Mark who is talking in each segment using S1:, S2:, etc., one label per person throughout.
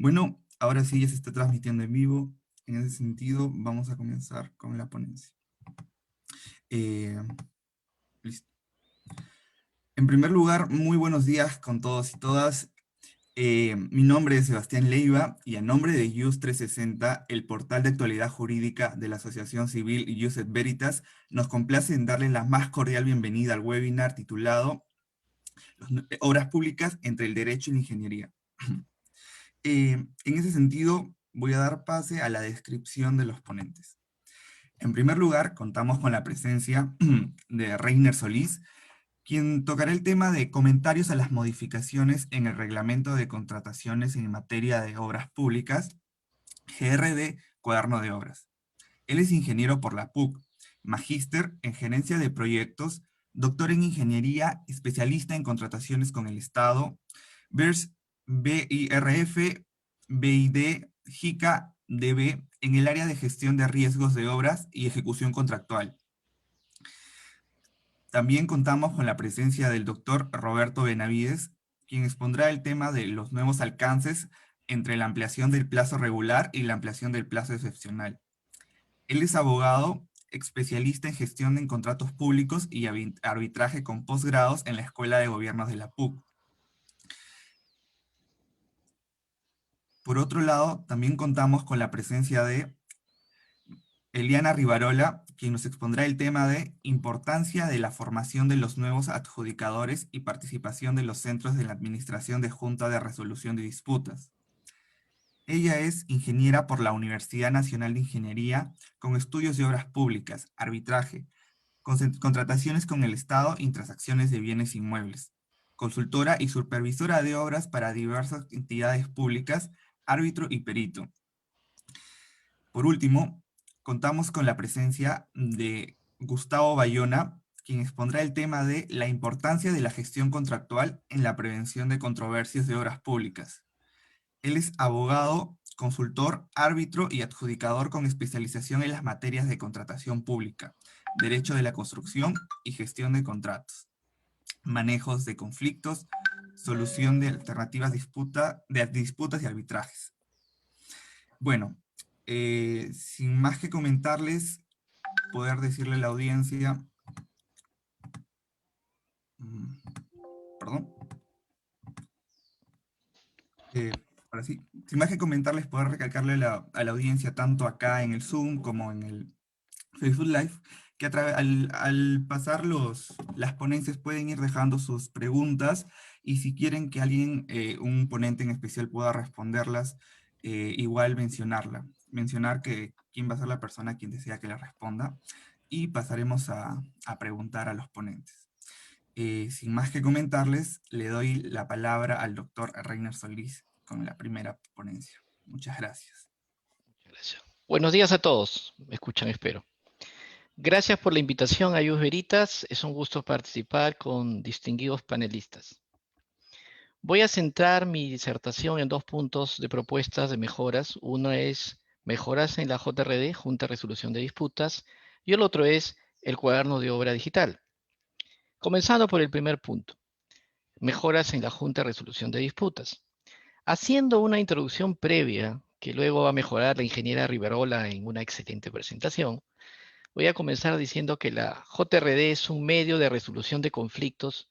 S1: Bueno, ahora sí ya se está transmitiendo en vivo. En ese sentido, vamos a comenzar con la ponencia. Eh, Listo. En primer lugar, muy buenos días con todos y todas. Mi nombre es Sebastián Leiva y a nombre de JUS 360, el portal de actualidad jurídica de la Asociación Civil JUS et Veritas, nos complace en darles la más cordial bienvenida al webinar titulado Obras públicas entre el derecho y la ingeniería. En ese sentido, voy a dar pase a la descripción de los ponentes. En primer lugar, contamos con la presencia de Reiner Solís, quien tocará el tema de comentarios a las modificaciones en el reglamento de contrataciones en materia de obras públicas, GRD, Cuaderno de Obras. Él es ingeniero por la PUC, magíster en gerencia de proyectos, doctor en ingeniería, especialista en contrataciones con el Estado, BIRS, BIRF, BID, JICA, DB, en el área de gestión de riesgos de obras y ejecución contractual. También contamos con la presencia del doctor Roberto Benavides, quien expondrá el tema de los nuevos alcances entre la ampliación del plazo regular y la ampliación del plazo excepcional. Él es abogado, especialista en gestión en contratos públicos y arbitraje con posgrados en la Escuela de Gobiernos de la PUC. Por otro lado, también contamos con la presencia de Eliana Rivarola, quien nos expondrá el tema de importancia de la formación de los nuevos adjudicadores y participación de los centros de la Administración de Junta de Resolución de Disputas. Ella es ingeniera por la Universidad Nacional de Ingeniería, con estudios de obras públicas, arbitraje, contrataciones con el Estado y transacciones de bienes inmuebles. Consultora y supervisora de obras para diversas entidades públicas, árbitro y perito. Por último, contamos con la presencia de Gustavo Bayona, quien expondrá el tema de la importancia de la gestión contractual en la prevención de controversias de obras públicas. Él es abogado, consultor, árbitro y adjudicador con especialización en las materias de contratación pública, derecho de la construcción y gestión de contratos, manejos de conflictos, solución de alternativas de disputas y arbitrajes. Bueno, sin más que comentarles, poder decirle a la audiencia, perdón, ahora sí, sin más que comentarles, poder recalcarle a la audiencia, tanto acá en el Zoom como en el Facebook Live, que al pasar las ponencias pueden ir dejando sus preguntas y si quieren que alguien, un ponente en especial pueda responderlas, igual mencionar que quién va a ser la persona a quien desea que le responda y pasaremos a preguntar a los ponentes. Sin más que comentarles, le doy la palabra al doctor Reiner Solís con la primera ponencia. Muchas gracias.
S2: Gracias. Buenos días a todos. Me escuchan, espero. Gracias por la invitación a JUS Veritas. Es un gusto participar con distinguidos panelistas. Voy a centrar mi disertación en dos puntos de propuestas de mejoras. Uno es mejoras en la JRD, Junta de Resolución de Disputas, y el otro es el cuaderno de obra digital. Comenzando por el primer punto, mejoras en la Junta de Resolución de Disputas. Haciendo una introducción previa, que luego va a mejorar la ingeniera Riverola en una excelente presentación, voy a comenzar diciendo que la JRD es un medio de resolución de conflictos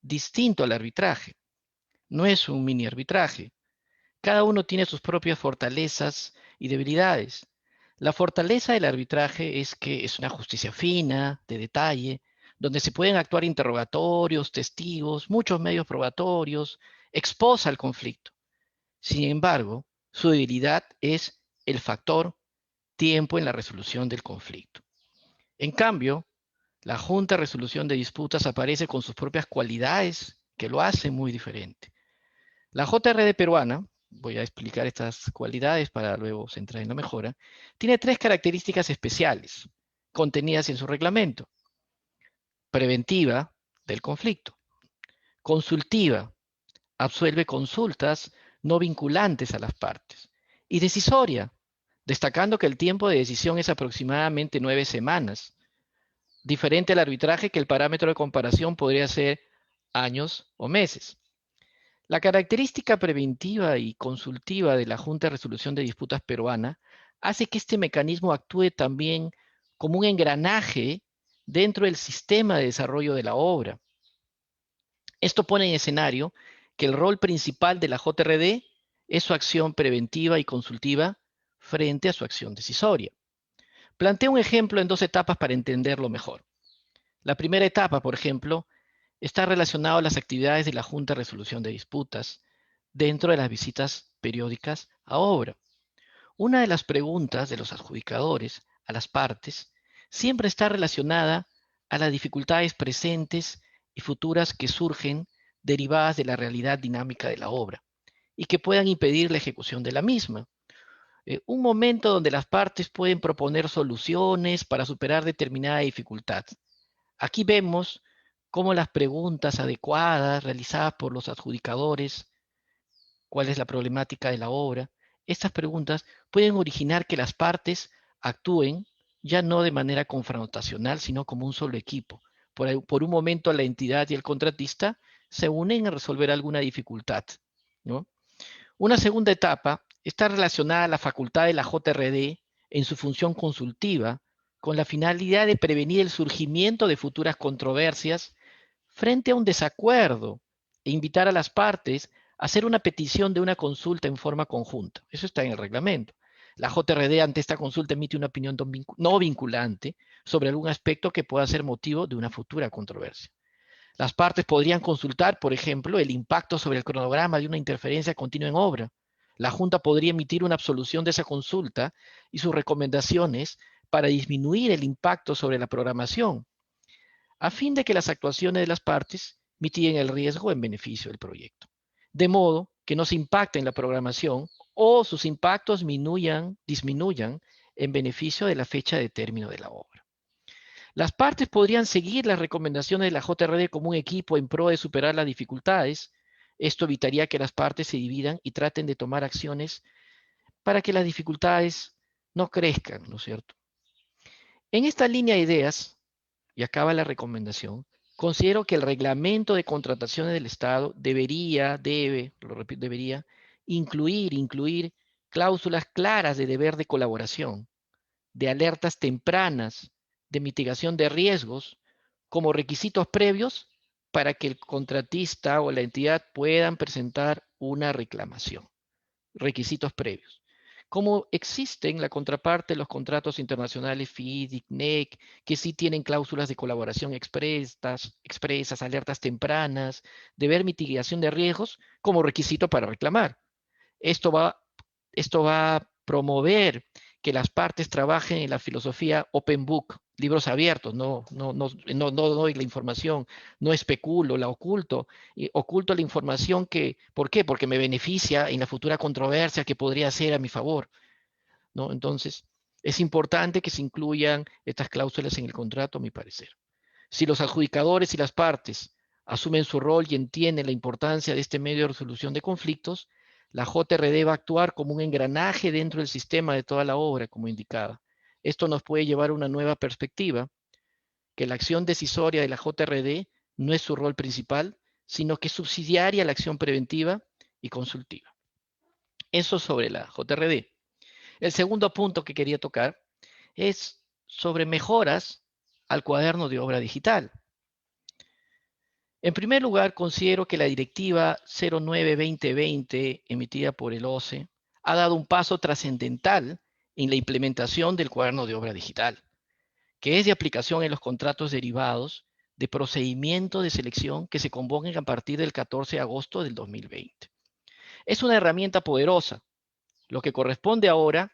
S2: distinto al arbitraje. No es un mini arbitraje. Cada uno tiene sus propias fortalezas y debilidades. La fortaleza del arbitraje es que es una justicia fina, de detalle, donde se pueden actuar interrogatorios, testigos, muchos medios probatorios, exposa el conflicto. Sin embargo, su debilidad es el factor tiempo en la resolución del conflicto. En cambio, la Junta de Resolución de Disputas aparece con sus propias cualidades que lo hacen muy diferente. La JRD peruana, voy a explicar estas cualidades para luego centrar en la mejora, tiene tres características especiales contenidas en su reglamento. Preventiva del conflicto. Consultiva, absuelve consultas no vinculantes a las partes. Y decisoria, destacando que el tiempo de decisión es aproximadamente 9 semanas, diferente al arbitraje que el parámetro de comparación podría ser años o meses. La característica preventiva y consultiva de la Junta de Resolución de Disputas peruana hace que este mecanismo actúe también como un engranaje dentro del sistema de desarrollo de la obra. Esto pone en escenario que el rol principal de la JRD es su acción preventiva y consultiva frente a su acción decisoria. Planteo un ejemplo en dos etapas para entenderlo mejor. La primera etapa, por ejemplo, está relacionada a las actividades de la Junta de Resolución de Disputas dentro de las visitas periódicas a obra. Una de las preguntas de los adjudicadores a las partes siempre está relacionada a las dificultades presentes y futuras que surgen derivadas de la realidad dinámica de la obra y que puedan impedir la ejecución de la misma. Un momento donde las partes pueden proponer soluciones para superar determinada dificultad. Aquí vemos cómo las preguntas adecuadas realizadas por los adjudicadores, cuál es la problemática de la obra, estas preguntas pueden originar que las partes actúen ya no de manera confrontacional, sino como un solo equipo. Por un momento la entidad y el contratista se unen a resolver alguna dificultad, ¿no? Una segunda etapa está relacionada a la facultad de la JRD en su función consultiva, con la finalidad de prevenir el surgimiento de futuras controversias frente a un desacuerdo e invitar a las partes a hacer una petición de una consulta en forma conjunta. Eso está en el reglamento. La JRD ante esta consulta emite una opinión no vinculante sobre algún aspecto que pueda ser motivo de una futura controversia. Las partes podrían consultar, por ejemplo, el impacto sobre el cronograma de una interferencia continua en obra. La Junta podría emitir una absolución de esa consulta y sus recomendaciones para disminuir el impacto sobre la programación, a fin de que las actuaciones de las partes mitiguen el riesgo en beneficio del proyecto, de modo que no se impacte en la programación o sus impactos disminuyan en beneficio de la fecha de término de la obra. Las partes podrían seguir las recomendaciones de la JRD como un equipo en pro de superar las dificultades. Esto evitaría que las partes se dividan y traten de tomar acciones para que las dificultades no crezcan, ¿no es cierto? En esta línea de ideas, y acaba la recomendación, considero que el reglamento de contrataciones del Estado debería incluir cláusulas claras de deber de colaboración, de alertas tempranas, de mitigación de riesgos, como requisitos previos para que el contratista o la entidad puedan presentar una reclamación. Requisitos previos. Como existen la contraparte de los contratos internacionales FIDIC, NEC, que sí tienen cláusulas de colaboración expresas, alertas tempranas, deber mitigación de riesgos como requisito para reclamar. Esto va a promover que las partes trabajen en la filosofía open book, libros abiertos, no doy la información, no especulo, la oculto la información que, ¿por qué? Porque me beneficia en la futura controversia que podría ser a mi favor, ¿no? Entonces, es importante que se incluyan estas cláusulas en el contrato, a mi parecer. Si los adjudicadores y las partes asumen su rol y entienden la importancia de este medio de resolución de conflictos, la JRD va a actuar como un engranaje dentro del sistema de toda la obra, como indicaba. Esto nos puede llevar a una nueva perspectiva, que la acción decisoria de la JRD no es su rol principal, sino que es subsidiaria a la acción preventiva y consultiva. Eso sobre la JRD. El segundo punto que quería tocar es sobre mejoras al cuaderno de obra digital. En primer lugar, considero que la Directiva 09-2020, emitida por el OCE, ha dado un paso trascendental en la implementación del cuaderno de obra digital, que es de aplicación en los contratos derivados de procedimiento de selección que se convoquen a partir del 14 de agosto del 2020. Es una herramienta poderosa. Lo que corresponde ahora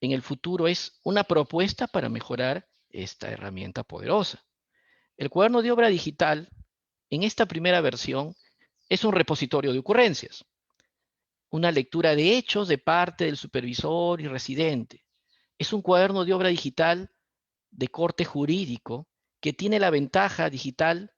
S2: en el futuro es una propuesta para mejorar esta herramienta poderosa. El cuaderno de obra digital, en esta primera versión, es un repositorio de ocurrencias, una lectura de hechos de parte del supervisor y residente. Es un cuaderno de obra digital de corte jurídico que tiene la ventaja digital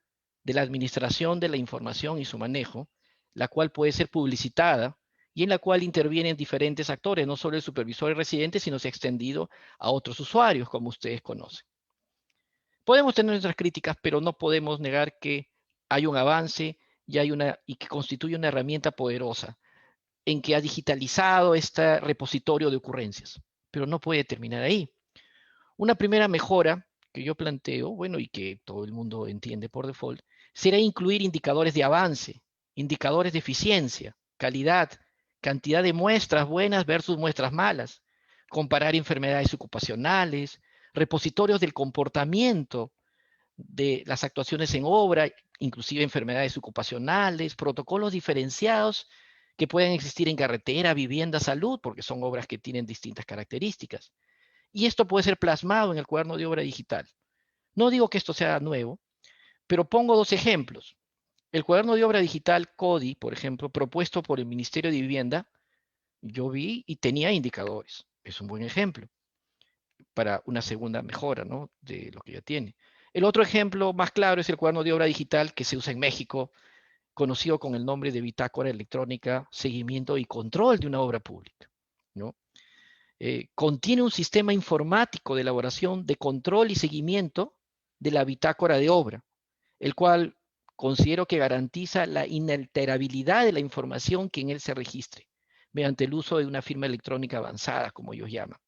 S2: de la administración de la información y su manejo, la cual puede ser publicitada y en la cual intervienen diferentes actores, no solo el supervisor y residente, sino se ha extendido a otros usuarios, como ustedes conocen. Podemos tener nuestras críticas, pero no podemos negar que hay un avance y que constituye una herramienta poderosa en que ha digitalizado este repositorio de ocurrencias. Pero no puede terminar ahí. Una primera mejora que yo planteo, bueno, y que todo el mundo entiende por default, será incluir indicadores de avance, indicadores de eficiencia, calidad, cantidad de muestras buenas versus muestras malas, comparar enfermedades ocupacionales, repositorios del comportamiento de las actuaciones en obra, inclusive enfermedades ocupacionales, protocolos diferenciados que pueden existir en carretera, vivienda, salud, porque son obras que tienen distintas características. Y esto puede ser plasmado en el cuaderno de obra digital. No digo que esto sea nuevo, pero pongo dos ejemplos. El cuaderno de obra digital CODI, por ejemplo, propuesto por el Ministerio de Vivienda, yo vi y tenía indicadores. Es un buen ejemplo para una segunda mejora, ¿no?, de lo que ya tiene. El otro ejemplo más claro es el cuaderno de obra digital que se usa en México, conocido con el nombre de Bitácora Electrónica, Seguimiento y Control de una Obra Pública, ¿no? Contiene un sistema informático de elaboración, de control y seguimiento de la bitácora de obra, el cual considero que garantiza la inalterabilidad de la información que en él se registre, mediante el uso de una firma electrónica avanzada, como ellos llaman.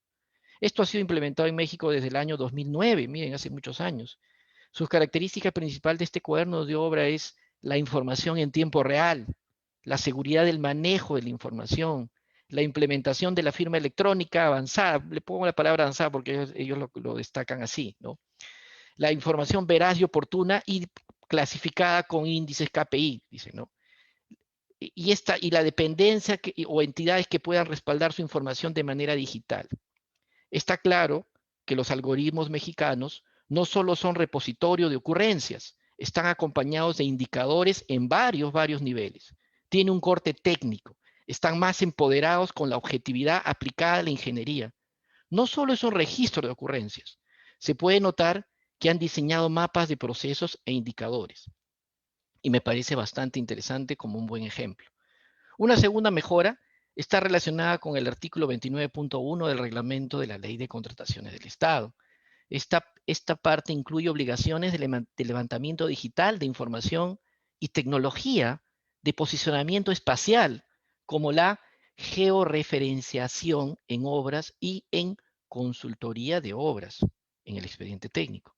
S2: Esto ha sido implementado en México desde el año 2009, miren, hace muchos años. Su característica principal de este cuaderno de obra es la información en tiempo real, la seguridad del manejo de la información, la implementación de la firma electrónica avanzada. Le pongo la palabra avanzada porque ellos lo destacan así, ¿no? La información veraz y oportuna y clasificada con índices KPI, dicen, ¿no? Y la dependencia o entidades que puedan respaldar su información de manera digital. Está claro que los algoritmos mexicanos no solo son repositorio de ocurrencias, están acompañados de indicadores en varios niveles. Tiene un corte técnico, están más empoderados con la objetividad aplicada a la ingeniería. No solo es un registro de ocurrencias, se puede notar que han diseñado mapas de procesos e indicadores. Y me parece bastante interesante como un buen ejemplo. Una segunda mejora está relacionada con el artículo 29.1 del reglamento de la Ley de Contrataciones del Estado. Esta parte incluye obligaciones de levantamiento digital de información y tecnología de posicionamiento espacial, como la georreferenciación en obras y en consultoría de obras en el expediente técnico.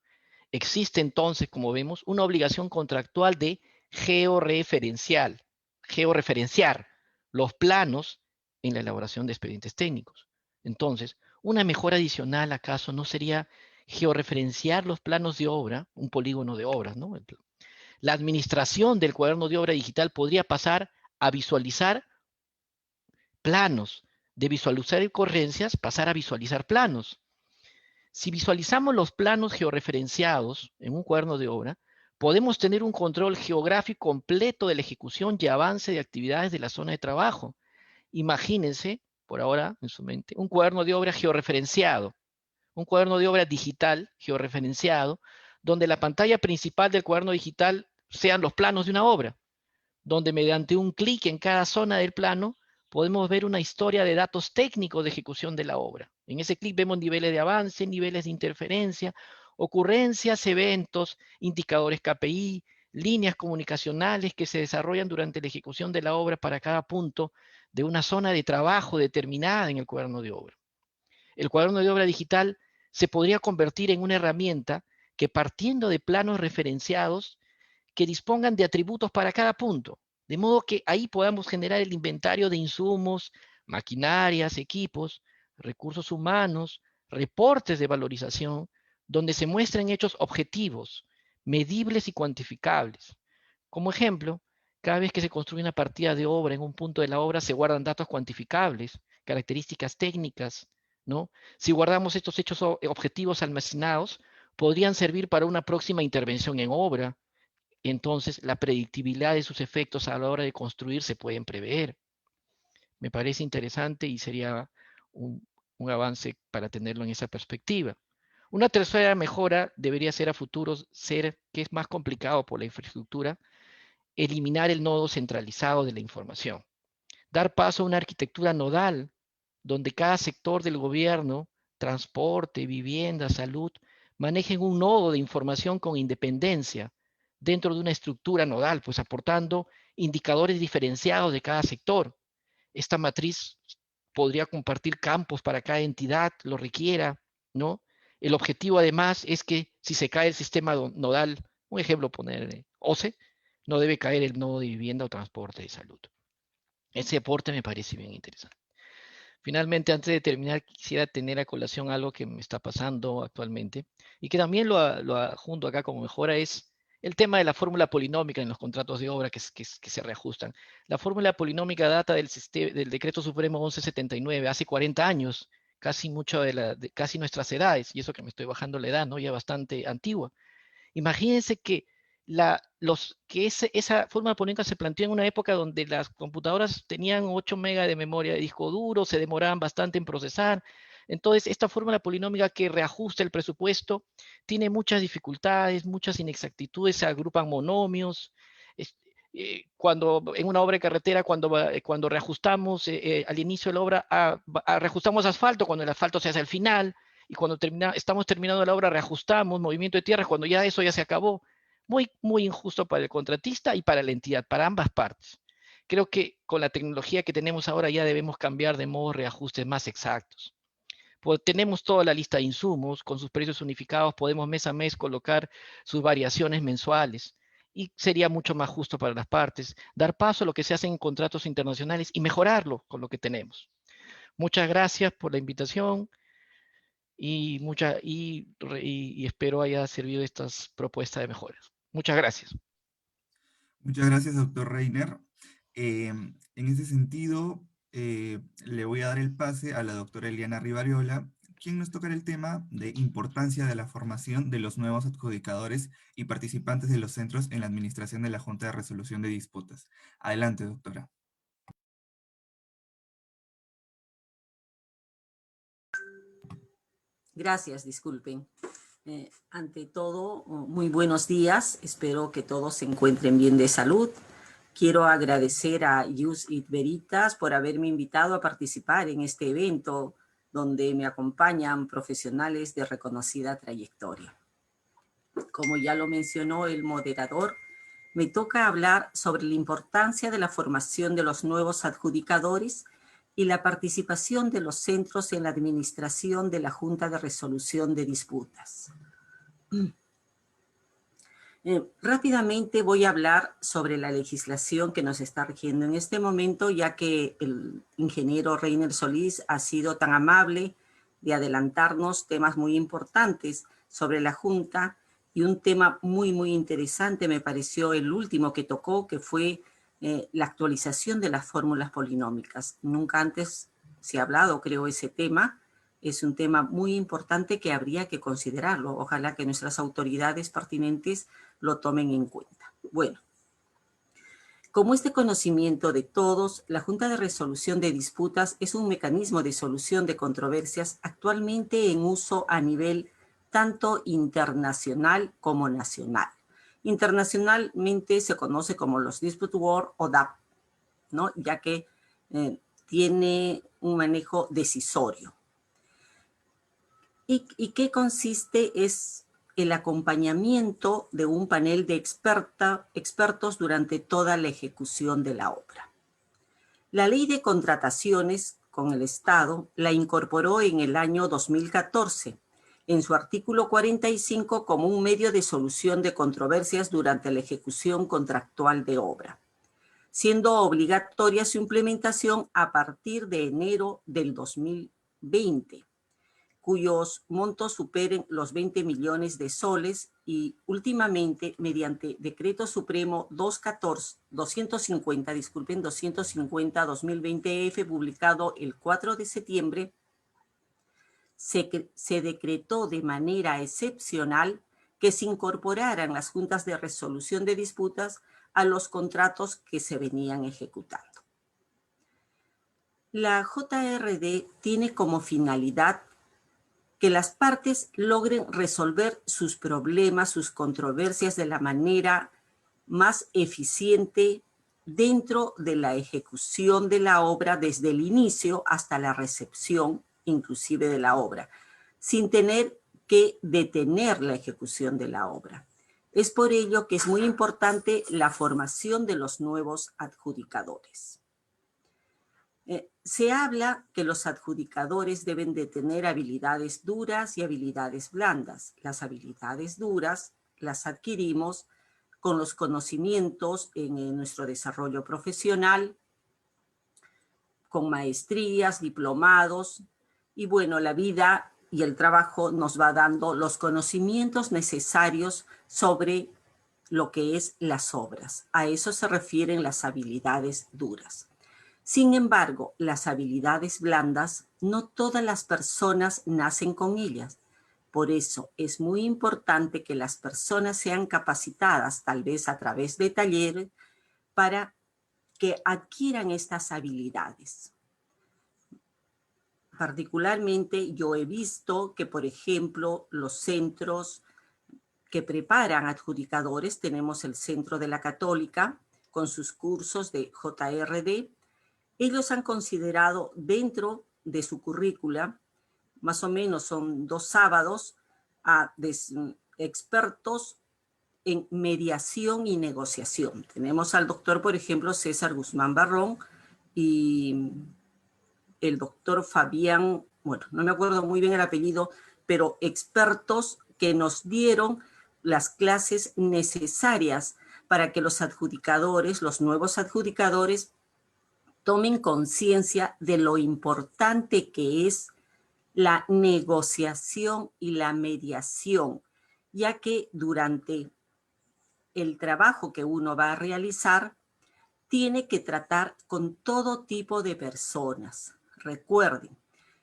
S2: Existe entonces, como vemos, una obligación contractual de georreferenciar los planos en la elaboración de expedientes técnicos. Entonces, una mejora adicional, ¿acaso no sería georreferenciar los planos de obra, un polígono de obras, ¿no? La administración del cuaderno de obra digital podría pasar a visualizar planos, de visualizar ocurrencias, pasar a visualizar planos. Si visualizamos los planos georreferenciados en un cuaderno de obra, podemos tener un control geográfico completo de la ejecución y avance de actividades de la zona de trabajo. Imagínense, por ahora en su mente, un cuaderno de obra georreferenciado, un cuaderno de obra digital georreferenciado, donde la pantalla principal del cuaderno digital sean los planos de una obra, donde mediante un clic en cada zona del plano podemos ver una historia de datos técnicos de ejecución de la obra. En ese clic vemos niveles de avance, niveles de interferencia, ocurrencias, eventos, indicadores KPI, líneas comunicacionales que se desarrollan durante la ejecución de la obra para cada punto de una zona de trabajo determinada en el cuaderno de obra. El cuaderno de obra digital se podría convertir en una herramienta que, partiendo de planos referenciados, que dispongan de atributos para cada punto, de modo que ahí podamos generar el inventario de insumos, maquinarias, equipos, recursos humanos, reportes de valorización, donde se muestren hechos objetivos, medibles y cuantificables. Como ejemplo, cada vez que se construye una partida de obra en un punto de la obra se guardan datos cuantificables, características técnicas, ¿no? Si guardamos estos hechos objetivos almacenados, podrían servir para una próxima intervención en obra. Entonces, la predictibilidad de sus efectos a la hora de construir se pueden prever. Me parece interesante y sería un avance para tenerlo en esa perspectiva. Una tercera mejora debería ser a futuro, que es más complicado por la infraestructura, eliminar el nodo centralizado de la información. Dar paso a una arquitectura nodal, donde cada sector del gobierno, transporte, vivienda, salud, manejen un nodo de información con independencia, dentro de una estructura nodal, pues aportando indicadores diferenciados de cada sector. Esta matriz podría compartir campos para cada entidad, lo requiera, ¿no? El objetivo además es que si se cae el sistema nodal, un ejemplo poner OCE, no debe caer el nodo de vivienda o transporte de salud. Ese aporte me parece bien interesante. Finalmente, antes de terminar, quisiera tener a colación algo que me está pasando actualmente y que también lo adjunto acá como mejora, es el tema de la fórmula polinómica en los contratos de obra que se reajustan. La fórmula polinómica data del Decreto Supremo 1179, hace 40 años, casi casi nuestras edades, y eso que me estoy bajando la edad, ¿no? Ya bastante antigua. Imagínense que, esa forma polémica se planteó en una época donde las computadoras tenían 8 megas de memoria de disco duro, se demoraban bastante en procesar. Entonces, esta fórmula polinómica que reajusta el presupuesto tiene muchas dificultades, muchas inexactitudes, se agrupan monomios. Cuando en una obra de carretera, cuando reajustamos al inicio de la obra, reajustamos asfalto, cuando el asfalto se hace al final, y cuando estamos terminando la obra reajustamos movimiento de tierra cuando ya eso ya se acabó. Muy, muy injusto para el contratista y para la entidad, para ambas partes. Creo que con la tecnología que tenemos ahora ya debemos cambiar de modo reajustes más exactos. Pues tenemos toda la lista de insumos, con sus precios unificados podemos mes a mes colocar sus variaciones mensuales y sería mucho más justo para las partes, dar paso a lo que se hace en contratos internacionales y mejorarlo con lo que tenemos. Muchas gracias por la invitación y espero haya servido estas propuestas de mejoras. Muchas gracias.
S1: Muchas gracias, doctor Reiner. En ese sentido, le voy a dar el pase a la doctora Eliana Rivariola, quien nos tocará el tema de importancia de la formación de los nuevos adjudicadores y participantes de los centros en la administración de la Junta de Resolución de Disputas. Adelante, doctora.
S3: Gracias, disculpen. Ante todo, muy buenos días. Espero que todos se encuentren bien de salud. Quiero agradecer a Ius et Veritas por haberme invitado a participar en este evento donde me acompañan profesionales de reconocida trayectoria. Como ya lo mencionó el moderador, me toca hablar sobre la importancia de la formación de los nuevos adjudicadores y la participación de los centros en la administración de la Junta de Resolución de Disputas. Rápidamente voy a hablar sobre la legislación que nos está rigiendo en este momento, ya que el ingeniero Reiner Solís ha sido tan amable de adelantarnos temas muy importantes sobre la Junta, y un tema muy, muy interesante me pareció el último que tocó, que fue la actualización de las fórmulas polinómicas. Nunca antes se ha hablado, creo, ese tema. Es un tema muy importante que habría que considerarlo. Ojalá que nuestras autoridades pertinentes lo tomen en cuenta. Bueno, como este conocimiento de todos, la Junta de Resolución de Disputas es un mecanismo de solución de controversias actualmente en uso a nivel tanto internacional como nacional. Internacionalmente se conoce como los Dispute Board o DAP, ¿no? Ya que tiene un manejo decisorio. ¿Y qué consiste? Es el acompañamiento de un panel de expertos durante toda la ejecución de la obra. La Ley de Contrataciones con el Estado la incorporó en el año 2014, en su artículo 45 como un medio de solución de controversias durante la ejecución contractual de obra, siendo obligatoria su implementación a partir de enero del 2020, cuyos montos superen los 20 millones de soles, y últimamente, mediante Decreto Supremo 250-2020F, publicado el 4 de septiembre, se decretó de manera excepcional que se incorporaran las juntas de resolución de disputas a los contratos que se venían ejecutando. La JRD tiene como finalidad que las partes logren resolver sus problemas, sus controversias de la manera más eficiente dentro de la ejecución de la obra desde el inicio hasta la recepción inclusive de la obra, sin tener que detener la ejecución de la obra. Es por ello que es muy importante la formación de los nuevos adjudicadores. Se habla que los adjudicadores deben de tener habilidades duras y habilidades blandas. Las habilidades duras las adquirimos con los conocimientos en nuestro desarrollo profesional, con maestrías, diplomados, y bueno, la vida y el trabajo nos va dando los conocimientos necesarios sobre lo que es las obras. A eso se refieren las habilidades duras. Sin embargo, las habilidades blandas, no todas las personas nacen con ellas. Por eso es muy importante que las personas sean capacitadas, tal vez a través de talleres, para que adquieran estas habilidades. Particularmente yo he visto que, por ejemplo, los centros que preparan adjudicadores, tenemos el Centro de la Católica con sus cursos de JRD, ellos han considerado dentro de su currícula, más o menos son 2 sábados, a expertos en mediación y negociación. Tenemos al doctor, por ejemplo, César Guzmán Barrón y el doctor Fabián, bueno, no me acuerdo muy bien el apellido, pero expertos que nos dieron las clases necesarias para que los adjudicadores, los nuevos adjudicadores, tomen conciencia de lo importante que es la negociación y la mediación, ya que durante el trabajo que uno va a realizar, tiene que tratar con todo tipo de personas. Recuerden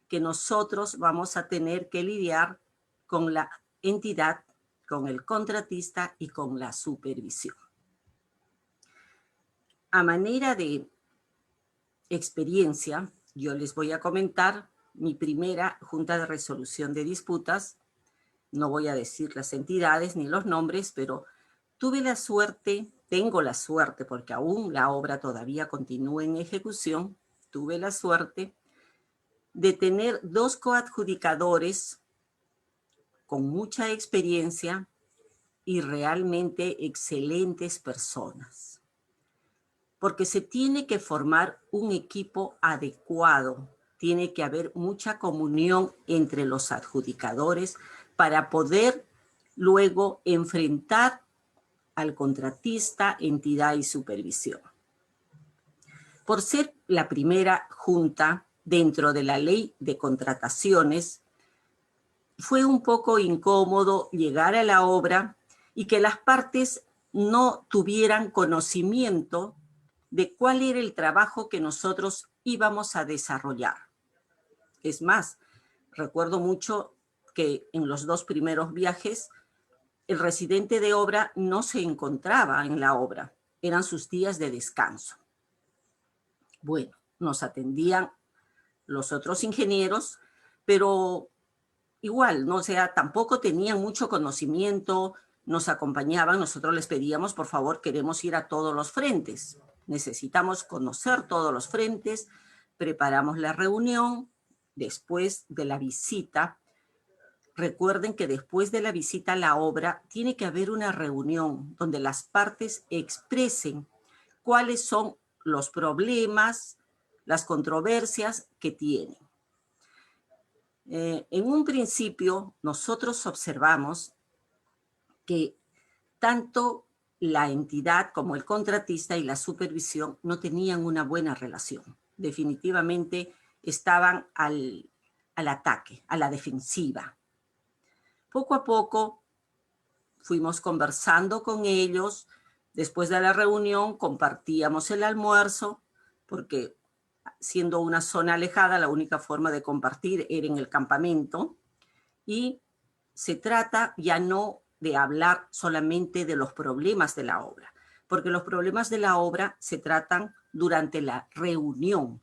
S3: que nosotros vamos a tener que lidiar con la entidad, con el contratista y con la supervisión. A manera de experiencia, yo les voy a comentar mi primera junta de resolución de disputas. No voy a decir las entidades ni los nombres, pero tuve la suerte, tengo la suerte, porque aún la obra todavía continúa en ejecución, tuve la suerte de tener 2 coadjudicadores con mucha experiencia y realmente excelentes personas. Porque se tiene que formar un equipo adecuado, tiene que haber mucha comunión entre los adjudicadores para poder luego enfrentar al contratista, entidad y supervisión. Por ser la primera junta dentro de la ley de contrataciones, fue un poco incómodo llegar a la obra y que las partes no tuvieran conocimiento de cuál era el trabajo que nosotros íbamos a desarrollar. Es más, recuerdo mucho que en los 2 primeros viajes, el residente de obra no se encontraba en la obra, eran sus días de descanso. Bueno, nos atendían los otros ingenieros, pero igual, ¿no? O sea, tampoco tenían mucho conocimiento, nos acompañaban, nosotros les pedíamos, por favor, queremos ir a todos los frentes, necesitamos conocer todos los frentes, preparamos la reunión, después de la visita. Recuerden que después de la visita a la obra tiene que haber una reunión donde las partes expresen cuáles son los problemas, las controversias que tienen. En un principio, nosotros observamos que tanto la entidad como el contratista y la supervisión no tenían una buena relación. Definitivamente estaban al ataque, a la defensiva. Poco a poco fuimos conversando con ellos. Después de la reunión compartíamos el almuerzo, porque siendo una zona alejada, la única forma de compartir era en el campamento. Y se trata ya no de hablar solamente de los problemas de la obra, porque los problemas de la obra se tratan durante la reunión.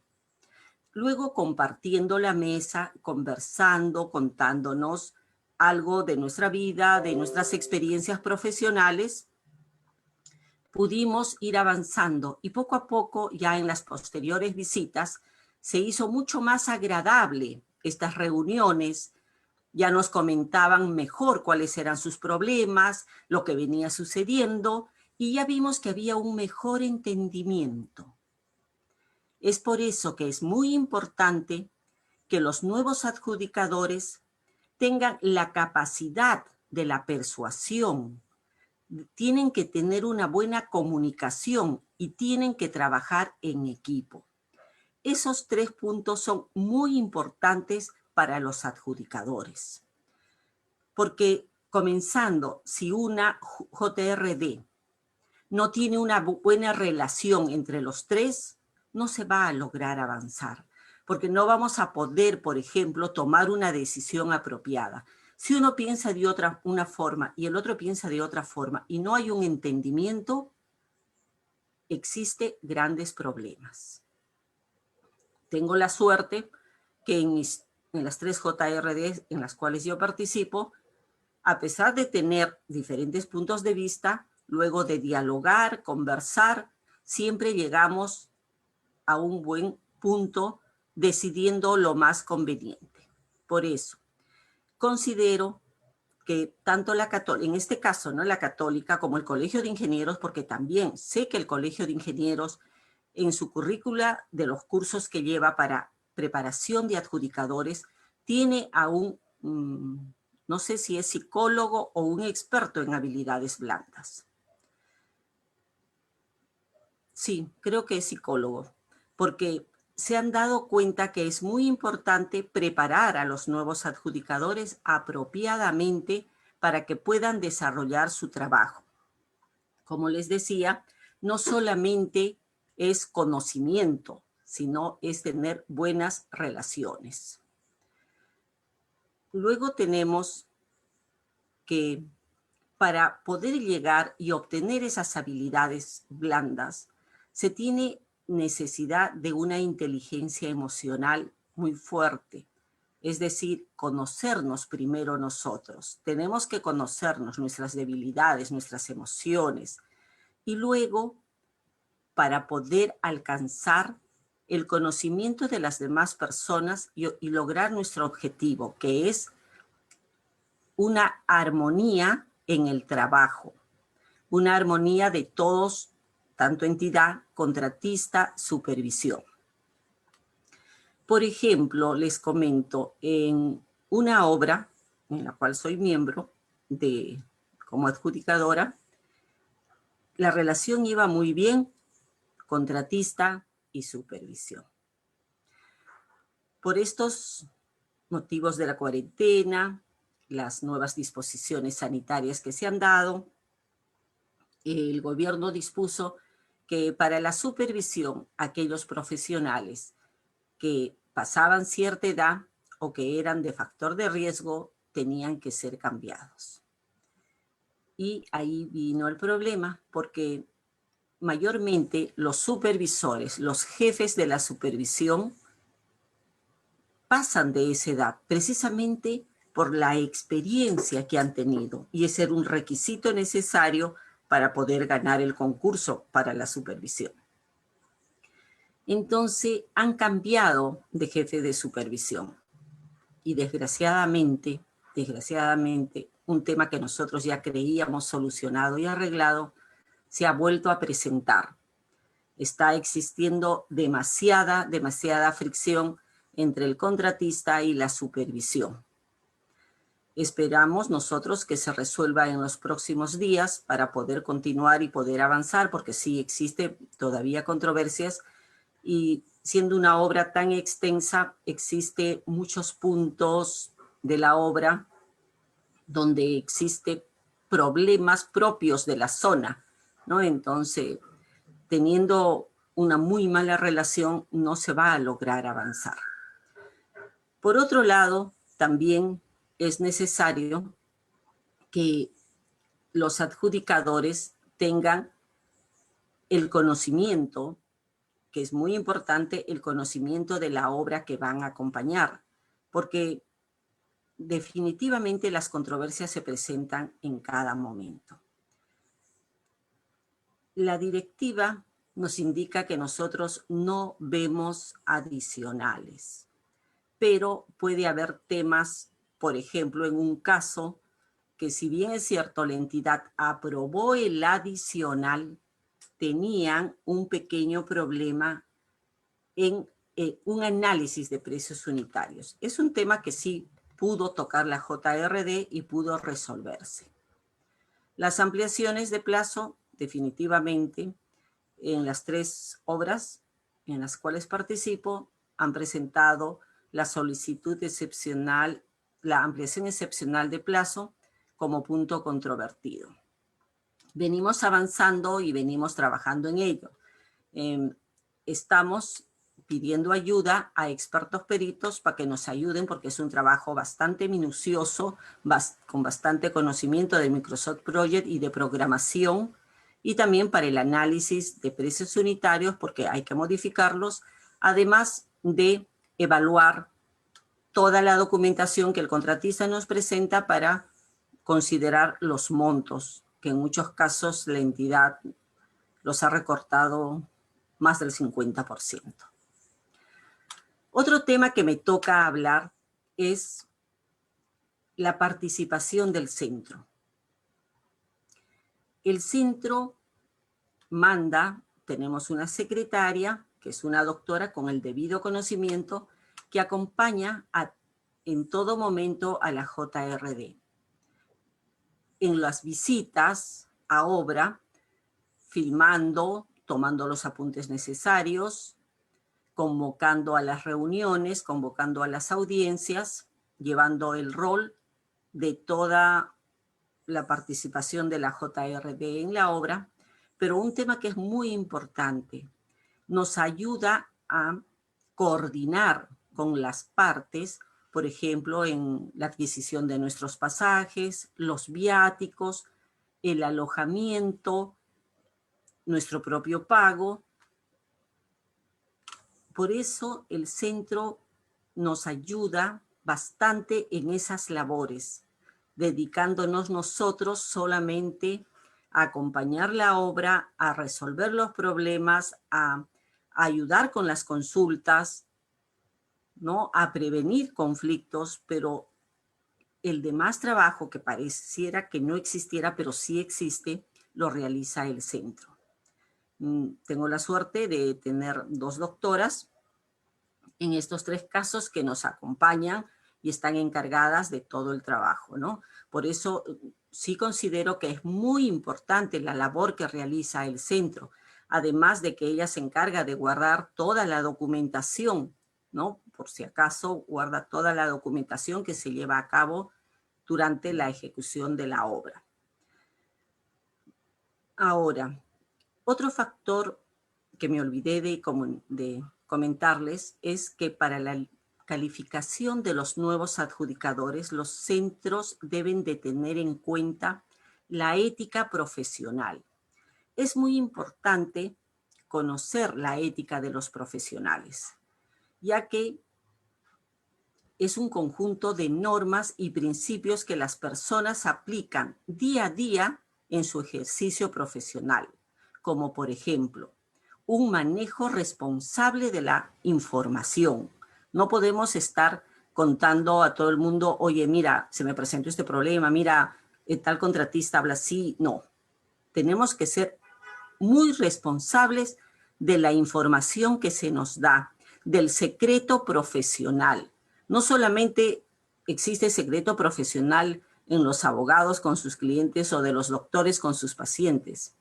S3: Luego compartiendo la mesa, conversando, contándonos algo de nuestra vida, de nuestras experiencias profesionales, pudimos ir avanzando y poco a poco, ya en las posteriores visitas, se hizo mucho más agradable estas reuniones ya nos comentaban mejor cuáles eran sus problemas, lo que venía sucediendo, y ya vimos que había un mejor entendimiento. Es por eso que es muy importante que los nuevos adjudicadores tengan la capacidad de la persuasión, tienen que tener una buena comunicación y tienen que trabajar en equipo. Esos 3 puntos son muy importantes para los adjudicadores. Porque comenzando, si una JRD no tiene una buena relación entre los 3, no se va a lograr avanzar. Porque no vamos a poder, por ejemplo, tomar una decisión apropiada. Si uno piensa de una forma y el otro piensa de otra forma y no hay un entendimiento, existen grandes problemas. Tengo la suerte que en las 3 JRD en las cuales yo participo, a pesar de tener diferentes puntos de vista, luego de dialogar, conversar, siempre llegamos a un buen punto decidiendo lo más conveniente. Por eso, considero que tanto la católica, en este caso, ¿no?, la católica como el Colegio de Ingenieros, porque también sé que el Colegio de Ingenieros en su currícula de los cursos que lleva para preparación de adjudicadores, tiene a un, no sé si es psicólogo o un experto en habilidades blandas. Sí, creo que es psicólogo, porque se han dado cuenta que es muy importante preparar a los nuevos adjudicadores apropiadamente para que puedan desarrollar su trabajo. Como les decía, no solamente es conocimiento, sino es tener buenas relaciones. Luego tenemos que para poder llegar y obtener esas habilidades blandas, se tiene necesidad de una inteligencia emocional muy fuerte. Es decir, conocernos primero nosotros. Tenemos que conocernos, nuestras debilidades, nuestras emociones. Y luego, para poder alcanzar el conocimiento de las demás personas y lograr nuestro objetivo, que es una armonía en el trabajo, una armonía de todos, tanto entidad, contratista, supervisión. Por ejemplo, les comento, en una obra en la cual soy miembro como adjudicadora, la relación iba muy bien, contratista y supervisión. Por estos motivos de la cuarentena, las nuevas disposiciones sanitarias que se han dado, el gobierno dispuso que para la supervisión, aquellos profesionales que pasaban cierta edad o que eran de factor de riesgo tenían que ser cambiados. Y ahí vino el problema, porque mayormente los supervisores, los jefes de la supervisión, pasan de esa edad precisamente por la experiencia que han tenido, y ese era un requisito necesario para poder ganar el concurso para la supervisión. Entonces han cambiado de jefe de supervisión y desgraciadamente, un tema que nosotros ya creíamos solucionado y arreglado, se ha vuelto a presentar. Está existiendo demasiada fricción entre el contratista y la supervisión. Esperamos nosotros que se resuelva en los próximos días para poder continuar y poder avanzar, porque sí existe todavía controversias y siendo una obra tan extensa, existe muchos puntos de la obra donde existen problemas propios de la zona, ¿no? Entonces, teniendo una muy mala relación, no se va a lograr avanzar. Por otro lado, también es necesario que los adjudicadores tengan el conocimiento, que es muy importante, el conocimiento de la obra que van a acompañar, porque definitivamente las controversias se presentan en cada momento. La directiva nos indica que nosotros no vemos adicionales, pero puede haber temas por ejemplo, en un caso que si bien es cierto la entidad aprobó el adicional, tenían un pequeño problema en un análisis de precios unitarios. Es un tema que sí pudo tocar la JRD y pudo resolverse. Las ampliaciones de plazo, definitivamente, en las 3 obras en las cuales participo, han presentado la solicitud excepcional, la ampliación excepcional de plazo como punto controvertido. Venimos avanzando y venimos trabajando en ello. Estamos pidiendo ayuda a expertos peritos para que nos ayuden porque es un trabajo bastante minucioso, con bastante conocimiento de Microsoft Project y de programación, y también para el análisis de precios unitarios porque hay que modificarlos, además de evaluar toda la documentación que el contratista nos presenta para considerar los montos, que en muchos casos la entidad los ha recortado más del 50%. Otro tema que me toca hablar es la participación del centro. El centro manda, tenemos una secretaria, que es una doctora con el debido conocimiento, que acompaña en todo momento a la JRD. En las visitas a obra, filmando, tomando los apuntes necesarios, convocando a las reuniones, convocando a las audiencias, llevando el rol de toda la participación de la JRD en la obra, pero un tema que es muy importante, nos ayuda a coordinar con las partes, por ejemplo, en la adquisición de nuestros pasajes, los viáticos, el alojamiento, nuestro propio pago. Por eso el centro nos ayuda bastante en esas labores, dedicándonos nosotros solamente a acompañar la obra, a resolver los problemas, a ayudar con las consultas, ¿no? A prevenir conflictos, pero el demás trabajo que pareciera que no existiera, pero sí existe, lo realiza el centro. Tengo la suerte de tener 2 doctoras en estos 3 casos que nos acompañan y están encargadas de todo el trabajo, ¿no? Por eso sí considero que es muy importante la labor que realiza el centro, además de que ella se encarga de guardar toda la documentación, ¿no? Por si acaso guarda toda la documentación que se lleva a cabo durante la ejecución de la obra. Ahora, otro factor que me olvidé de comentarles es que para la calificación de los nuevos adjudicadores, los centros deben de tener en cuenta la ética profesional. Es muy importante conocer la ética de los profesionales, ya que es un conjunto de normas y principios que las personas aplican día a día en su ejercicio profesional, como por ejemplo, un manejo responsable de la información. No podemos estar contando a todo el mundo, oye, mira, se me presentó este problema, mira, tal contratista habla así. No, tenemos que ser muy responsables de la información que se nos da, del secreto profesional. No solamente existe secreto profesional en los abogados con sus clientes o de los doctores con sus pacientes,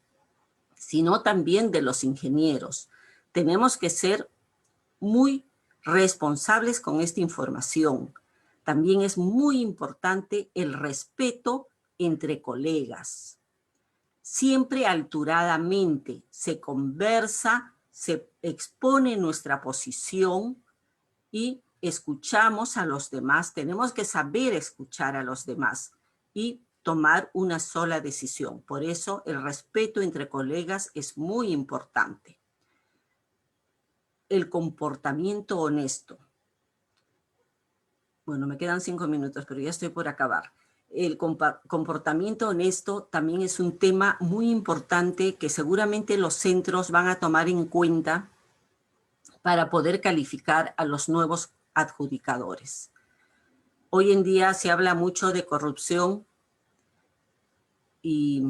S3: sino también de los ingenieros. Tenemos que ser muy responsables con esta información. También es muy importante el respeto entre colegas. Siempre alturadamente se conversa, se expone nuestra posición y escuchamos a los demás. Tenemos que saber escuchar a los demás y tomar una sola decisión. Por eso el respeto entre colegas es muy importante. El comportamiento honesto. Bueno, me quedan 5 minutos, pero ya estoy por acabar. El comportamiento honesto también es un tema muy importante que seguramente los centros van a tomar en cuenta para poder calificar a los nuevos adjudicadores. Hoy en día se habla mucho de corrupción y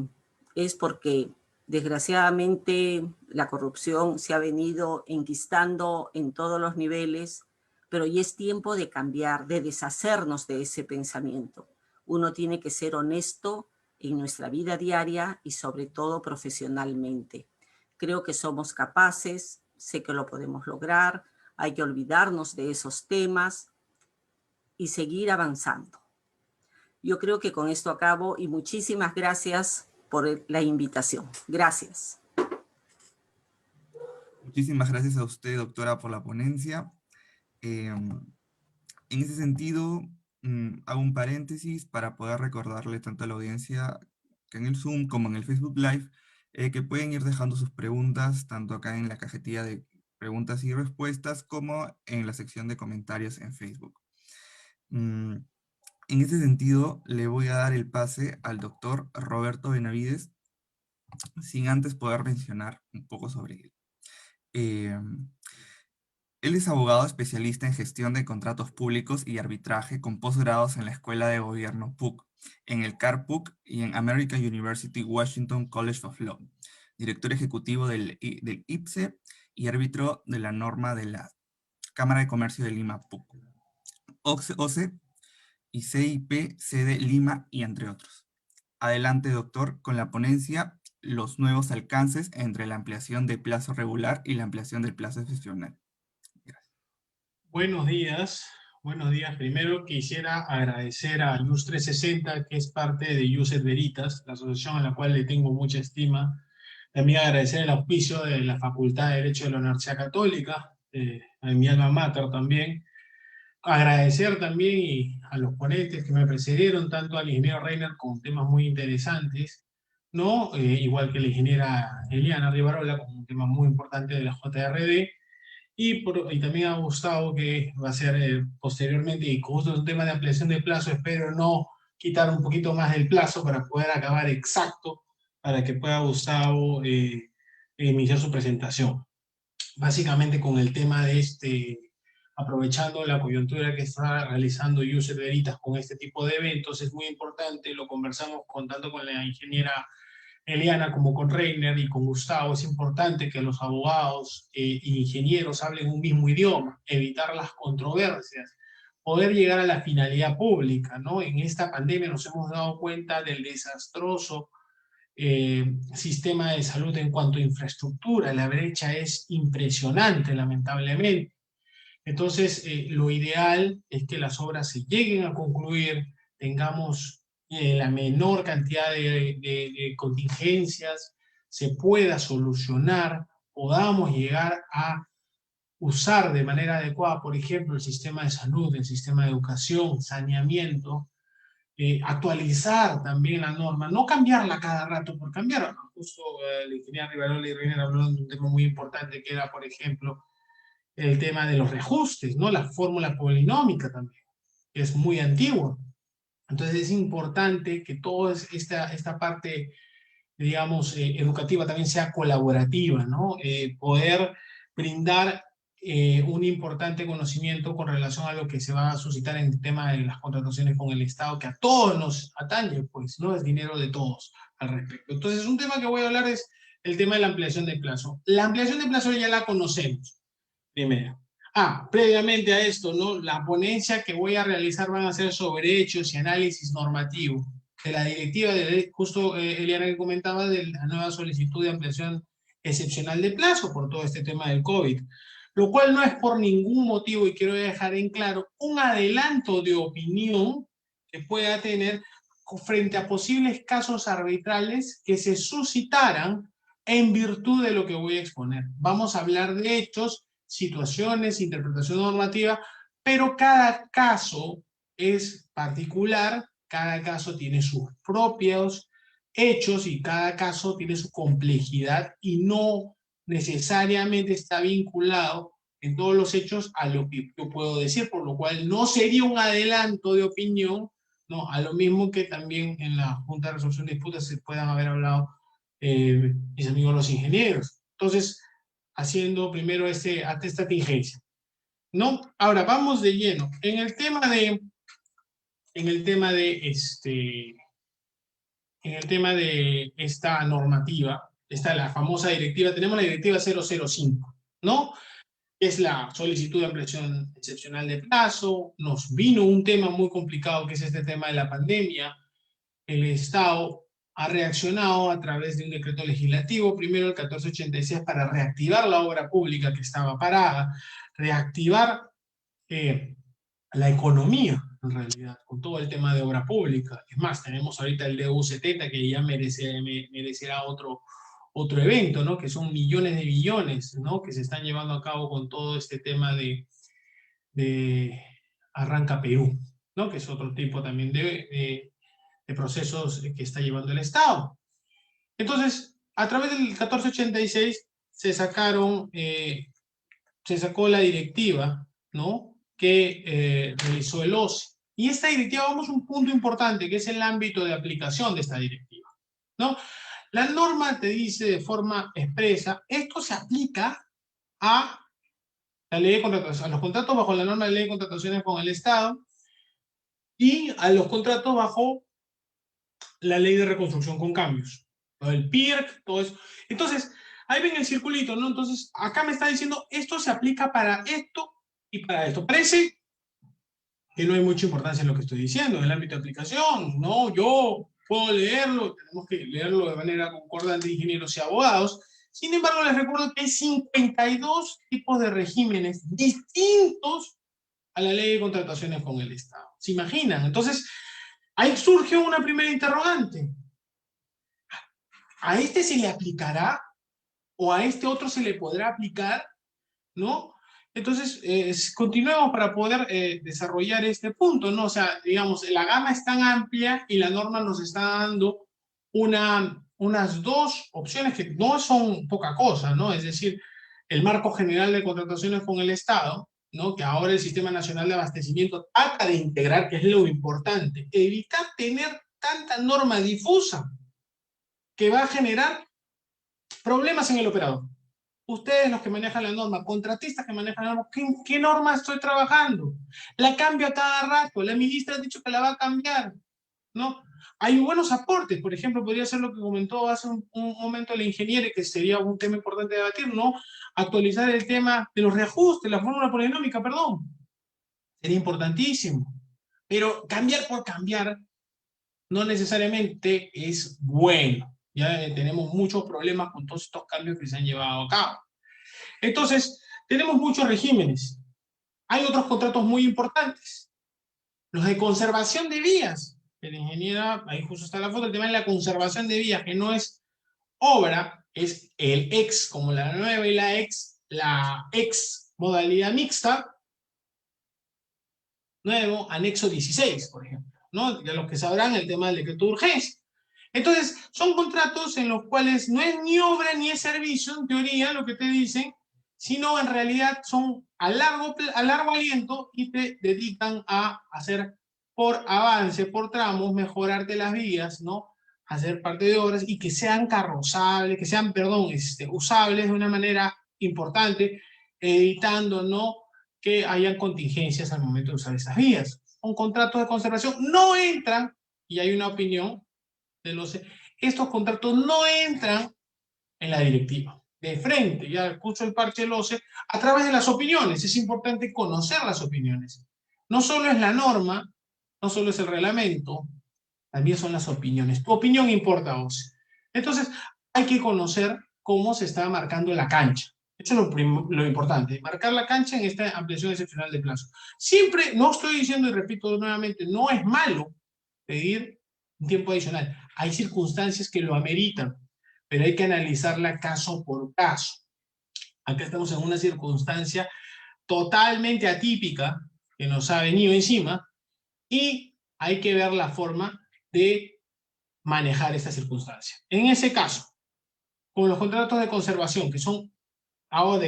S3: es porque desgraciadamente la corrupción se ha venido enquistando en todos los niveles, pero ya es tiempo de cambiar, de deshacernos de ese pensamiento. Uno tiene que ser honesto en nuestra vida diaria y sobre todo profesionalmente. Creo que somos capaces, sé que lo podemos lograr, hay que olvidarnos de esos temas y seguir avanzando. Yo creo que con esto acabo y muchísimas gracias por la invitación. Gracias.
S1: Muchísimas gracias a usted, doctora, por la ponencia. En ese sentido, hago un paréntesis para poder recordarle tanto a la audiencia que en el Zoom como en el Facebook Live, que pueden ir dejando sus preguntas, tanto acá en la cajetilla de preguntas y respuestas, como en la sección de comentarios en Facebook. En ese sentido, le voy a dar el pase al doctor Roberto Benavides, sin antes poder mencionar un poco sobre él. Él es abogado especialista en gestión de contratos públicos y arbitraje con posgrados en la Escuela de Gobierno PUC, en el CAR PUC y en American University Washington College of Law, director ejecutivo del IPSE y árbitro de la norma de la Cámara de Comercio de Lima PUC, OCE y CIP sede Lima y entre otros. Adelante, doctor, con la ponencia Los nuevos alcances entre la ampliación de plazo regular y la ampliación del plazo excepcional.
S4: Buenos días. Buenos días. Primero quisiera agradecer a Luz 360, que es parte de User Veritas, la asociación a la cual le tengo mucha estima. También agradecer el auspicio de la Facultad de Derecho de la Universidad Católica, a mi alma mater también. Agradecer también a los ponentes que me precedieron, tanto al ingeniero Reiner con temas muy interesantes, ¿no? Igual que la ingeniera Eliana Rivarola con un tema muy importante de la JRD, y también a Gustavo, que va a ser posteriormente, y justo es un tema de ampliación de plazo, espero no quitar un poquito más del plazo para poder acabar exacto, para que pueda Gustavo iniciar su presentación. Básicamente con el tema de aprovechando la coyuntura que está realizando User Veritas con este tipo de eventos, es muy importante, lo conversamos tanto con la ingeniera Eliana como con Reiner y con Gustavo, es importante que los abogados e ingenieros hablen un mismo idioma, evitar las controversias, poder llegar a la finalidad pública, ¿no? En esta pandemia nos hemos dado cuenta del desastroso sistema de salud en cuanto a infraestructura. La brecha es impresionante, lamentablemente. Entonces, lo ideal es que las obras se lleguen a concluir, tengamos la menor cantidad de contingencias, se pueda solucionar, podamos llegar a usar de manera adecuada, por ejemplo, el sistema de salud, el sistema de educación, saneamiento, actualizar también la norma, no cambiarla cada rato por cambiar. Justo el ingeniero Rivarola y Reiner hablaron de un tema muy importante que era, por ejemplo, el tema de los reajustes, ¿no? La fórmula polinómica también, que es muy antigua. Entonces es importante que toda esta parte, digamos, educativa también sea colaborativa, ¿no? Poder brindar un importante conocimiento con relación a lo que se va a suscitar en el tema de las contrataciones con el Estado, que a todos nos atañe, pues, ¿no? Es dinero de todos al respecto. Entonces un tema que voy a hablar es el tema de la ampliación de plazo. La ampliación de plazo ya la conocemos. Primero. Previamente a esto, ¿no? La ponencia que voy a realizar van a ser sobre hechos y análisis normativo de la directiva, justo Eliana que comentaba, de la nueva solicitud de ampliación excepcional de plazo por todo este tema del COVID. Lo cual no es por ningún motivo, y quiero dejar en claro, un adelanto de opinión que pueda tener frente a posibles casos arbitrales que se suscitaran en virtud de lo que voy a exponer. Vamos a hablar de hechos, situaciones, interpretación normativa, pero cada caso es particular, cada caso tiene sus propios hechos y cada caso tiene su complejidad y no necesariamente está vinculado en todos los hechos a lo que yo puedo decir, por lo cual no sería un adelanto de opinión, ¿no? A lo mismo que también en la Junta de Resolución de Disputas se puedan haber hablado mis amigos los ingenieros. Entonces, haciendo primero esta tingencia, ¿no? Ahora, vamos de lleno. En el tema en el tema de esta normativa, la famosa directiva, tenemos la directiva 005, ¿no? Es la solicitud de ampliación excepcional de plazo. Nos vino un tema muy complicado que es este tema de la pandemia. El Estado ha reaccionado a través de un decreto legislativo, primero el 1486, para reactivar la obra pública que estaba parada, reactivar la economía, en realidad, con todo el tema de obra pública. Es más, tenemos ahorita el DU70 que ya merecerá otro evento, ¿no? Que son millones de billones, ¿no? Que se están llevando a cabo con todo este tema de Arranca Perú, ¿no? Que es otro tipo también de procesos que está llevando el Estado. Entonces, a través del 1486 se sacó la directiva, ¿no? Que realizó el OCE. Y esta directiva, vamos a un punto importante, que es el ámbito de aplicación de esta directiva, ¿no? La norma te dice de forma expresa, esto se aplica a la ley de contratación, a los contratos bajo la norma de ley de contrataciones con el Estado y a los contratos bajo la ley de reconstrucción con cambios, ¿no? El PIRC, todo eso. Entonces, ahí ven el circulito, ¿no? Entonces, acá me está diciendo, esto se aplica para esto y para esto. Parece que no hay mucha importancia en lo que estoy diciendo, en el ámbito de aplicación, ¿no? Yo puedo leerlo, tenemos que leerlo de manera concordante, ingenieros y abogados. Sin embargo, les recuerdo que hay 52 tipos de regímenes distintos a la ley de contrataciones con el Estado. ¿Se imaginan? Entonces, ahí surge una primera interrogante. ¿A este se le aplicará? ¿O a este otro se le podrá aplicar? ¿No? Entonces, continuemos para poder desarrollar este punto, ¿no? O sea, digamos, la gama es tan amplia y la norma nos está dando unas dos opciones que no son poca cosa, ¿no? Es decir, el marco general de contrataciones con el Estado, ¿no? Que ahora el Sistema Nacional de Abastecimiento trata de integrar, que es lo importante, evitar tener tanta norma difusa que va a generar problemas en el operador. Ustedes los que manejan la norma, contratistas que manejan la norma, ¿qué norma estoy trabajando? La cambio a cada rato, la ministra ha dicho que la va a cambiar, ¿no? Hay buenos aportes, por ejemplo, podría ser lo que comentó hace un momento la ingeniera, que sería un tema importante de debatir, ¿no? Actualizar el tema de los reajustes, la fórmula polinómica, perdón. Sería importantísimo. Pero cambiar por cambiar no necesariamente es bueno. Ya tenemos muchos problemas con todos estos cambios que se han llevado a cabo. Entonces, tenemos muchos regímenes. Hay otros contratos muy importantes. Los de conservación de vías. La ingeniera, ahí justo está la foto, el tema de la conservación de vías, que no es obra, es el ex, como la nueva y la ex modalidad mixta, nuevo, anexo 16, por ejemplo, ¿no? De los que sabrán el tema del decreto de urgencia. Entonces, son contratos en los cuales no es ni obra ni es servicio, en teoría, lo que te dicen, sino en realidad son a largo aliento y te dedican a hacer por avance, por tramos, mejorarte las vías, ¿no? Hacer parte de obras y que sean carrozables, que sean, perdón, usables de una manera importante, evitando, ¿no?, que hayan contingencias al momento de usar esas vías. Con contratos de conservación no entran, y hay una opinión de los... Estos contratos no entran en la directiva. De frente, ya escucho el parche del OCE, a través de las opiniones. Es importante conocer las opiniones. No solo es la norma, no solo es el reglamento, también son las opiniones. Tu opinión importa, OCE. Entonces, hay que conocer cómo se está marcando la cancha. Eso es lo importante, marcar la cancha en esta ampliación excepcional de plazo. Siempre, no estoy diciendo, y repito nuevamente, no es malo pedir un tiempo adicional. Hay circunstancias que lo ameritan, pero hay que analizarla caso por caso. Acá estamos en una circunstancia totalmente atípica que nos ha venido encima y hay que ver la forma de manejar esta circunstancia. En ese caso, con los contratos de conservación, que son ahora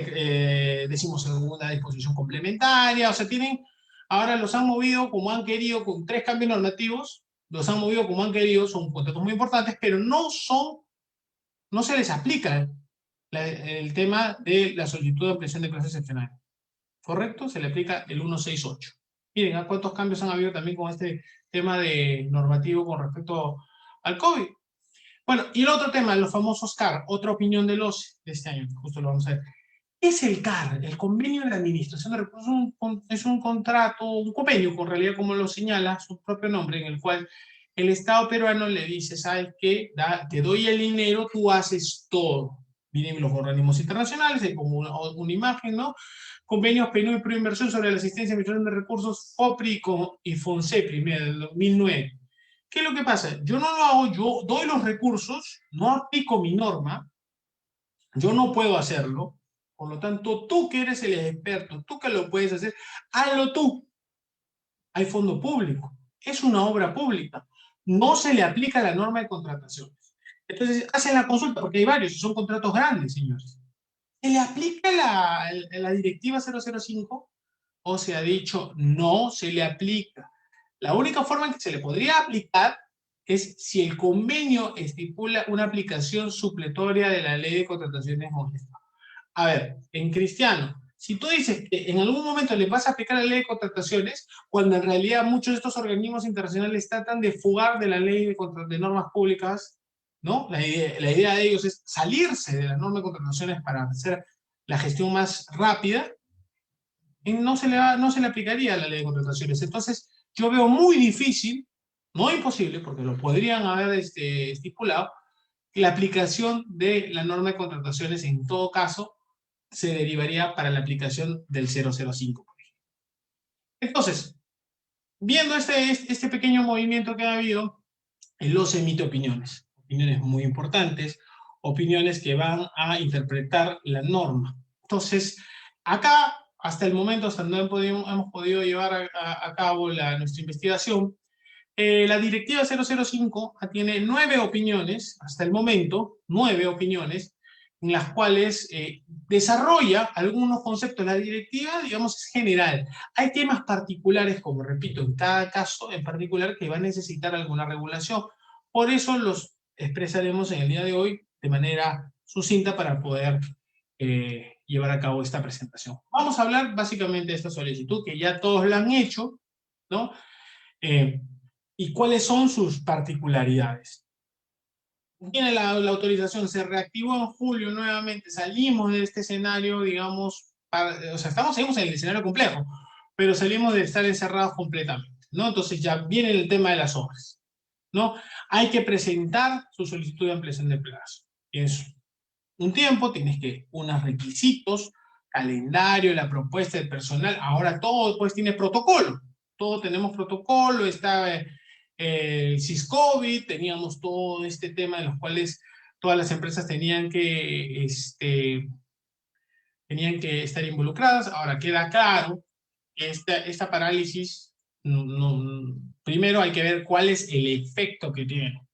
S4: decimos segunda disposición complementaria, o sea, ahora los han movido como han querido con 3 cambios normativos, los han movido como han querido, son contratos muy importantes, pero no se les aplica el tema de la solicitud de ampliación de plazo excepcional. ¿Correcto? Se le aplica el 168. Miren, ¿a cuántos cambios han habido también con este tema de normativo con respecto al COVID? Bueno, y el otro tema, los famosos CAR, otra opinión del OCE de este año, justo lo vamos a ver. ¿Qué es el CAR? El Convenio de la Administración de Recursos es un contrato, un convenio, con realidad como lo señala su propio nombre, en el cual el Estado peruano le dice, ¿sabes qué? Te doy el dinero, tú haces todo. Miren los organismos internacionales, hay como una imagen, ¿no? Convenios PNUD y Proinversión sobre la asistencia y administración de recursos, FOPRI y FONSEPRI, del 2009. ¿Qué es lo que pasa? Yo no lo hago, yo doy los recursos, no aplico mi norma, yo no puedo hacerlo, por lo tanto, tú que eres el experto, tú que lo puedes hacer, hazlo tú. Hay fondo público, es una obra pública, no se le aplica la norma de contrataciones. Entonces, hacen la consulta, porque hay varios, y son contratos grandes, señores. ¿Se le aplica la directiva 005? O se ha dicho, no se le aplica. La única forma en que se le podría aplicar es si el convenio estipula una aplicación supletoria de la ley de contrataciones honesta. A ver, en cristiano, si tú dices que en algún momento le vas a aplicar la ley de contrataciones, cuando en realidad muchos de estos organismos internacionales tratan de fugar de la ley de normas públicas, ¿no? La idea de ellos es salirse de la norma de contrataciones para hacer la gestión más rápida, y no se le aplicaría la ley de contrataciones. Entonces, yo veo muy difícil, no imposible, porque lo podrían haber estipulado, la aplicación de la norma de contrataciones en todo caso se derivaría para la aplicación del 005. Entonces, viendo este pequeño movimiento que ha habido, el OCE emite opiniones muy importantes, opiniones que van a interpretar la norma. Entonces, acá, hasta el momento, hasta donde hemos podido llevar a cabo nuestra investigación, la directiva 005 tiene 9 opiniones, hasta el momento, 9 opiniones, en las cuales desarrolla algunos conceptos. La directiva, digamos, es general. Hay temas particulares, como repito, en cada caso en particular, que va a necesitar alguna regulación. Por eso los expresaremos en el día de hoy de manera sucinta para poder llevar a cabo esta presentación. Vamos a hablar básicamente de esta solicitud, que ya todos la han hecho, ¿no? ¿Y cuáles son sus particularidades? Tiene la autorización, se reactivó en julio nuevamente, salimos de este escenario, digamos, o sea, seguimos en el escenario complejo, pero salimos de estar encerrados completamente, ¿no? Entonces ya viene el tema de las obras, ¿no? Hay que presentar su solicitud de ampliación de plazo. Tienes un tiempo, tienes unos requisitos, calendario, la propuesta del personal, ahora todo pues tiene protocolo, todos tenemos protocolo, está el SISCOVID, teníamos todo este tema en los cuales todas las empresas tenían que estar involucradas. Ahora queda claro que esta parálisis, primero hay que ver cuál es el efecto que tiene,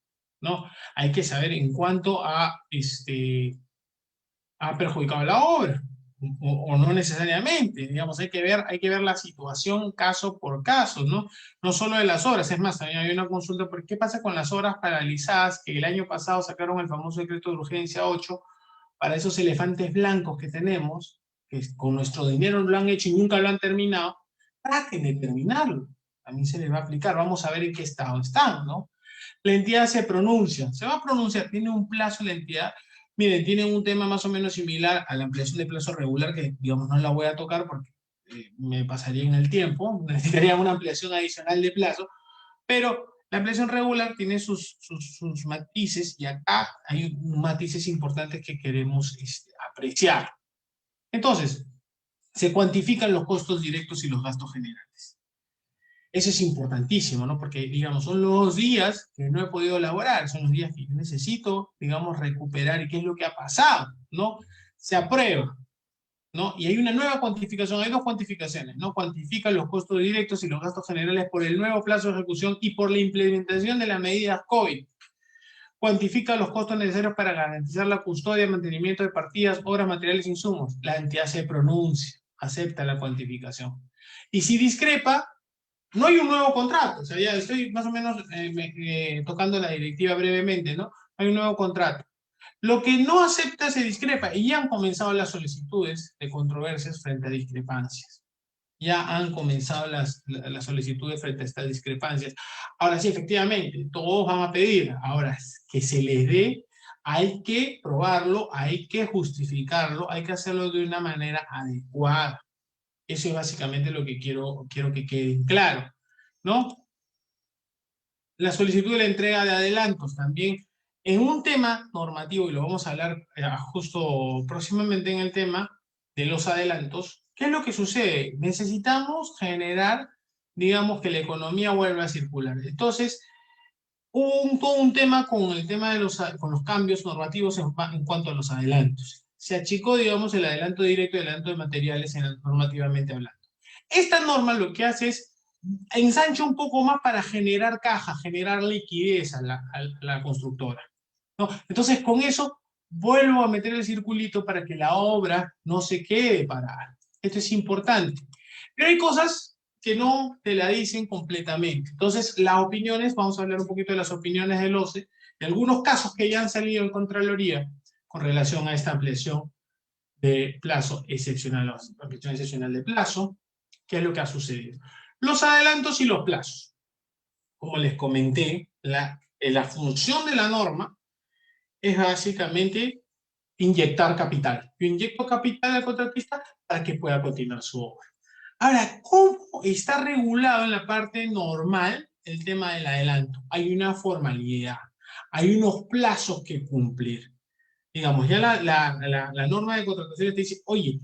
S4: ¿no? Hay que saber en cuánto ha perjudicado la obra, o no necesariamente, digamos, hay que ver la situación caso por caso, ¿no? No solo de las obras. Es más, también hay una consulta por qué pasa con las obras paralizadas, que el año pasado sacaron el famoso decreto de urgencia 8, para esos elefantes blancos que tenemos, que con nuestro dinero lo han hecho y nunca lo han terminado. Traten de terminarlo, también se les va a aplicar, vamos a ver en qué estado están, ¿no? La entidad se pronuncia, se va a pronunciar, tiene un plazo la entidad. Miren, tienen un tema más o menos similar a la ampliación de plazo regular, que digamos no la voy a tocar porque me pasaría en el tiempo, necesitaría una ampliación adicional de plazo, pero la ampliación regular tiene sus matices, y acá hay matices importantes que queremos apreciar. Entonces, se cuantifican los costos directos y los gastos generales. Eso es importantísimo, ¿no? Porque, digamos, son los días que no he podido elaborar, son los días que yo necesito, digamos, recuperar y qué es lo que ha pasado, ¿no? Se aprueba, ¿no? Y hay una nueva cuantificación, hay dos cuantificaciones, ¿no? Cuantifican los costos directos y los gastos generales por el nuevo plazo de ejecución y por la implementación de las medidas COVID. Cuantifica los costos necesarios para garantizar la custodia y mantenimiento de partidas, obras, materiales e insumos. La entidad se pronuncia, acepta la cuantificación. Y si discrepa, no hay un nuevo contrato. O sea, ya estoy más o menos tocando la directiva brevemente, ¿no? Hay un nuevo contrato. Lo que no acepta se discrepa, y ya han comenzado las solicitudes de controversias frente a discrepancias. ya han comenzado las solicitudes frente a estas discrepancias. Ahora sí, efectivamente, todos van a pedir. Ahora, que se les dé, hay que probarlo, hay que justificarlo, hay que hacerlo de una manera adecuada. Eso es básicamente lo que quiero que quede claro, ¿no? La solicitud de la entrega de adelantos también. En un tema normativo, y lo vamos a hablar justo próximamente en el tema de los adelantos, ¿qué es lo que sucede? Necesitamos generar, digamos, que la economía vuelva a circular. Entonces, hubo todo un tema con el tema de con los cambios normativos en cuanto a los adelantos. Se achicó, digamos, el adelanto directo y el adelanto de materiales normativamente hablando. Esta norma lo que hace es ensancha un poco más para generar caja, generar liquidez a la constructora, ¿no? Entonces, con eso, vuelvo a meter el circulito para que la obra no se quede parada. Esto es importante. Pero hay cosas que no te la dicen completamente. Entonces, las opiniones, vamos a hablar un poquito de las opiniones del OCE, de algunos casos que ya han salido en Contraloría con relación a esta ampliación de plazo excepcional, ampliación excepcional de plazo. ¿Qué es lo que ha sucedido? Los adelantos y los plazos. Como les comenté, la función de la norma es básicamente inyectar capital. Yo inyecto capital al contratista para que pueda continuar su obra. Ahora, ¿cómo está regulado en la parte normal el tema del adelanto? Hay una formalidad, hay unos plazos que cumplir. Digamos, ya la norma de contratación te dice, oye,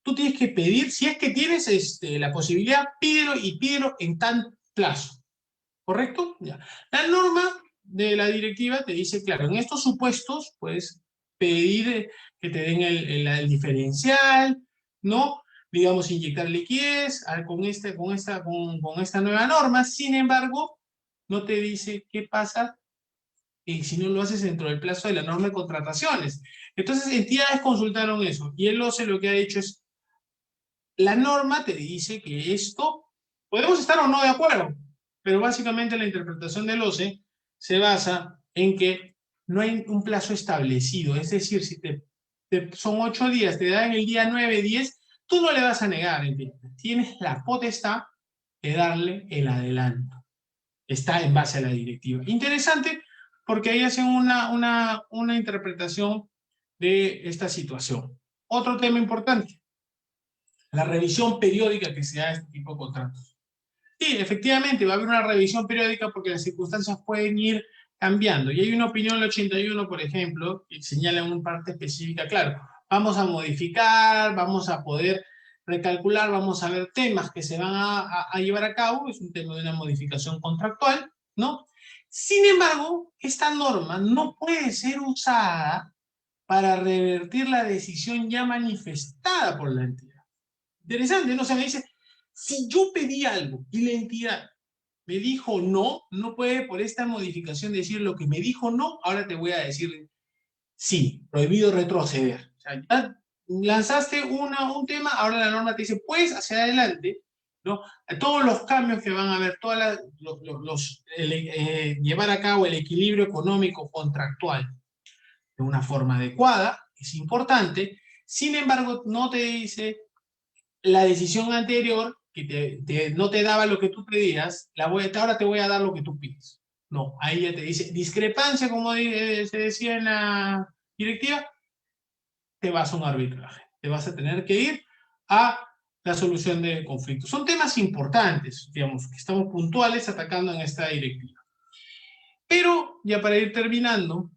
S4: tú tienes que pedir, si es que tienes la posibilidad, pídelo en tal plazo. ¿Correcto? Ya. La norma de la directiva te dice, claro, en estos supuestos puedes pedir que te den el diferencial, ¿no? Digamos, inyectar liquidez con esta nueva norma. Sin embargo, no te dice qué pasa si no lo haces dentro del plazo de la norma de contrataciones. Entonces, entidades consultaron eso y el OCE lo que ha hecho es, la norma te dice que esto, podemos estar o no de acuerdo, pero básicamente la interpretación del OCE se basa en que no hay un plazo establecido, es decir, si son 8 días, te dan el día 9, 10, tú no le vas a negar, ¿entiendes? Tienes la potestad de darle el adelanto. Está en base a la directiva. Interesante, porque ahí hacen una interpretación de esta situación. Otro tema importante, la revisión periódica que se da de este tipo de contratos. Sí, efectivamente, va a haber una revisión periódica porque las circunstancias pueden ir cambiando. Y hay una opinión del 81, por ejemplo, que señala en una parte específica, claro, vamos a modificar, vamos a poder recalcular, vamos a ver temas que se van a llevar a cabo, es un tema de una modificación contractual, ¿no? Sin embargo, esta norma no puede ser usada para revertir la decisión ya manifestada por la entidad. Interesante, ¿no? O sea, me dice, si yo pedí algo y la entidad me dijo no, no puede por esta modificación decir lo que me dijo no, ahora te voy a decir sí, prohibido retroceder. O sea, ya lanzaste un tema, ahora la norma te dice, pues hacia adelante, ¿no? Todos los cambios que van a haber, llevar a cabo el equilibrio económico contractual de una forma adecuada, es importante. Sin embargo, no te dice la decisión anterior que no te daba lo que tú pedías, ahora te voy a dar lo que tú pides. No, ahí ya te dice, discrepancia, como se decía en la directiva, te vas a un arbitraje, te vas a tener que ir a la solución de conflictos. Son temas importantes, digamos, que estamos puntuales atacando en esta directiva. Pero, ya para ir terminando,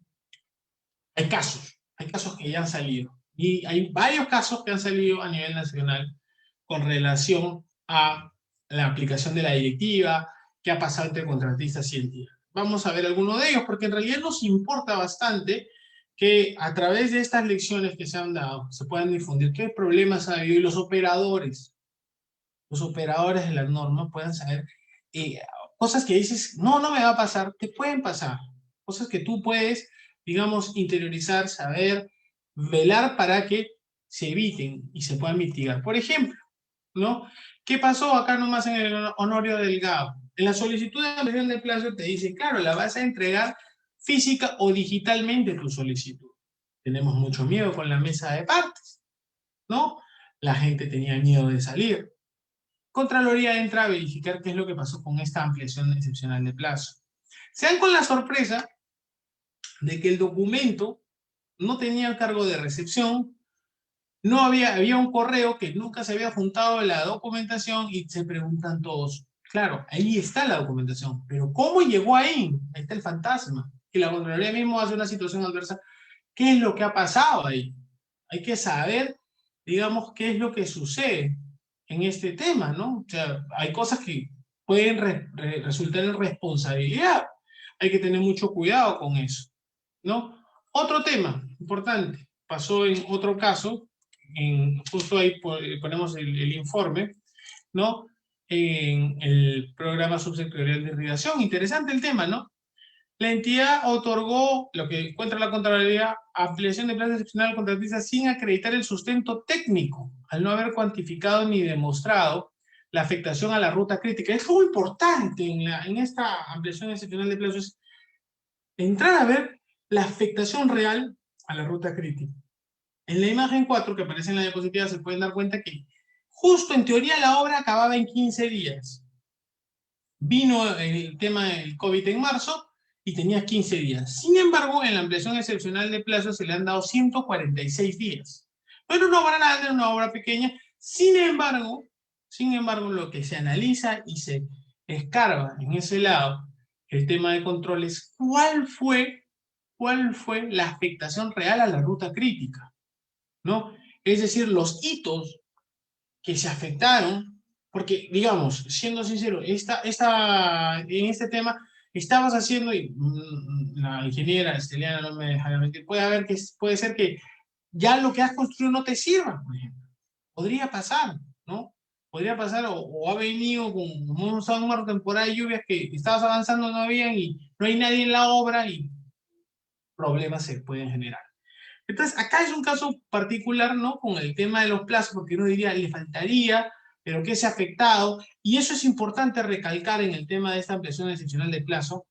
S4: hay casos que ya han salido, y hay varios casos que han salido a nivel nacional con relación a la aplicación de la directiva, qué ha pasado entre contratistas y entidades. Vamos a ver algunos de ellos, porque en realidad nos importa bastante que a través de estas lecciones que se han dado, se puedan difundir qué problemas ha habido y los operadores de la norma puedan saber cosas que dices, no me va a pasar, te pueden pasar. Cosas que tú puedes, digamos, interiorizar, saber, velar para que se eviten y se puedan mitigar. Por ejemplo, ¿no? ¿Qué pasó acá nomás en el Honorio Delgado? En la solicitud de ampliación de plazo te dice, claro, la vas a entregar física o digitalmente tu solicitud. Tenemos mucho miedo con la mesa de partes, ¿no? La gente tenía miedo de salir. Contraloría entra a verificar qué es lo que pasó con esta ampliación excepcional de plazo. Se dan con la sorpresa de que el documento no tenía el cargo de recepción, no había un correo que nunca se había juntado la documentación y se preguntan todos, claro, ahí está la documentación, pero ¿cómo llegó ahí? Ahí está el fantasma. Y la Contraloría mismo hace una situación adversa. ¿Qué es lo que ha pasado ahí? Hay que saber, digamos, qué es lo que sucede en este tema, ¿no? O sea, hay cosas que pueden resultar en responsabilidad. Hay que tener mucho cuidado con eso, ¿no? Otro tema importante, pasó en otro caso, justo ahí ponemos el informe, ¿no? En el programa subsectorial de irrigación. Interesante el tema, ¿no? La entidad otorgó, lo que encuentra la Contraloría, ampliación de plazo excepcional al contratista sin acreditar el sustento técnico, al no haber cuantificado ni demostrado la afectación a la ruta crítica. Es muy importante en esta ampliación excepcional de plazos entrar a ver la afectación real a la ruta crítica. En la imagen 4 que aparece en la diapositiva se pueden dar cuenta que justo en teoría la obra acababa en 15 días. Vino el tema del COVID en marzo y tenía 15 días. Sin embargo, en la ampliación excepcional de plazo se le han dado 146 días. No era una obra grande, era una obra pequeña. Sin embargo, lo que se analiza y se escarba en ese lado, el tema de controles, ¿cuál fue la afectación real a la ruta crítica? ¿No? Es decir, los hitos que se afectaron, porque, digamos, siendo sincero, en este tema estabas haciendo, y la ingeniera Esteliana no me dejará mentir, puede ser que ya lo que has construido no te sirva, por ejemplo. Podría pasar, ¿no? Podría pasar, o ha venido con una temporada de lluvias que estabas avanzando, no habían, y no hay nadie en la obra, y problemas se pueden generar. Entonces, acá es un caso particular, ¿no? Con el tema de los plazos, porque uno diría, le faltaría, pero ¿qué se ha afectado? Y eso es importante recalcar en el tema de esta ampliación excepcional de plazo,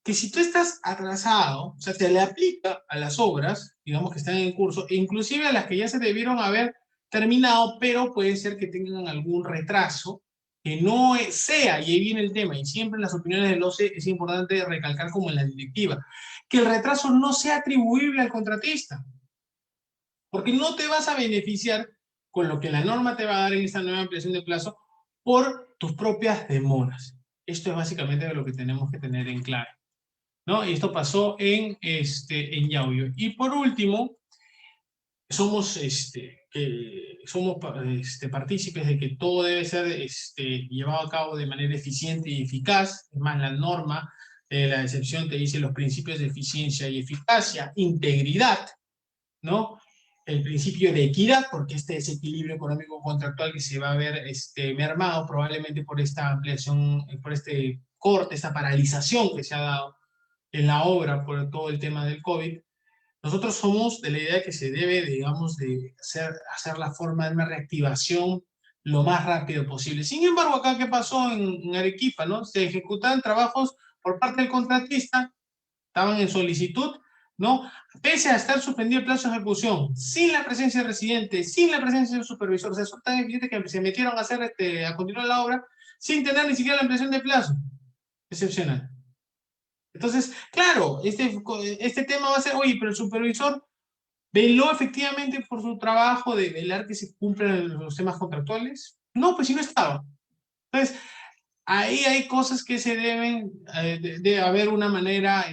S4: que si tú estás atrasado, o sea, se le aplica a las obras, digamos que están en curso, e inclusive a las que ya se debieron haber terminado, pero puede ser que tengan algún retraso, que no sea, y ahí viene el tema, y siempre en las opiniones del OCE es importante recalcar como en la directiva, que el retraso no sea atribuible al contratista, porque no te vas a beneficiar con lo que la norma te va a dar en esta nueva ampliación de plazo por tus propias demoras. Esto es básicamente lo que tenemos que tener en claro, ¿no? Y esto pasó en Yauyos. Y por último, somos partícipes de que todo debe ser llevado a cabo de manera eficiente y eficaz. Es más, la norma de la excepción te dice los principios de eficiencia y eficacia, integridad, ¿no? El principio de equidad, porque este desequilibrio económico contractual que se va a ver mermado probablemente por esta ampliación, por este corte, esta paralización que se ha dado en la obra por todo el tema del COVID. Nosotros somos de la idea que se debe, digamos, de hacer la forma de una reactivación lo más rápido posible. Sin embargo, acá, ¿qué pasó en Arequipa, no? Se ejecutaban trabajos por parte del contratista, estaban en solicitud, ¿no? Pese a estar suspendido el plazo de ejecución, sin la presencia del residente, sin la presencia del supervisor, o sea, son tan evidentes que se metieron a hacer, a continuar la obra, sin tener ni siquiera la ampliación de plazo. Excepcional. Entonces, claro, este tema va a ser, oye, pero el supervisor veló efectivamente por su trabajo de velar que se cumplan los temas contractuales. No, pues si no estaba. Entonces, ahí hay cosas que se deben, de haber una manera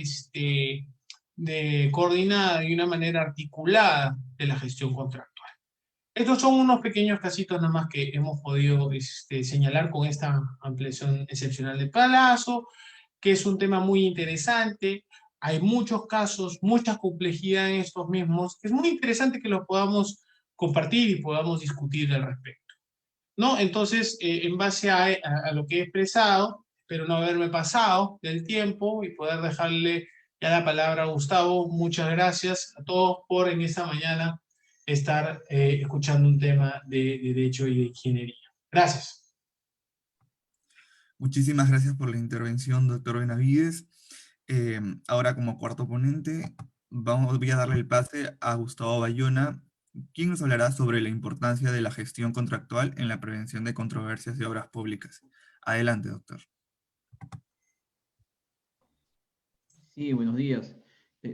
S4: de coordinada y una manera articulada de la gestión contractual. Estos son unos pequeños casitos nada más que hemos podido señalar con esta ampliación excepcional de plazo, que es un tema muy interesante. Hay muchos casos, mucha complejidad en estos mismos. Es muy interesante que los podamos compartir y podamos discutir al respecto, ¿no? Entonces, en base a lo que he expresado, espero no haberme pasado del tiempo y poder dejarle ya la palabra a Gustavo. Muchas gracias a todos por en esta mañana estar escuchando un tema de derecho y de ingeniería. Gracias.
S1: Muchísimas gracias por la intervención, doctor Benavides. Ahora, como cuarto ponente, voy a darle el pase a Gustavo Bayona, quien nos hablará sobre la importancia de la gestión contractual en la prevención de controversias de obras públicas. Adelante, doctor.
S5: Sí, buenos días.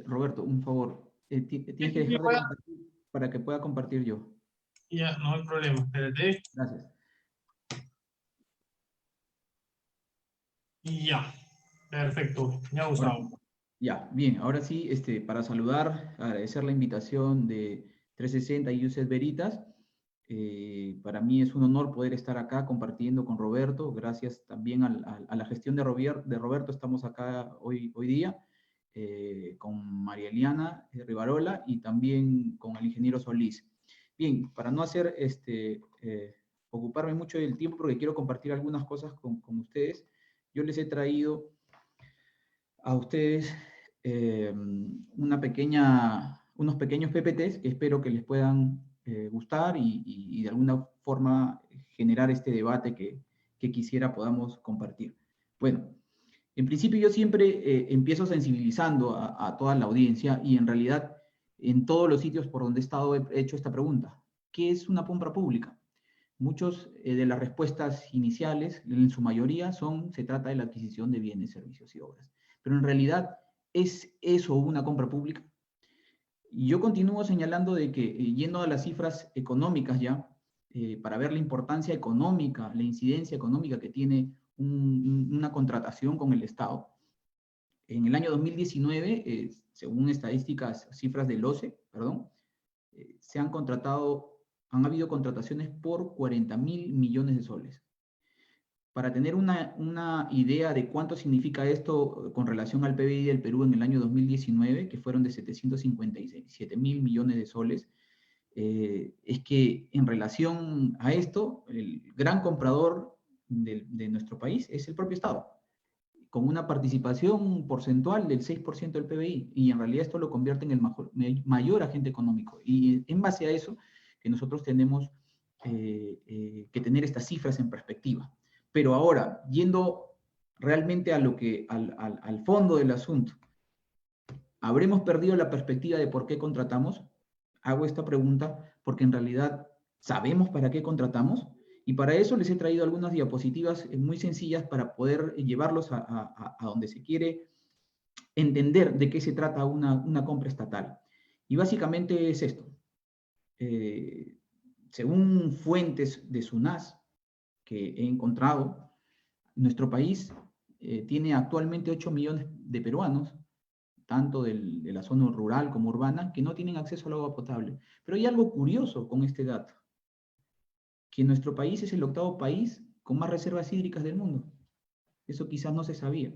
S5: Roberto, un favor. Tienes que dejar de compartir para que pueda compartir yo.
S4: Ya, no hay problema, espérate.
S5: Gracias.
S4: Y ya, perfecto, ya
S5: Ahora,
S4: Gustavo.
S5: ya, bien. Ahora sí, para saludar, agradecer la invitación de 360 y UCED Veritas. Para mí es un honor poder estar acá compartiendo con Roberto. Gracias también a la gestión de Roberto, estamos acá hoy día. Con María Eliana Rivarola y también con el ingeniero Solís. Bien, para no hacer ocuparme mucho del tiempo, porque quiero compartir algunas cosas con ustedes, yo les he traído a ustedes unos pequeños PPTs que espero que les puedan gustar y de alguna forma generar este debate que quisiera podamos compartir. Bueno, en principio yo siempre empiezo sensibilizando a toda la audiencia y en realidad en todos los sitios por donde he estado he hecho esta pregunta. ¿Qué es una compra pública? Muchos de las respuestas iniciales, en su mayoría, se trata de la adquisición de bienes, servicios y obras. Pero en realidad, ¿es eso una compra pública? Y yo continúo señalando de que, yendo a las cifras económicas ya, para ver la importancia económica, la incidencia económica que tiene una contratación con el Estado. En el año 2019, según estadísticas, cifras del OCE, han habido contrataciones por 40.000 millones de soles. Para tener una idea de cuánto significa esto con relación al PBI del Perú en el año 2019, que fueron de 757.000 millones de soles, es que en relación a esto, el gran comprador de nuestro país es el propio Estado, con una participación porcentual del 6% del PBI, y en realidad esto lo convierte en el mayor agente económico. Y en base a eso, que nosotros tenemos que tener estas cifras en perspectiva. Pero ahora, yendo realmente al fondo del asunto, ¿habremos perdido la perspectiva de por qué contratamos? Hago esta pregunta porque en realidad sabemos para qué contratamos, y para eso les he traído algunas diapositivas muy sencillas para poder llevarlos a donde se quiere entender de qué se trata una compra estatal. Y básicamente es esto. Según fuentes de SUNAS que he encontrado, nuestro país tiene actualmente 8 millones de peruanos, tanto de la zona rural como urbana, que no tienen acceso al agua potable. Pero hay algo curioso con este dato, que nuestro país es el 8º país con más reservas hídricas del mundo. Eso quizás no se sabía.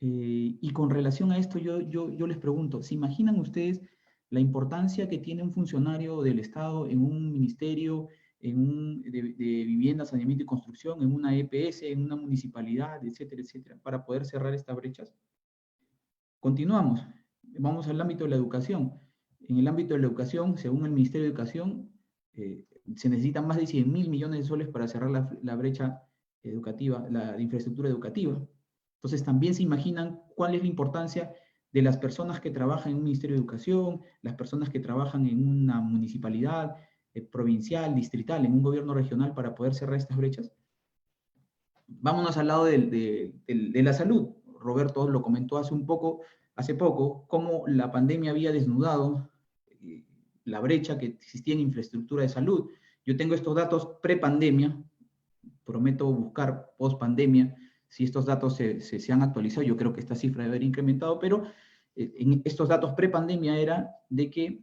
S5: Y con relación a esto, yo les pregunto, ¿se imaginan ustedes la importancia que tiene un funcionario del Estado en un ministerio, de vivienda, saneamiento y construcción, en una EPS, en una municipalidad, etcétera, etcétera, para poder cerrar estas brechas? Continuamos. Vamos al ámbito de la educación. En el ámbito de la educación, según el Ministerio de Educación, se necesitan más de 100.000 millones de soles para cerrar la brecha educativa, la infraestructura educativa. Entonces, también se imaginan cuál es la importancia de las personas que trabajan en un Ministerio de Educación, las personas que trabajan en una municipalidad provincial, distrital, en un gobierno regional para poder cerrar estas brechas. Vámonos al lado de la salud. Roberto lo comentó hace poco, cómo la pandemia había desnudado la brecha que existía en infraestructura de salud. Yo tengo estos datos pre-pandemia, prometo buscar post-pandemia si estos datos se han actualizado. Yo creo que esta cifra debe haber incrementado, pero en estos datos pre-pandemia era de que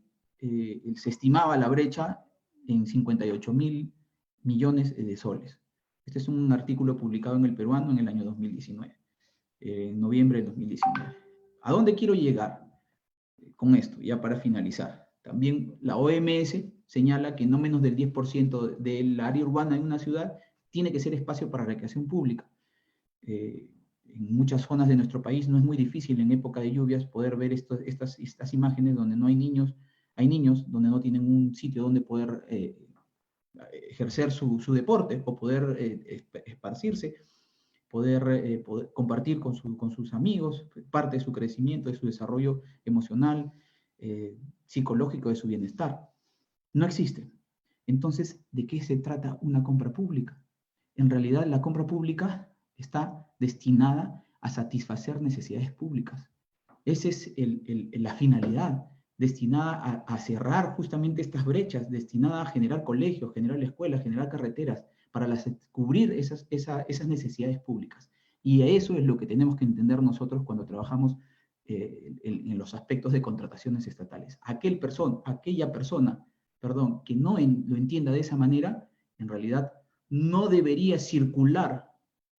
S5: se estimaba la brecha en 58.000 millones de soles. Este es un artículo publicado en El Peruano en el año 2019, en noviembre del 2019. ¿A dónde quiero llegar con esto? Ya para finalizar. También la OMS señala que no menos del 10% del área urbana en una ciudad tiene que ser espacio para recreación pública. En muchas zonas de nuestro país no es muy difícil en época de lluvias poder ver estas imágenes donde no hay niños donde no tienen un sitio donde poder ejercer su deporte o poder esparcirse, poder compartir con sus amigos, parte de su crecimiento, de su desarrollo emocional, psicológico, de su bienestar. No existe. Entonces, ¿de qué se trata una compra pública? En realidad, la compra pública está destinada a satisfacer necesidades públicas. Esa es la finalidad, destinada a cerrar justamente estas brechas, destinada a generar colegios, generar escuelas, generar carreteras, para cubrir esas necesidades públicas. Y eso es lo que tenemos que entender nosotros cuando trabajamos en los aspectos de contrataciones estatales. Aquella persona, que no lo entienda de esa manera, en realidad no debería circular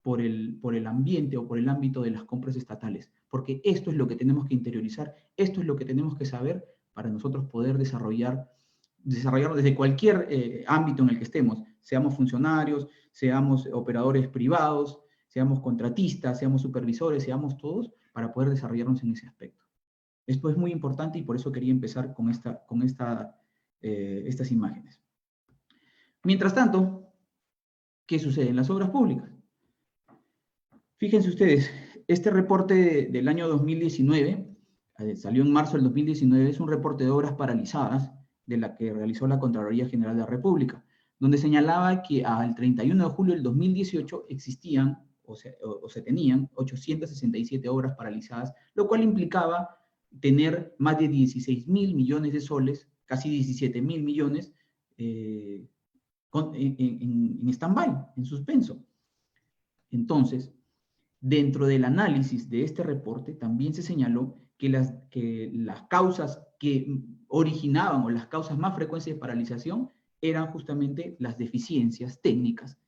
S5: por el ambiente o por el ámbito de las compras estatales, porque esto es lo que tenemos que interiorizar, esto es lo que tenemos que saber para nosotros poder desarrollarlo desde cualquier ámbito en el que estemos, seamos funcionarios, seamos operadores privados, seamos contratistas, seamos supervisores, seamos todos, para poder desarrollarnos en ese aspecto. Esto es muy importante y por eso quería empezar con estas imágenes. Mientras tanto, ¿qué sucede en las obras públicas? Fíjense ustedes, este reporte del año 2019, salió en marzo del 2019, es un reporte de obras paralizadas de la que realizó la Contraloría General de la República, donde señalaba que al 31 de julio del 2018 existían o se tenían 867 obras paralizadas, lo cual implicaba tener más de 16.000 millones de soles, casi 17.000 millones, en stand-by, en suspenso. Entonces, dentro del análisis de este reporte también se señaló que las causas que originaban o las causas más frecuentes de paralización eran justamente las deficiencias técnicas,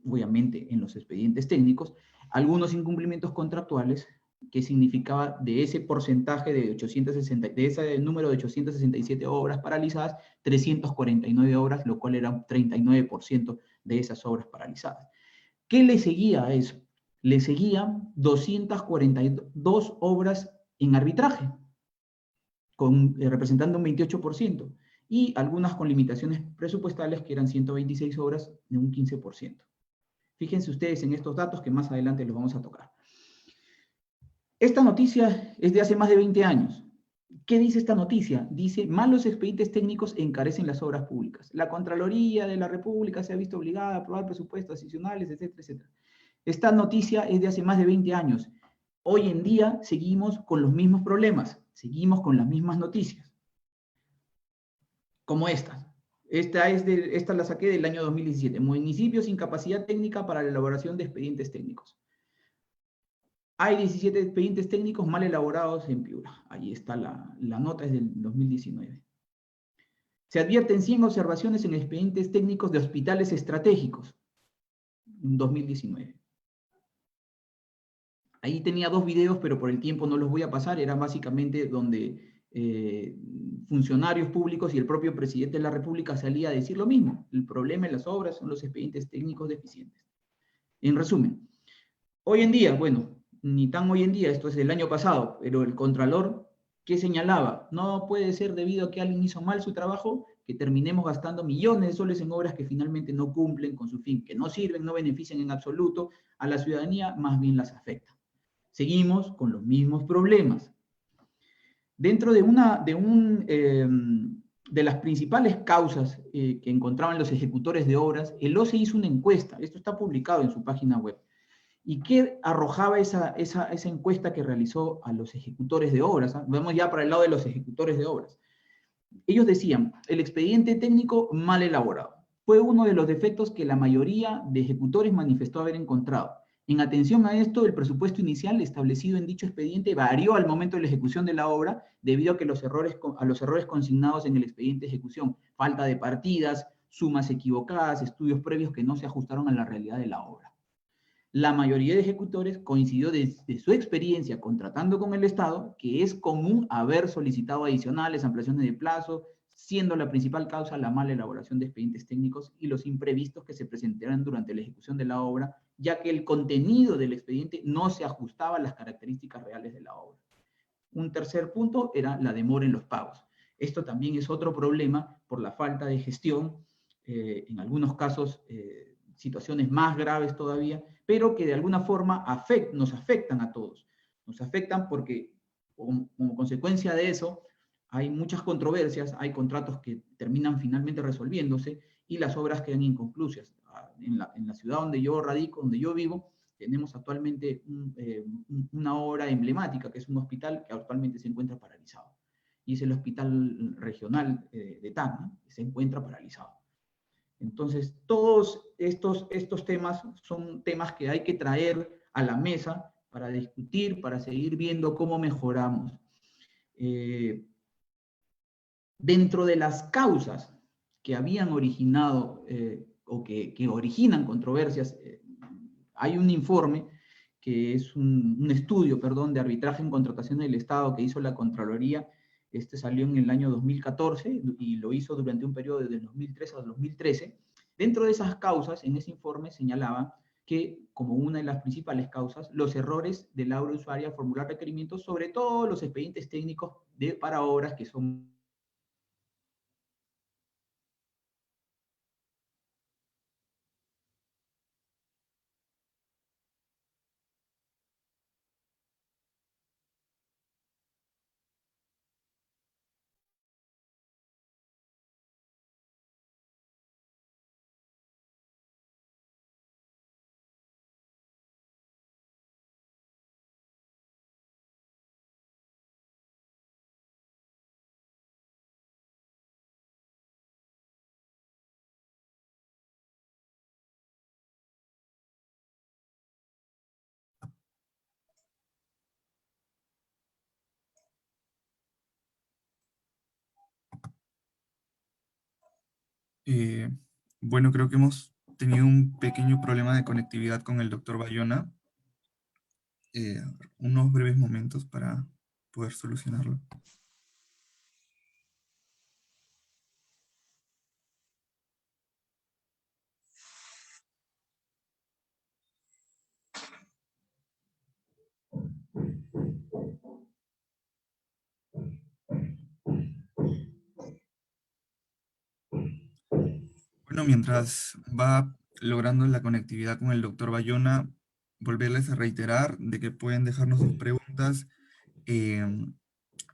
S5: obviamente en los expedientes técnicos, algunos incumplimientos contractuales, que significaba de ese porcentaje de ese número de 867 obras paralizadas, 349 obras, lo cual era un 39% de esas obras paralizadas. ¿Qué le seguía a eso? Le seguían 242 obras en arbitraje, representando un 28%, y algunas con limitaciones presupuestales, que eran 126 obras de un 15%. Fíjense ustedes en estos datos que más adelante los vamos a tocar. Esta noticia es de hace más de 20 años. ¿Qué dice esta noticia? Dice, malos expedientes técnicos encarecen las obras públicas. La Contraloría de la República se ha visto obligada a aprobar presupuestos adicionales, etcétera, etcétera. Esta noticia es de hace más de 20 años. Hoy en día seguimos con los mismos problemas, seguimos con las mismas noticias, como estas. Esta la saqué del año 2017. Municipios sin capacidad técnica para la elaboración de expedientes técnicos. Hay 17 expedientes técnicos mal elaborados en Piura. Ahí está la nota, es del 2019. Se advierten 100 observaciones en expedientes técnicos de hospitales estratégicos. 2019. Ahí tenía 2 videos, pero por el tiempo no los voy a pasar. Eran básicamente donde funcionarios públicos y el propio presidente de la República salía a decir lo mismo. El problema en las obras son los expedientes técnicos deficientes. En resumen, hoy en día, bueno, ni tan hoy en día, esto es del año pasado, pero el Contralor, ¿qué señalaba? No puede ser debido a que alguien hizo mal su trabajo, que terminemos gastando millones de soles en obras que finalmente no cumplen con su fin, que no sirven, no benefician en absoluto a la ciudadanía, más bien las afectan. Seguimos con los mismos problemas. Dentro de las principales causas que encontraban los ejecutores de obras, el OCE hizo una encuesta, esto está publicado en su página web. ¿Y qué arrojaba esa encuesta que realizó a los ejecutores de obras? Vamos ya para el lado de los ejecutores de obras. Ellos decían, el expediente técnico mal elaborado. Fue uno de los defectos que la mayoría de ejecutores manifestó haber encontrado. En atención a esto, el presupuesto inicial establecido en dicho expediente varió al momento de la ejecución de la obra debido a los errores consignados en el expediente de ejecución. Falta de partidas, sumas equivocadas, estudios previos que no se ajustaron a la realidad de la obra. La mayoría de ejecutores coincidió desde su experiencia contratando con el Estado que es común haber solicitado adicionales, ampliaciones de plazo, siendo la principal causa la mala elaboración de expedientes técnicos y los imprevistos que se presentarán durante la ejecución de la obra, ya que el contenido del expediente no se ajustaba a las características reales de la obra. Un tercer punto era la demora en los pagos. Esto también es otro problema por la falta de gestión, en algunos casos situaciones más graves todavía, pero que de alguna forma nos afectan a todos. Nos afectan porque, como consecuencia de eso, hay muchas controversias, hay contratos que terminan finalmente resolviéndose y las obras quedan inconclusas. En la ciudad donde yo radico, donde yo vivo, tenemos actualmente una obra emblemática, que es un hospital que actualmente se encuentra paralizado. Y es el Hospital Regional de Tacna, que se encuentra paralizado. Entonces, todos estos temas son temas que hay que traer a la mesa para discutir, para seguir viendo cómo mejoramos. Dentro de las causas que habían originado o que originan controversias, hay un informe que es un estudio, perdón, de arbitraje en contratación del Estado que hizo la Contraloría. Este salió en el año 2014 y lo hizo durante un periodo desde el 2003 al 2013. Dentro de esas causas, en ese informe señalaba que, como una de las principales causas, los errores de la obra usuaria al formular requerimientos, sobre todo los expedientes técnicos para obras que son
S1: Eh, bueno, creo que hemos tenido un pequeño problema de conectividad con el doctor Bayona. Unos breves momentos para poder solucionarlo. Bueno, mientras va logrando la conectividad con el doctor Bayona, volverles a reiterar de que pueden dejarnos sus preguntas en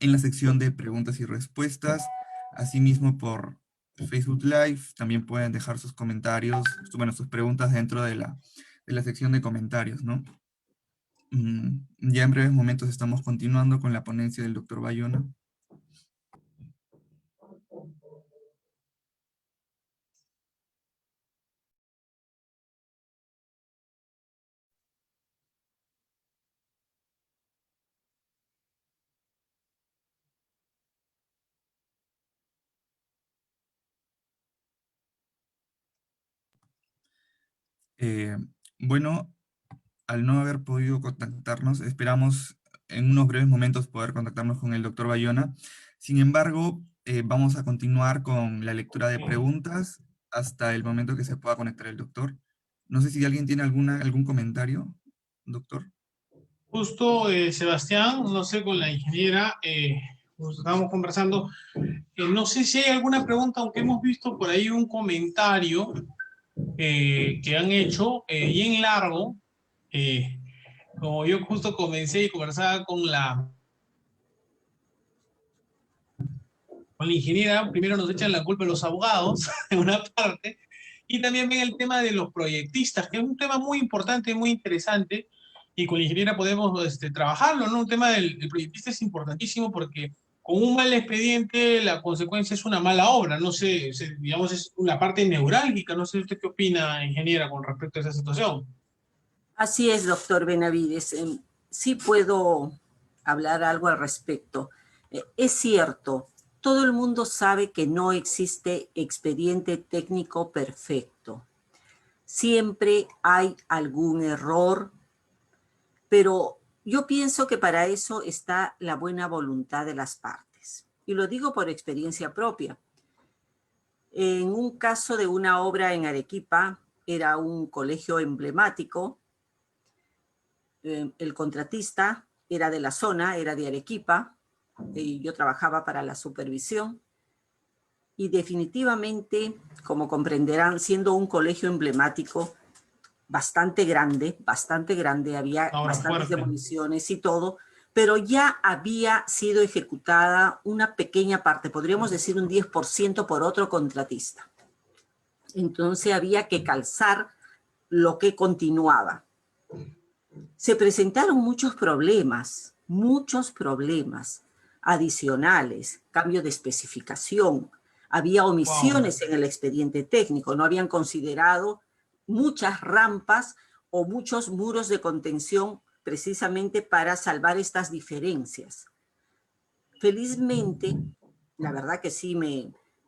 S1: la sección de preguntas y respuestas, asimismo por Facebook Live, también pueden dejar sus comentarios, bueno, sus preguntas dentro de la sección de comentarios, ¿no? Ya en breves momentos estamos continuando con la ponencia del doctor Bayona. Bueno, al no haber podido contactarnos, esperamos en unos breves momentos poder contactarnos con el doctor Bayona. Sin embargo, vamos a continuar con la lectura de preguntas hasta el momento que se pueda conectar el doctor. No sé si alguien tiene algún comentario, doctor.
S4: Justo, Sebastián, no sé, con la ingeniera, pues estábamos conversando, no sé si hay alguna pregunta, aunque hemos visto por ahí un comentario que han hecho bien largo, como yo justo comencé y conversaba con la ingeniera, primero nos echan la culpa los abogados, en una parte, y también ven el tema de los proyectistas, que es un tema muy importante, muy interesante, y con la ingeniera podemos trabajarlo, ¿no? Un tema del proyectista es importantísimo porque con un mal expediente la consecuencia es una mala obra, no sé, digamos, es una parte neurálgica, no sé usted qué opina, ingeniera, con respecto a esa situación.
S3: Así es, doctor Benavides. Sí puedo hablar algo al respecto. Es cierto, todo el mundo sabe que no existe expediente técnico perfecto. Siempre hay algún error, pero yo pienso que para eso está la buena voluntad de las partes. Y lo digo por experiencia propia. En un caso de una obra en Arequipa, era un colegio emblemático. El contratista era de la zona, era de Arequipa, y yo trabajaba para la supervisión. Y definitivamente, como comprenderán, siendo un colegio emblemático, bastante grande, había
S4: Ahora
S3: bastantes
S4: fuerte.
S3: demoliciones y todo, pero ya había sido ejecutada una pequeña parte, podríamos decir un 10% por otro contratista. Entonces había que calzar lo que continuaba. Se presentaron muchos problemas adicionales, cambio de especificación, había omisiones en el expediente técnico, no habían considerado muchas rampas o muchos muros de contención precisamente para salvar estas diferencias. Felizmente, la verdad que sí,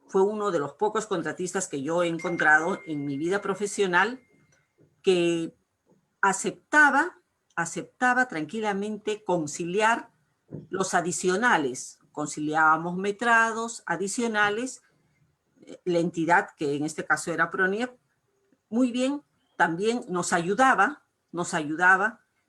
S3: fue uno de los pocos contratistas que yo he encontrado en mi vida profesional que aceptaba tranquilamente conciliar los adicionales. Conciliábamos metrados adicionales, la entidad que en este caso era PRONIEP, muy bien, también nos ayudaba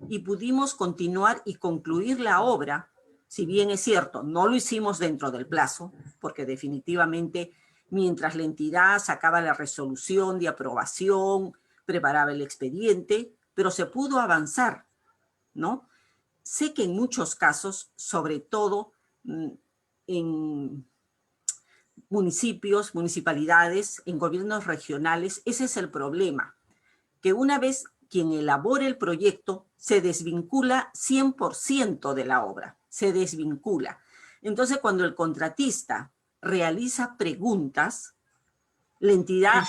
S3: y pudimos continuar y concluir la obra. Si bien es cierto, no lo hicimos dentro del plazo, porque definitivamente mientras la entidad sacaba la resolución de aprobación, preparaba el expediente, pero se pudo avanzar, ¿no? Sé que en muchos casos, sobre todo en municipios, municipalidades, en gobiernos regionales, ese es el problema, que una vez quien elabora el proyecto se desvincula 100% de la obra, se desvincula. Entonces, cuando el contratista realiza preguntas, la entidad,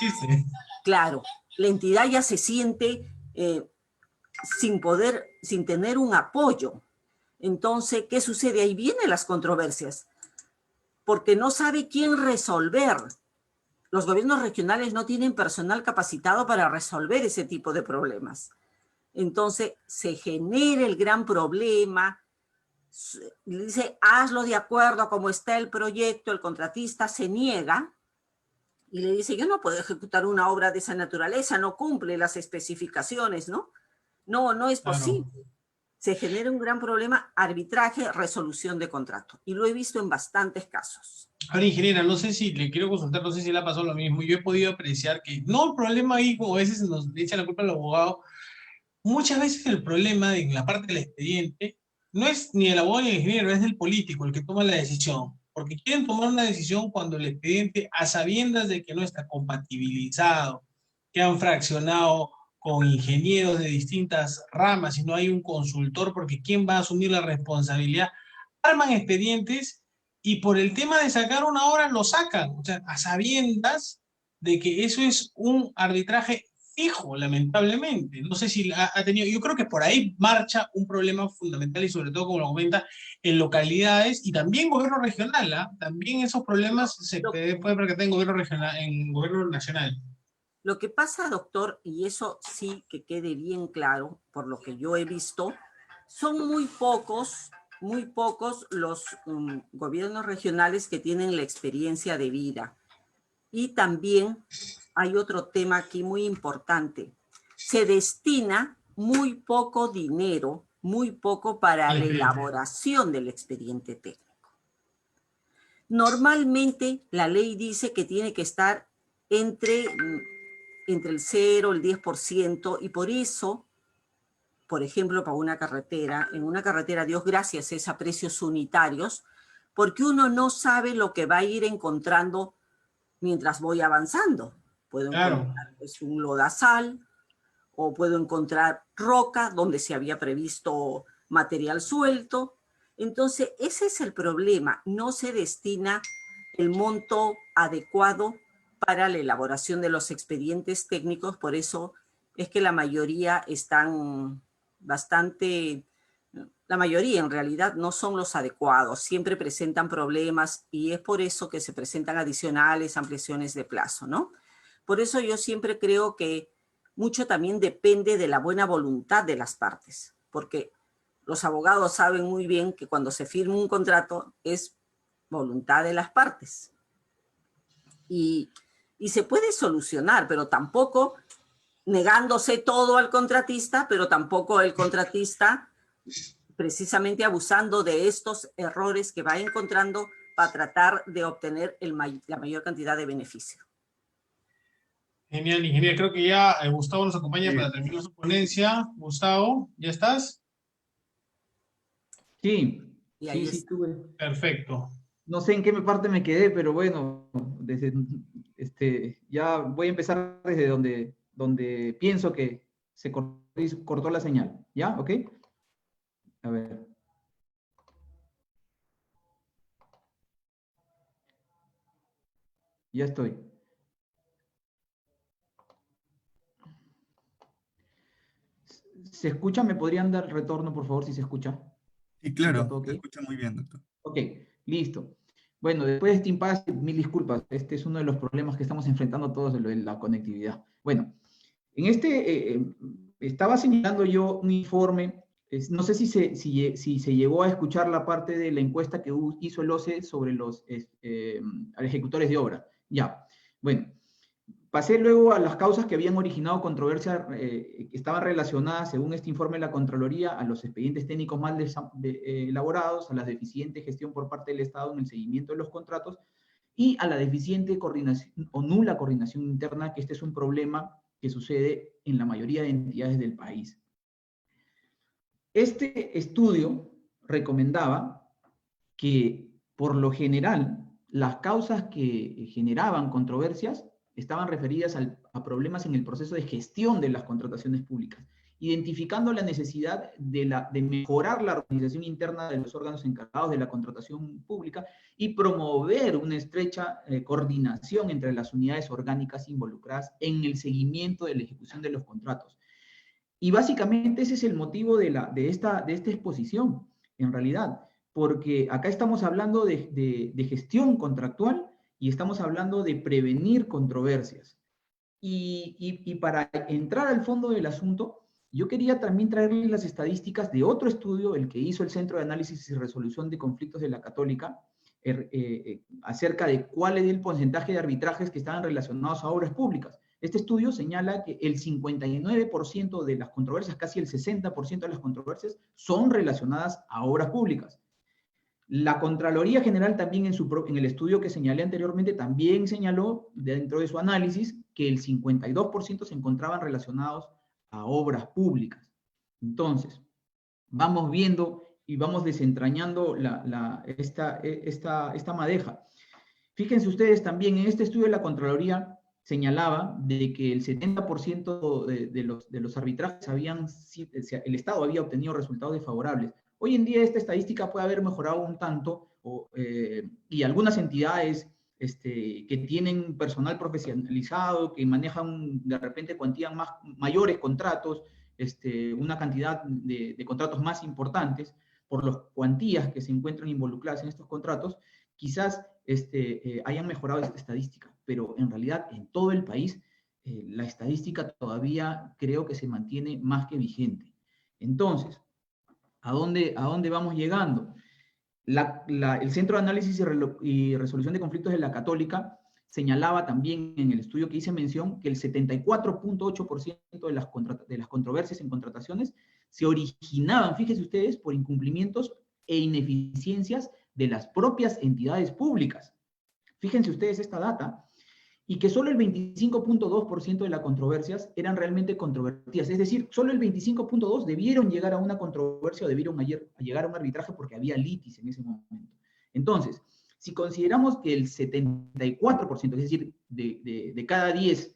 S3: claro, la entidad ya se siente sin tener un apoyo. Entonces, ¿qué sucede? Ahí vienen las controversias, porque no sabe quién resolver. Los gobiernos regionales no tienen personal capacitado para resolver ese tipo de problemas. Entonces, se genera el gran problema, le dice, hazlo de acuerdo a cómo está el proyecto, el contratista se niega y le dice, yo no puedo ejecutar una obra de esa naturaleza, no cumple las especificaciones, ¿no? No es posible. Claro. Se genera un gran problema, arbitraje, resolución de contrato. Y lo he visto en bastantes casos.
S4: Ahora, ingeniera, no sé si le quiero consultar, no sé si le ha pasado lo mismo. Yo he podido apreciar que, no, el problema ahí, como a veces nos echan la culpa al abogado, muchas veces el problema en la parte del expediente no es ni el abogado ni el ingeniero, es del político el que toma la decisión. Porque quieren tomar una decisión cuando el expediente, a sabiendas de que no está compatibilizado, que han fraccionado con ingenieros de distintas ramas y no hay un consultor, porque ¿quién va a asumir la responsabilidad? Arman expedientes y por el tema de sacar una obra lo sacan, o sea, a sabiendas de que eso es un arbitraje fijo, lamentablemente. No sé si ha tenido, yo creo que por ahí marcha un problema fundamental y sobre todo, como lo comenta, en localidades y también gobierno regional, ¿eh? También esos problemas se puede percatar en gobierno regional, en gobierno nacional.
S3: Lo que pasa, doctor, y eso sí que quede bien claro, por lo que yo he visto, son muy pocos los gobiernos regionales que tienen la experiencia de vida. Y también hay otro tema aquí muy importante. Se destina muy poco dinero, muy poco para la elaboración del expediente técnico. Normalmente la ley dice que tiene que estar entre el 0, el 10%, y por eso, por ejemplo, para una carretera, en una carretera, Dios gracias, es a precios unitarios, porque uno no sabe lo que va a ir encontrando mientras voy avanzando. Puedo encontrar pues, un lodazal, o puedo encontrar roca donde se había previsto material suelto. Entonces, ese es el problema. No se destina el monto adecuado para la elaboración de los expedientes técnicos, por eso es que la mayoría están bastante, la mayoría en realidad no son los adecuados, siempre presentan problemas y es por eso que se presentan adicionales, ampliaciones de plazo, ¿no? Por eso yo siempre creo que mucho también depende de la buena voluntad de las partes, porque los abogados saben muy bien que cuando se firma un contrato es voluntad de las partes. Y se puede solucionar, pero tampoco negándose todo al contratista, pero tampoco el contratista precisamente abusando de estos errores que va encontrando para tratar de obtener la mayor cantidad de beneficio.
S4: Genial, ingeniero. Creo que ya Gustavo nos acompaña para terminar su ponencia. Gustavo, ¿ya estás?
S5: Sí,
S3: Y ahí
S5: sí,
S3: está.
S5: tuve.
S4: Perfecto.
S5: No sé en qué parte me quedé, pero bueno, ya voy a empezar desde donde pienso que se cortó la señal. ¿Ya? ¿Ok? A ver. Ya estoy. ¿Se escucha? ¿Me podrían dar retorno, por favor, si se escucha?
S1: Sí,
S5: ¿Sí está
S1: claro,
S5: todo ok?
S1: se escucha muy bien, doctor.
S5: Ok, listo. Bueno, después de este impasse, mil disculpas. Este es uno de los problemas que estamos enfrentando todos, lo de la conectividad. Bueno, en estaba señalando yo un informe, no sé si se llegó a escuchar la parte de la encuesta que hizo el OCE sobre los ejecutores de obra. Ya, bueno. Pasé luego a las causas que habían originado controversia, que estaban relacionadas, según este informe de la Contraloría, a los expedientes técnicos mal elaborados, a la deficiente gestión por parte del Estado en el seguimiento de los contratos y a la deficiente coordinación o nula coordinación interna, que este es un problema que sucede en la mayoría de entidades del país. Este estudio recomendaba que, por lo general, las causas que generaban controversias estaban referidas a problemas en el proceso de gestión de las contrataciones públicas, identificando la necesidad de mejorar la organización interna de los órganos encargados de la contratación pública y promover una estrecha coordinación entre las unidades orgánicas involucradas en el seguimiento de la ejecución de los contratos. Y básicamente ese es el motivo de esta exposición, en realidad, porque acá estamos hablando de gestión contractual y estamos hablando de prevenir controversias. Y para entrar al fondo del asunto, yo quería también traerles las estadísticas de otro estudio, el que hizo el Centro de Análisis y Resolución de Conflictos de la Católica, acerca de cuál es el porcentaje de arbitrajes que estaban relacionados a obras públicas. Este estudio señala que el 59% de las controversias, casi el 60% de las controversias, son relacionadas a obras públicas. La Contraloría General también en el estudio que señalé anteriormente también señaló dentro de su análisis que el 52% se encontraban relacionados a obras públicas. Entonces, vamos viendo y vamos desentrañando esta madeja. Fíjense ustedes también, en este estudio de la Contraloría señalaba de que el 70% de los arbitrajes el Estado había obtenido resultados desfavorables. Hoy en día esta estadística puede haber mejorado un tanto y algunas entidades que tienen personal profesionalizado, que manejan de repente cuantías mayores contratos, una cantidad de contratos más importantes, por las cuantías que se encuentran involucradas en estos contratos, quizás hayan mejorado esta estadística, pero en realidad en todo el país la estadística todavía creo que se mantiene más que vigente. Entonces, ¿a dónde vamos llegando? El Centro de Análisis y Resolución de Conflictos de la Católica señalaba también en el estudio que hice mención que el 74.8% de las controversias en contrataciones se originaban, fíjense ustedes, por incumplimientos e ineficiencias de las propias entidades públicas. Fíjense ustedes esta data, y que solo el 25.2% de las controversias eran realmente controvertidas. Es decir, solo el 25.2% debieron llegar a una controversia o debieron llegar a un arbitraje porque había litis en ese momento. Entonces, si consideramos que el 74%, es decir, de cada 10,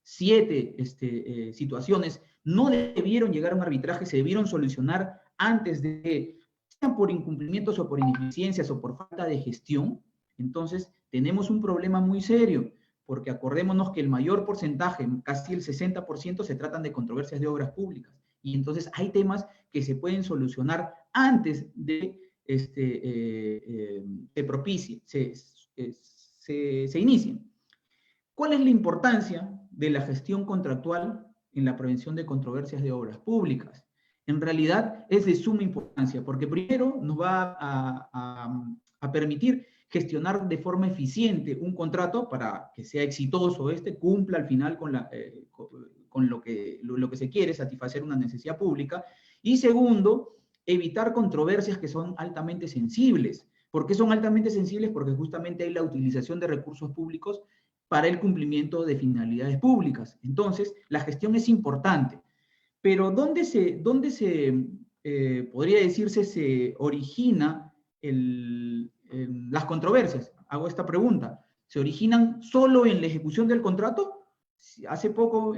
S5: 7 situaciones no debieron llegar a un arbitraje, se debieron solucionar antes de, sean por incumplimientos o por ineficiencias o por falta de gestión, entonces tenemos un problema muy serio, porque acordémonos que el mayor porcentaje, casi el 60%, se tratan de controversias de obras públicas. Y entonces hay temas que se pueden solucionar antes de se propicie, se inicien. ¿Cuál es la importancia de la gestión contractual en la prevención de controversias de obras públicas? En realidad es de suma importancia, porque primero nos va a permitir gestionar de forma eficiente un contrato para que sea exitoso, cumpla al final con lo que se quiere, satisfacer una necesidad pública. Y segundo, evitar controversias que son altamente sensibles. ¿Por qué son altamente sensibles? Porque justamente hay la utilización de recursos públicos para el cumplimiento de finalidades públicas. Entonces, la gestión es importante. Pero ¿dónde se podría decirse, se origina las controversias. Hago esta pregunta. ¿Se originan solo en la ejecución del contrato? Hace poco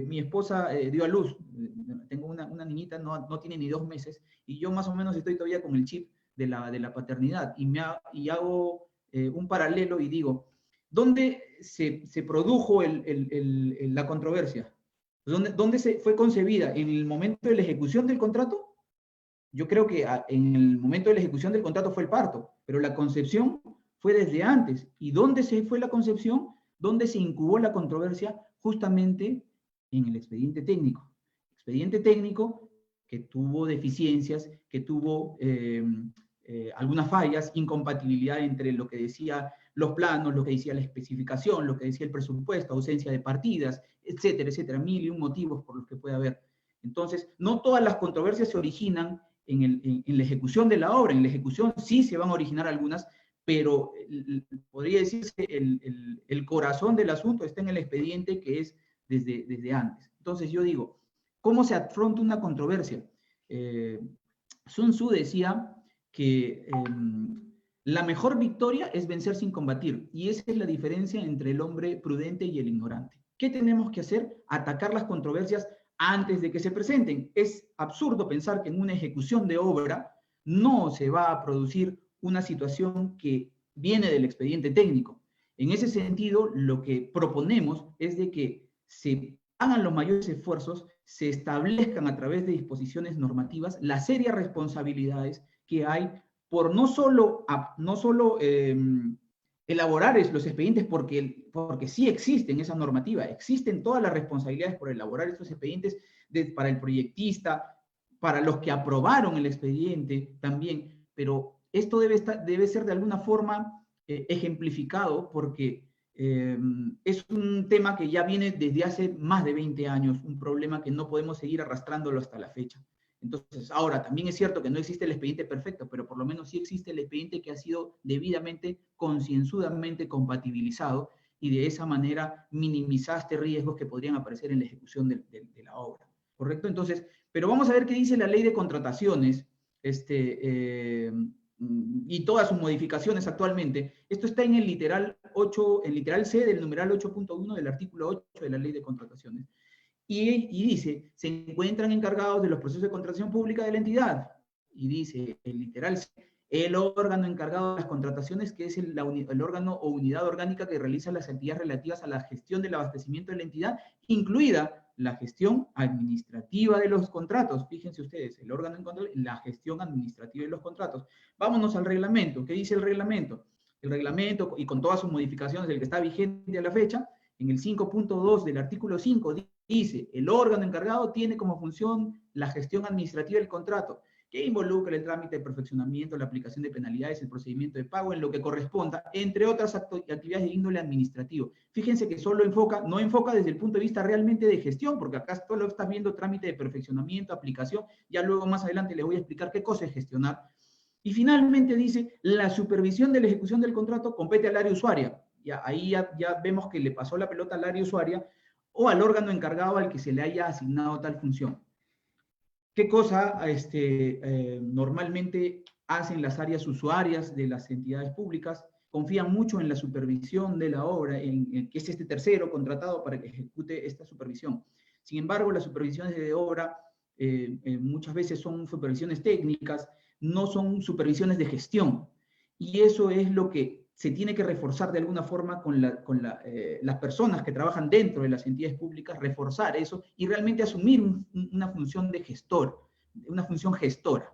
S5: mi esposa dio a luz. Tengo una niñita, no tiene ni 2 meses, y yo más o menos estoy todavía con el chip de la paternidad, y hago un paralelo y digo, ¿dónde se produjo la controversia? ¿Dónde se fue concebida? ¿En el momento de la ejecución del contrato? Yo creo que en el momento de la ejecución del contrato fue el parto, pero la concepción fue desde antes. ¿Y dónde se fue la concepción? ¿Dónde se incubó la controversia? Justamente en el expediente técnico. Expediente técnico que tuvo deficiencias, que tuvo algunas fallas, incompatibilidad entre lo que decía los planos, lo que decía la especificación, lo que decía el presupuesto, ausencia de partidas, etcétera, etcétera, 1000 motivos por los que puede haber. Entonces, no todas las controversias se originan en la ejecución de la obra. En la ejecución sí se van a originar algunas, pero podría decirse el corazón del asunto está en el expediente, que es desde antes. Entonces yo digo, ¿cómo se afronta una controversia? Sun Tzu decía que la mejor victoria es vencer sin combatir, y esa es la diferencia entre el hombre prudente y el ignorante. ¿Qué tenemos que hacer? Atacar las controversias antes de que se presenten. Es absurdo pensar que en una ejecución de obra no se va a producir una situación que viene del expediente técnico. En ese sentido, lo que proponemos es de que se hagan los mayores esfuerzos, se establezcan a través de disposiciones normativas las serias responsabilidades que hay por no solo elaborar los expedientes, porque sí existen esa normativa, existen todas las responsabilidades por elaborar estos expedientes para el proyectista, para los que aprobaron el expediente también, pero esto debe ser de alguna forma ejemplificado, porque es un tema que ya viene desde hace más de 20 años, un problema que no podemos seguir arrastrándolo hasta la fecha. Entonces, ahora, también es cierto que no existe el expediente perfecto, pero por lo menos sí existe el expediente que ha sido debidamente, concienzudamente compatibilizado, y de esa manera minimizaste riesgos que podrían aparecer en la ejecución de la obra. ¿Correcto? Entonces, pero vamos a ver qué dice la ley de contrataciones, y todas sus modificaciones actualmente. Esto está en el literal 8, el literal C del numeral 8.1 del artículo 8 de la ley de contrataciones. Y dice, se encuentran encargados de los procesos de contratación pública de la entidad. Y dice, el literal C, el órgano encargado de las contrataciones, que es el órgano o unidad orgánica que realiza las actividades relativas a la gestión del abastecimiento de la entidad, incluida la gestión administrativa de los contratos. Fíjense ustedes, el órgano en control, la gestión administrativa de los contratos. Vámonos al reglamento. ¿Qué dice el reglamento? El reglamento, y con todas sus modificaciones, el que está vigente a la fecha, en el 5.2 del artículo 5, dice, el órgano encargado tiene como función la gestión administrativa del contrato, que involucra el trámite de perfeccionamiento, la aplicación de penalidades, el procedimiento de pago en lo que corresponda, entre otras actividades de índole administrativo. Fíjense que no enfoca desde el punto de vista realmente de gestión, porque acá todo lo estás viendo trámite de perfeccionamiento, aplicación, ya luego más adelante les voy a explicar qué cosa es gestionar. Y finalmente dice, la supervisión de la ejecución del contrato compete al área usuaria. Ahí ya vemos que le pasó la pelota al área usuaria o al órgano encargado al que se le haya asignado tal función. ¿Qué cosa normalmente hacen las áreas usuarias de las entidades públicas? Confían mucho en la supervisión de la obra, en que es este tercero contratado para que ejecute esta supervisión. Sin embargo, las supervisiones de obra muchas veces son supervisiones técnicas, no son supervisiones de gestión. Y eso es lo que se tiene que reforzar de alguna forma con las personas que trabajan dentro de las entidades públicas, reforzar eso y realmente asumir una función de gestor, una función gestora.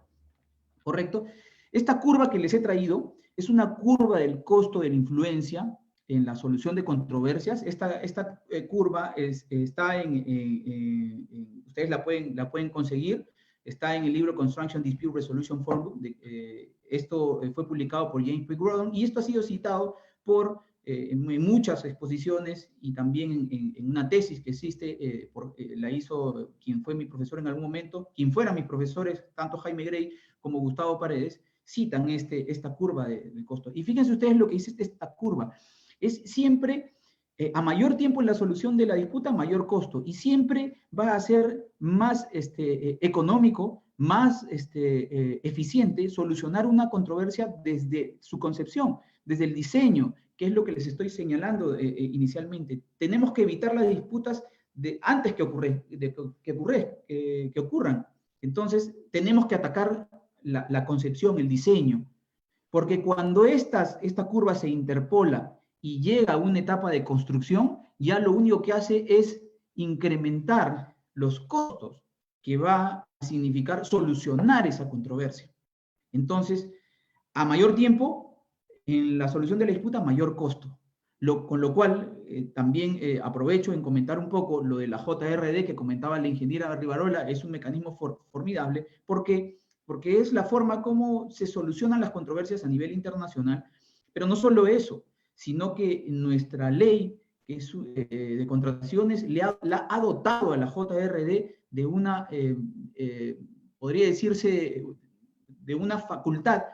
S5: ¿Correcto? Esta curva que les he traído es una curva del costo de la influencia en la solución de controversias. Esta curva está ustedes la pueden conseguir. Está en el libro Construction Dispute Resolution Formbook. Esto fue publicado por James P. Gordon, y esto ha sido citado en muchas exposiciones y también en una tesis que existe, la hizo quien fue mi profesor en algún momento, quien fueran mis profesores, tanto Jaime Gray como Gustavo Paredes, citan esta curva del costo. Y fíjense ustedes lo que dice esta curva. Es siempre, a mayor tiempo en la solución de la disputa, mayor costo, y siempre va a ser más económico más eficiente solucionar una controversia desde su concepción, desde el diseño, que es lo que les estoy señalando inicialmente. Tenemos que evitar las disputas antes que ocurran. Entonces, tenemos que atacar la concepción, el diseño, porque cuando esta curva se interpola y llega a una etapa de construcción, ya lo único que hace es incrementar los costos que va a significar solucionar esa controversia. Entonces, a mayor tiempo, en la solución de la disputa, mayor costo. Con lo cual, también aprovecho en comentar un poco lo de la JRD que comentaba la ingeniera Rivarola. Es un mecanismo formidable porque es la forma como se solucionan las controversias a nivel internacional, pero no solo eso, sino que nuestra ley que es, de contrataciones la ha dotado a la JRD de una, podría decirse, de una facultad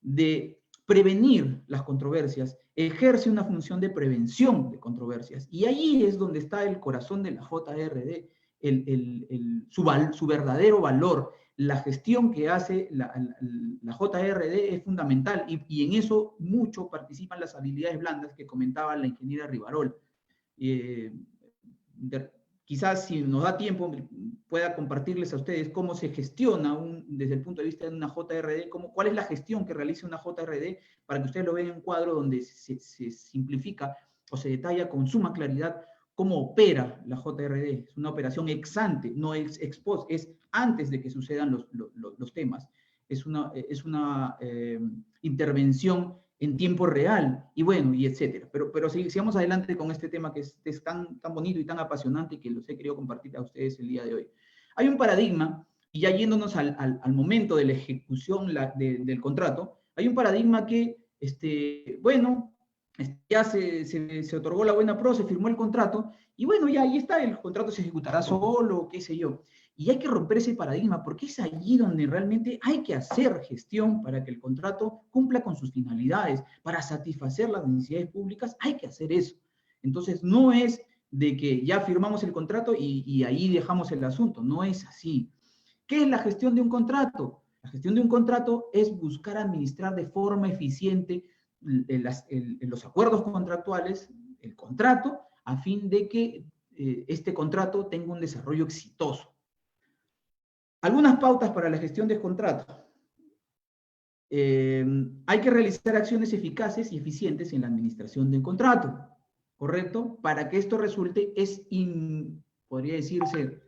S5: de prevenir las controversias, ejerce una función de prevención de controversias. Y ahí es donde está el corazón de la JRD, su verdadero valor. La gestión que hace la JRD es fundamental y en eso mucho participan las habilidades blandas que comentaba la ingeniera Rivarola. Quizás si nos da tiempo pueda compartirles a ustedes cómo se gestiona desde el punto de vista de una JRD, cuál es la gestión que realiza una JRD, para que ustedes lo vean en un cuadro donde se simplifica o se detalla con suma claridad cómo opera la JRD. Es una operación ex ante, no ex post, es antes de que sucedan los temas. Es una intervención en tiempo real, y bueno, y etcétera. Pero sigamos adelante con este tema que es tan bonito y tan apasionante y que los he querido compartir a ustedes el día de hoy. Hay un paradigma, y ya yéndonos al momento de la ejecución del contrato, hay un paradigma que, bueno, ya se otorgó la buena pro, se firmó el contrato, y bueno, ya ahí está, el contrato se ejecutará solo, qué sé yo. Y hay que romper ese paradigma, porque es allí donde realmente hay que hacer gestión para que el contrato cumpla con sus finalidades, para satisfacer las necesidades públicas, hay que hacer eso. Entonces, no es de que ya firmamos el contrato y ahí dejamos el asunto, no es así. ¿Qué es la gestión de un contrato? La gestión de un contrato es buscar administrar de forma eficiente los acuerdos contractuales, el contrato, a fin de que este contrato tenga un desarrollo exitoso. Algunas pautas para la gestión de contrato. Hay que realizar acciones eficaces y eficientes en la administración del contrato, ¿correcto? Para que esto resulte podría decirse,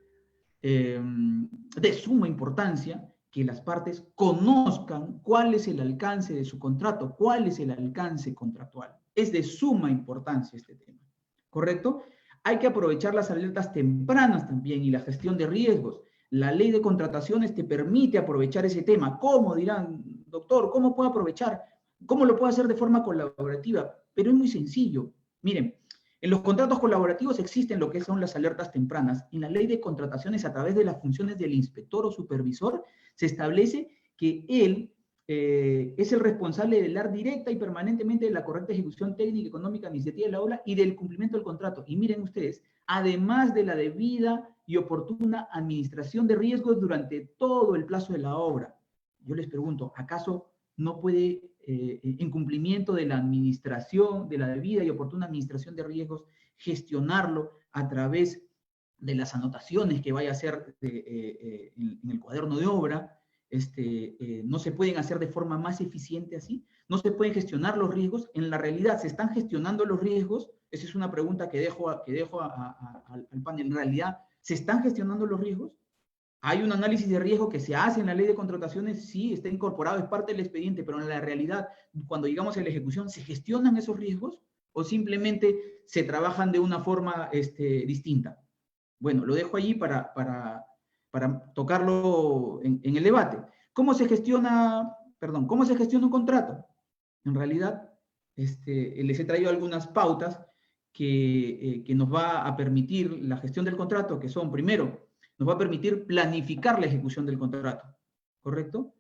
S5: de suma importancia que las partes conozcan cuál es el alcance de su contrato, cuál es el alcance contractual. Es de suma importancia este tema, ¿correcto? Hay que aprovechar las alertas tempranas también y la gestión de riesgos. La ley de contrataciones te permite aprovechar ese tema. ¿Cómo? Dirán, doctor, ¿cómo puedo aprovechar? ¿Cómo lo puedo hacer de forma colaborativa? Pero es muy sencillo. Miren, en los contratos colaborativos existen lo que son las alertas tempranas. En la ley de contrataciones, a través de las funciones del inspector o supervisor, se establece que él es el responsable de velar directa y permanentemente de la correcta ejecución técnica, económica, administrativa de la obra y del cumplimiento del contrato. Y miren ustedes, además de la debida y oportuna administración de riesgos durante todo el plazo de la obra. Yo les pregunto, ¿acaso no puede, en cumplimiento de la administración, de la debida y oportuna administración de riesgos, gestionarlo a través de las anotaciones que vaya a hacer en el cuaderno de obra? ¿No se pueden hacer de forma más eficiente así? ¿No se pueden gestionar los riesgos? En la realidad, ¿se están gestionando los riesgos? Esa es una pregunta que dejo al panel. En realidad, ¿se están gestionando los riesgos? ¿Hay un análisis de riesgo que se hace en la ley de contrataciones? Sí, está incorporado, es parte del expediente, pero en la realidad, cuando llegamos a la ejecución, ¿se gestionan esos riesgos? ¿O simplemente se trabajan de una forma distinta? Bueno, lo dejo allí para tocarlo en el debate. ¿Cómo se gestiona un contrato? En realidad, les he traído algunas pautas que nos va a permitir la gestión del contrato, que son, primero, nos va a permitir planificar la ejecución del contrato, ¿correcto?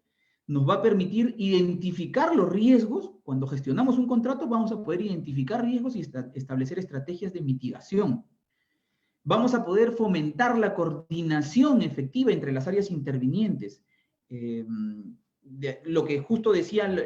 S5: Nos va a permitir identificar los riesgos. Cuando gestionamos un contrato, vamos a poder identificar riesgos y establecer estrategias de mitigación. Vamos a poder fomentar la coordinación efectiva entre las áreas intervinientes. lo que justo decían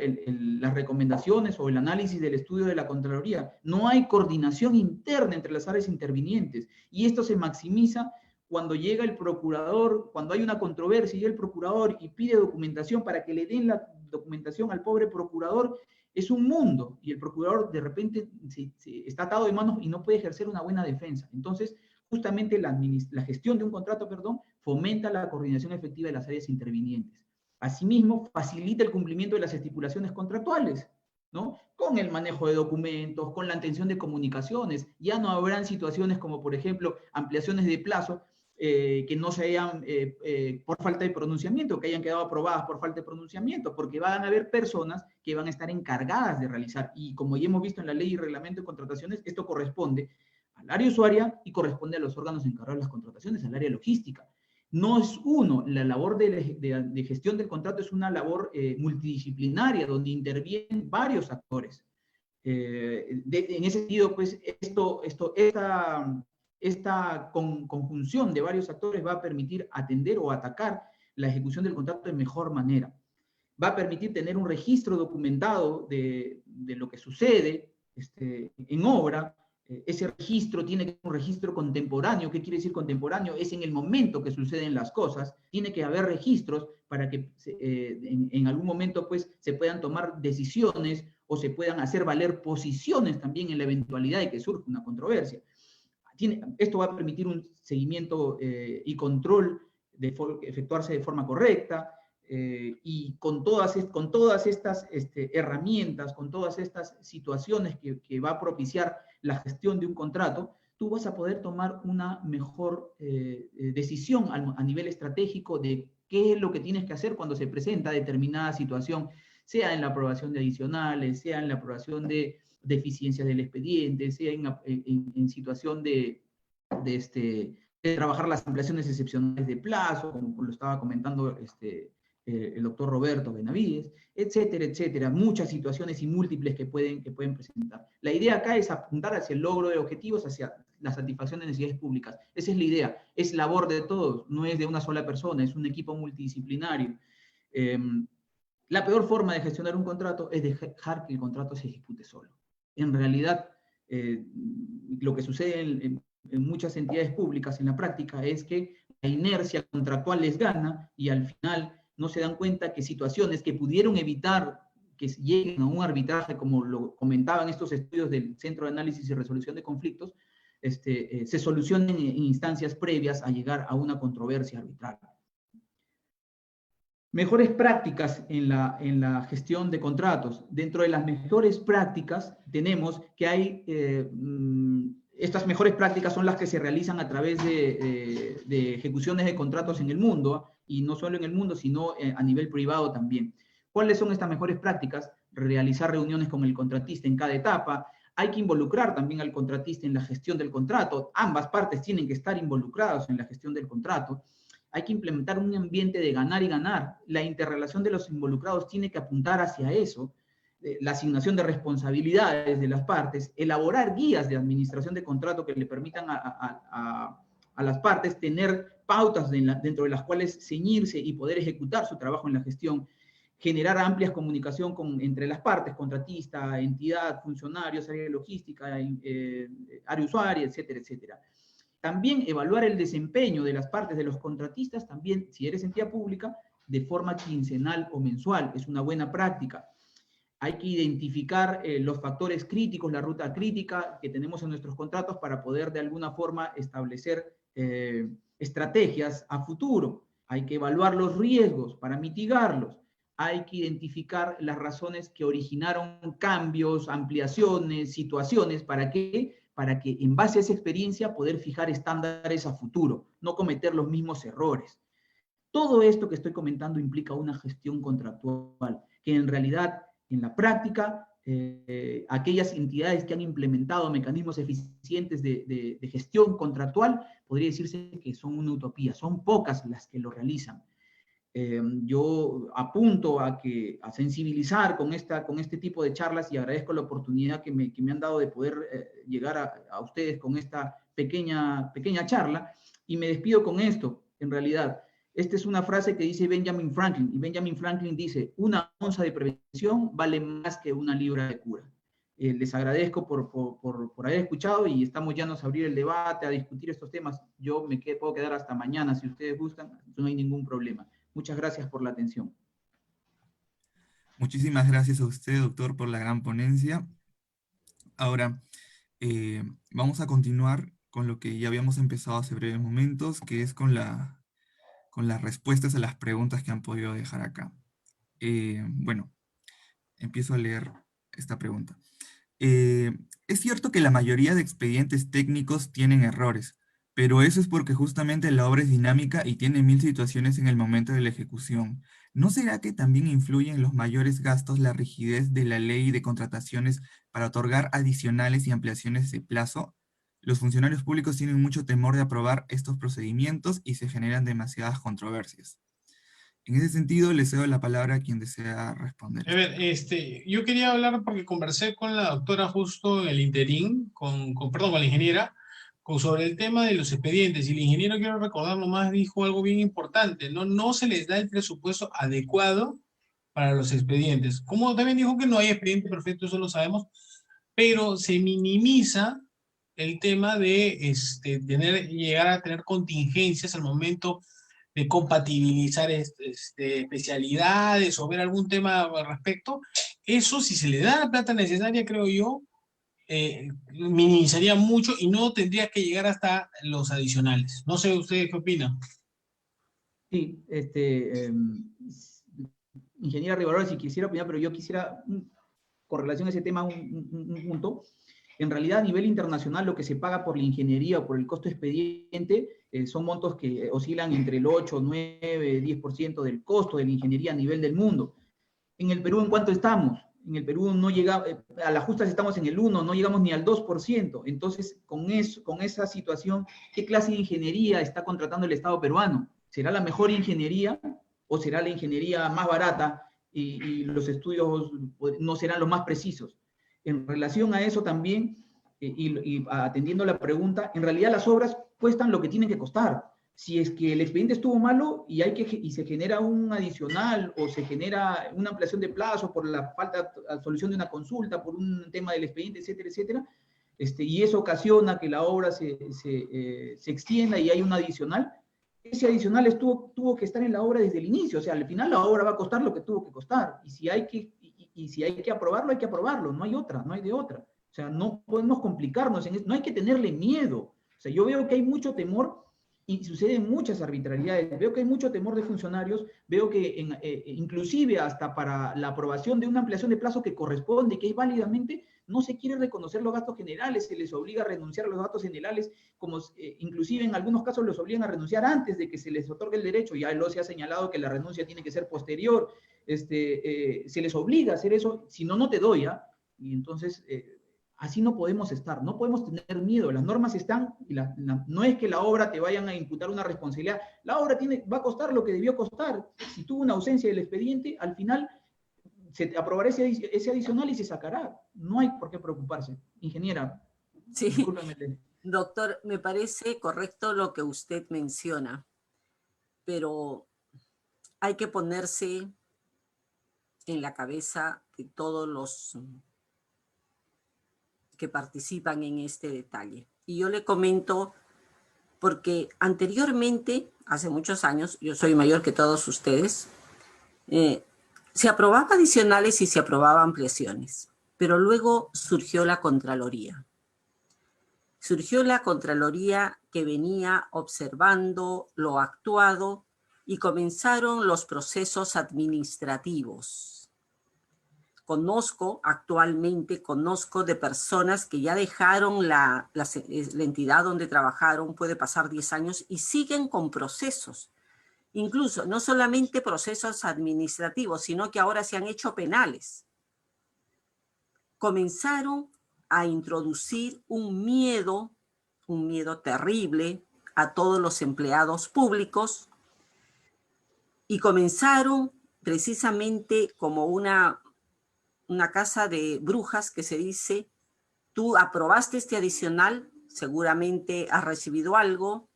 S5: las recomendaciones o el análisis del estudio de la Contraloría, no hay coordinación interna entre las áreas intervinientes, y esto se maximiza cuando llega el procurador, cuando hay una controversia y llega el procurador y pide documentación para que le den la documentación al pobre procurador. Es un mundo, y el procurador de repente está atado de manos y no puede ejercer una buena defensa. Entonces, justamente la gestión de un contrato, fomenta la coordinación efectiva de las áreas intervinientes. Asimismo, facilita el cumplimiento de las estipulaciones contractuales, ¿no? Con el manejo de documentos, con la atención de comunicaciones. Ya no habrán situaciones como, por ejemplo, ampliaciones de plazo que no se hayan, por falta de pronunciamiento, que hayan quedado aprobadas por falta de pronunciamiento, porque van a haber personas que van a estar encargadas de realizar. Y como ya hemos visto en la ley y reglamento de contrataciones, esto corresponde al área usuaria y corresponde a los órganos encargados de las contrataciones, al área logística. No es la labor de gestión del contrato es una labor multidisciplinaria, donde intervienen varios actores. En ese sentido, pues, esta conjunción de varios actores va a permitir atender o atacar la ejecución del contrato de mejor manera. Va a permitir tener un registro documentado de lo que sucede en obra. Ese registro tiene que ser un registro contemporáneo. ¿Qué quiere decir contemporáneo? Es en el momento que suceden las cosas. Tiene que haber registros para que en algún momento, pues, se puedan tomar decisiones o se puedan hacer valer posiciones también en la eventualidad de que surja una controversia. Esto va a permitir un seguimiento y control efectuarse de forma correcta, y con todas estas herramientas, con todas estas situaciones que va a propiciar la gestión de un contrato, tú vas a poder tomar una mejor decisión a nivel estratégico de qué es lo que tienes que hacer cuando se presenta determinada situación, sea en la aprobación de adicionales, sea en la aprobación de deficiencias del expediente, sea en situación de trabajar las ampliaciones excepcionales de plazo, como lo estaba comentando el doctor Roberto Benavides, etcétera, etcétera. Muchas situaciones y múltiples que pueden presentar. La idea acá es apuntar hacia el logro de objetivos, hacia la satisfacción de necesidades públicas. Esa es la idea. Es labor de todos, no es de una sola persona, es un equipo multidisciplinario. La peor forma de gestionar un contrato es dejar que el contrato se ejecute solo. En realidad, lo que sucede en muchas entidades públicas en la práctica es que la inercia contractual les gana y al final no se dan cuenta que situaciones que pudieron evitar que lleguen a un arbitraje, como lo comentaban estos estudios del Centro de Análisis y Resolución de Conflictos, se solucionen en instancias previas a llegar a una controversia arbitral. Mejores prácticas en la gestión de contratos. Dentro de las mejores prácticas tenemos que hay, estas mejores prácticas son las que se realizan a través de ejecuciones de contratos en el mundo, y no solo en el mundo, sino a nivel privado también. ¿Cuáles son estas mejores prácticas? Realizar reuniones con el contratista en cada etapa. Hay que involucrar también al contratista en la gestión del contrato. Ambas partes tienen que estar involucradas en la gestión del contrato. Hay que implementar un ambiente de ganar y ganar. La interrelación de los involucrados tiene que apuntar hacia eso. La asignación de responsabilidades de las partes, elaborar guías de administración de contrato que le permitan a las partes tener pautas dentro de las cuales ceñirse y poder ejecutar su trabajo en la gestión, generar amplias comunicación entre las partes, contratista, entidad, funcionarios, área de logística, área usuaria, etcétera, etcétera. También evaluar el desempeño de las partes de los contratistas, también si eres entidad pública, de forma quincenal o mensual, es una buena práctica. Hay que identificar los factores críticos, la ruta crítica que tenemos en nuestros contratos para poder de alguna forma establecer estrategias a futuro. Hay que evaluar los riesgos para mitigarlos. Hay que identificar las razones que originaron cambios, ampliaciones, situaciones, ¿para qué? Para que en base a esa experiencia poder fijar estándares a futuro, no cometer los mismos errores. Todo esto que estoy comentando implica una gestión contractual, que en realidad, en la práctica, aquellas entidades que han implementado mecanismos eficientes de gestión contractual, podría decirse que son una utopía, son pocas las que lo realizan. Yo apunto a sensibilizar con este tipo de charlas, y agradezco la oportunidad que me han dado de poder llegar a ustedes con esta pequeña charla, y me despido con esto, en realidad. Esta es una frase que dice Benjamin Franklin, y Benjamin Franklin dice, una onza de prevención vale más que una libra de cura. Les agradezco por haber escuchado y estamos ya a abrir el debate, a discutir estos temas. Yo puedo quedar hasta mañana si ustedes gustan, no hay ningún problema. Muchas gracias por la atención.
S1: Muchísimas gracias a usted, doctor, por la gran ponencia. Ahora, vamos a continuar con lo que ya habíamos empezado hace breves momentos, que es con las respuestas a las preguntas que han podido dejar acá. Bueno, empiezo a leer esta pregunta. Es cierto que la mayoría de expedientes técnicos tienen errores, pero eso es porque justamente la obra es dinámica y tiene 1000 situaciones en el momento de la ejecución. ¿No será que también influye en los mayores gastos la rigidez de la ley de contrataciones para otorgar adicionales y ampliaciones de plazo? Los funcionarios públicos tienen mucho temor de aprobar estos procedimientos y se generan demasiadas controversias. En ese sentido, le cedo la palabra a quien desea responder.
S4: A ver, yo quería hablar porque conversé con la doctora justo en el interín, perdón, con la ingeniera, sobre el tema de los expedientes, y el ingeniero, quiero recordar nomás, dijo algo bien importante, no se les da el presupuesto adecuado para los expedientes. Como también dijo que no hay expediente perfecto, eso lo sabemos, pero se minimiza el tema de llegar a tener contingencias al momento de compatibilizar especialidades o ver algún tema al respecto. Eso, si se le da la plata necesaria, creo yo, minimizaría mucho y no tendría que llegar hasta los adicionales. No sé ustedes qué opinan.
S5: Sí, ingeniera Rivarola, si quisiera opinar, pero yo quisiera, con relación a ese tema, un punto. En realidad, a nivel internacional, lo que se paga por la ingeniería o por el costo expediente son montos que oscilan entre el 8, 9, 10% del costo de la ingeniería a nivel del mundo. En el Perú, ¿en cuánto estamos? En el Perú no llega, a las justas estamos en el 1, no llegamos ni al 2%. Entonces, con esa situación, ¿qué clase de ingeniería está contratando el Estado peruano? ¿Será la mmejor ingeniería o será la ingeniería más barata y los estudios no serán los más precisos? En relación a eso también, y atendiendo la pregunta, en realidad las obras cuestan lo que tienen que costar. Si es que el expediente estuvo malo y se genera un adicional o se genera una ampliación de plazo por la falta de solución de una consulta, por un tema del expediente, etcétera, etcétera, y eso ocasiona que la obra se extienda y hay un adicional, ese adicional tuvo que estar en la obra desde el inicio. O sea, al final la obra va a costar lo que tuvo que costar. Y si hay que aprobarlo, hay que aprobarlo. No hay otra, no hay de otra. O sea, no podemos complicarnos en eso. No hay que tenerle miedo. O sea, yo veo que hay mucho temor y suceden muchas arbitrariedades. Veo que hay mucho temor de funcionarios. Veo que inclusive hasta para la aprobación de una ampliación de plazo que corresponde, que es válidamente, no se quiere reconocer los gastos generales, se les obliga a renunciar a los gastos generales, como inclusive en algunos casos los obligan a renunciar antes de que se les otorgue el derecho. Ya lo se ha señalado que la renuncia tiene que ser posterior. Se les obliga a hacer eso, si no, no te doy, ¿ah? Y entonces así no podemos estar, no podemos tener miedo. Las normas están, y no es que la obra te vayan a imputar una responsabilidad. La obra va a costar lo que debió costar. Si tuvo una ausencia del expediente, al final se aprobará ese adicional y se sacará. No hay por qué preocuparse. Ingeniera,
S3: sí.
S5: Discúlpeme.
S3: Doctor, me parece correcto lo que usted menciona, pero hay que ponerse en la cabeza de todos los que participan en este detalle. Y yo le comento, porque anteriormente, hace muchos años, yo soy mayor que todos ustedes, se aprobaba adicionales y se aprobaba ampliaciones, pero luego surgió la Contraloría. Surgió la Contraloría que venía observando lo actuado y comenzaron los procesos administrativos. Actualmente conozco de personas que ya dejaron la entidad donde trabajaron, puede pasar 10 años, y siguen con procesos. Incluso, no solamente procesos administrativos, sino que ahora se han hecho penales. Comenzaron a introducir un miedo terrible a todos los empleados públicos y comenzaron precisamente como una casa de brujas que se dice, tú aprobaste este adicional, seguramente has recibido algo,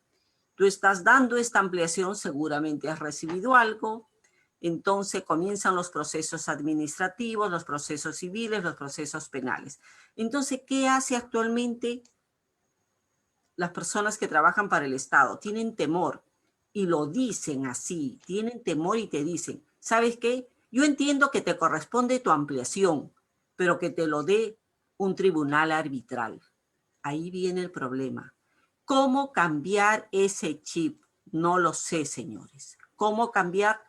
S3: Tú estás dando esta ampliación, seguramente has recibido algo, entonces comienzan los procesos administrativos, los procesos civiles, los procesos penales. Entonces, ¿qué hace actualmente las personas que trabajan para el Estado? Tienen temor y lo dicen así, tienen temor y te dicen, ¿sabes qué? Yo entiendo que te corresponde tu ampliación, pero que te lo dé un tribunal arbitral. Ahí viene el problema. ¿Cómo cambiar ese chip? No lo sé, señores. ¿Cómo cambiar?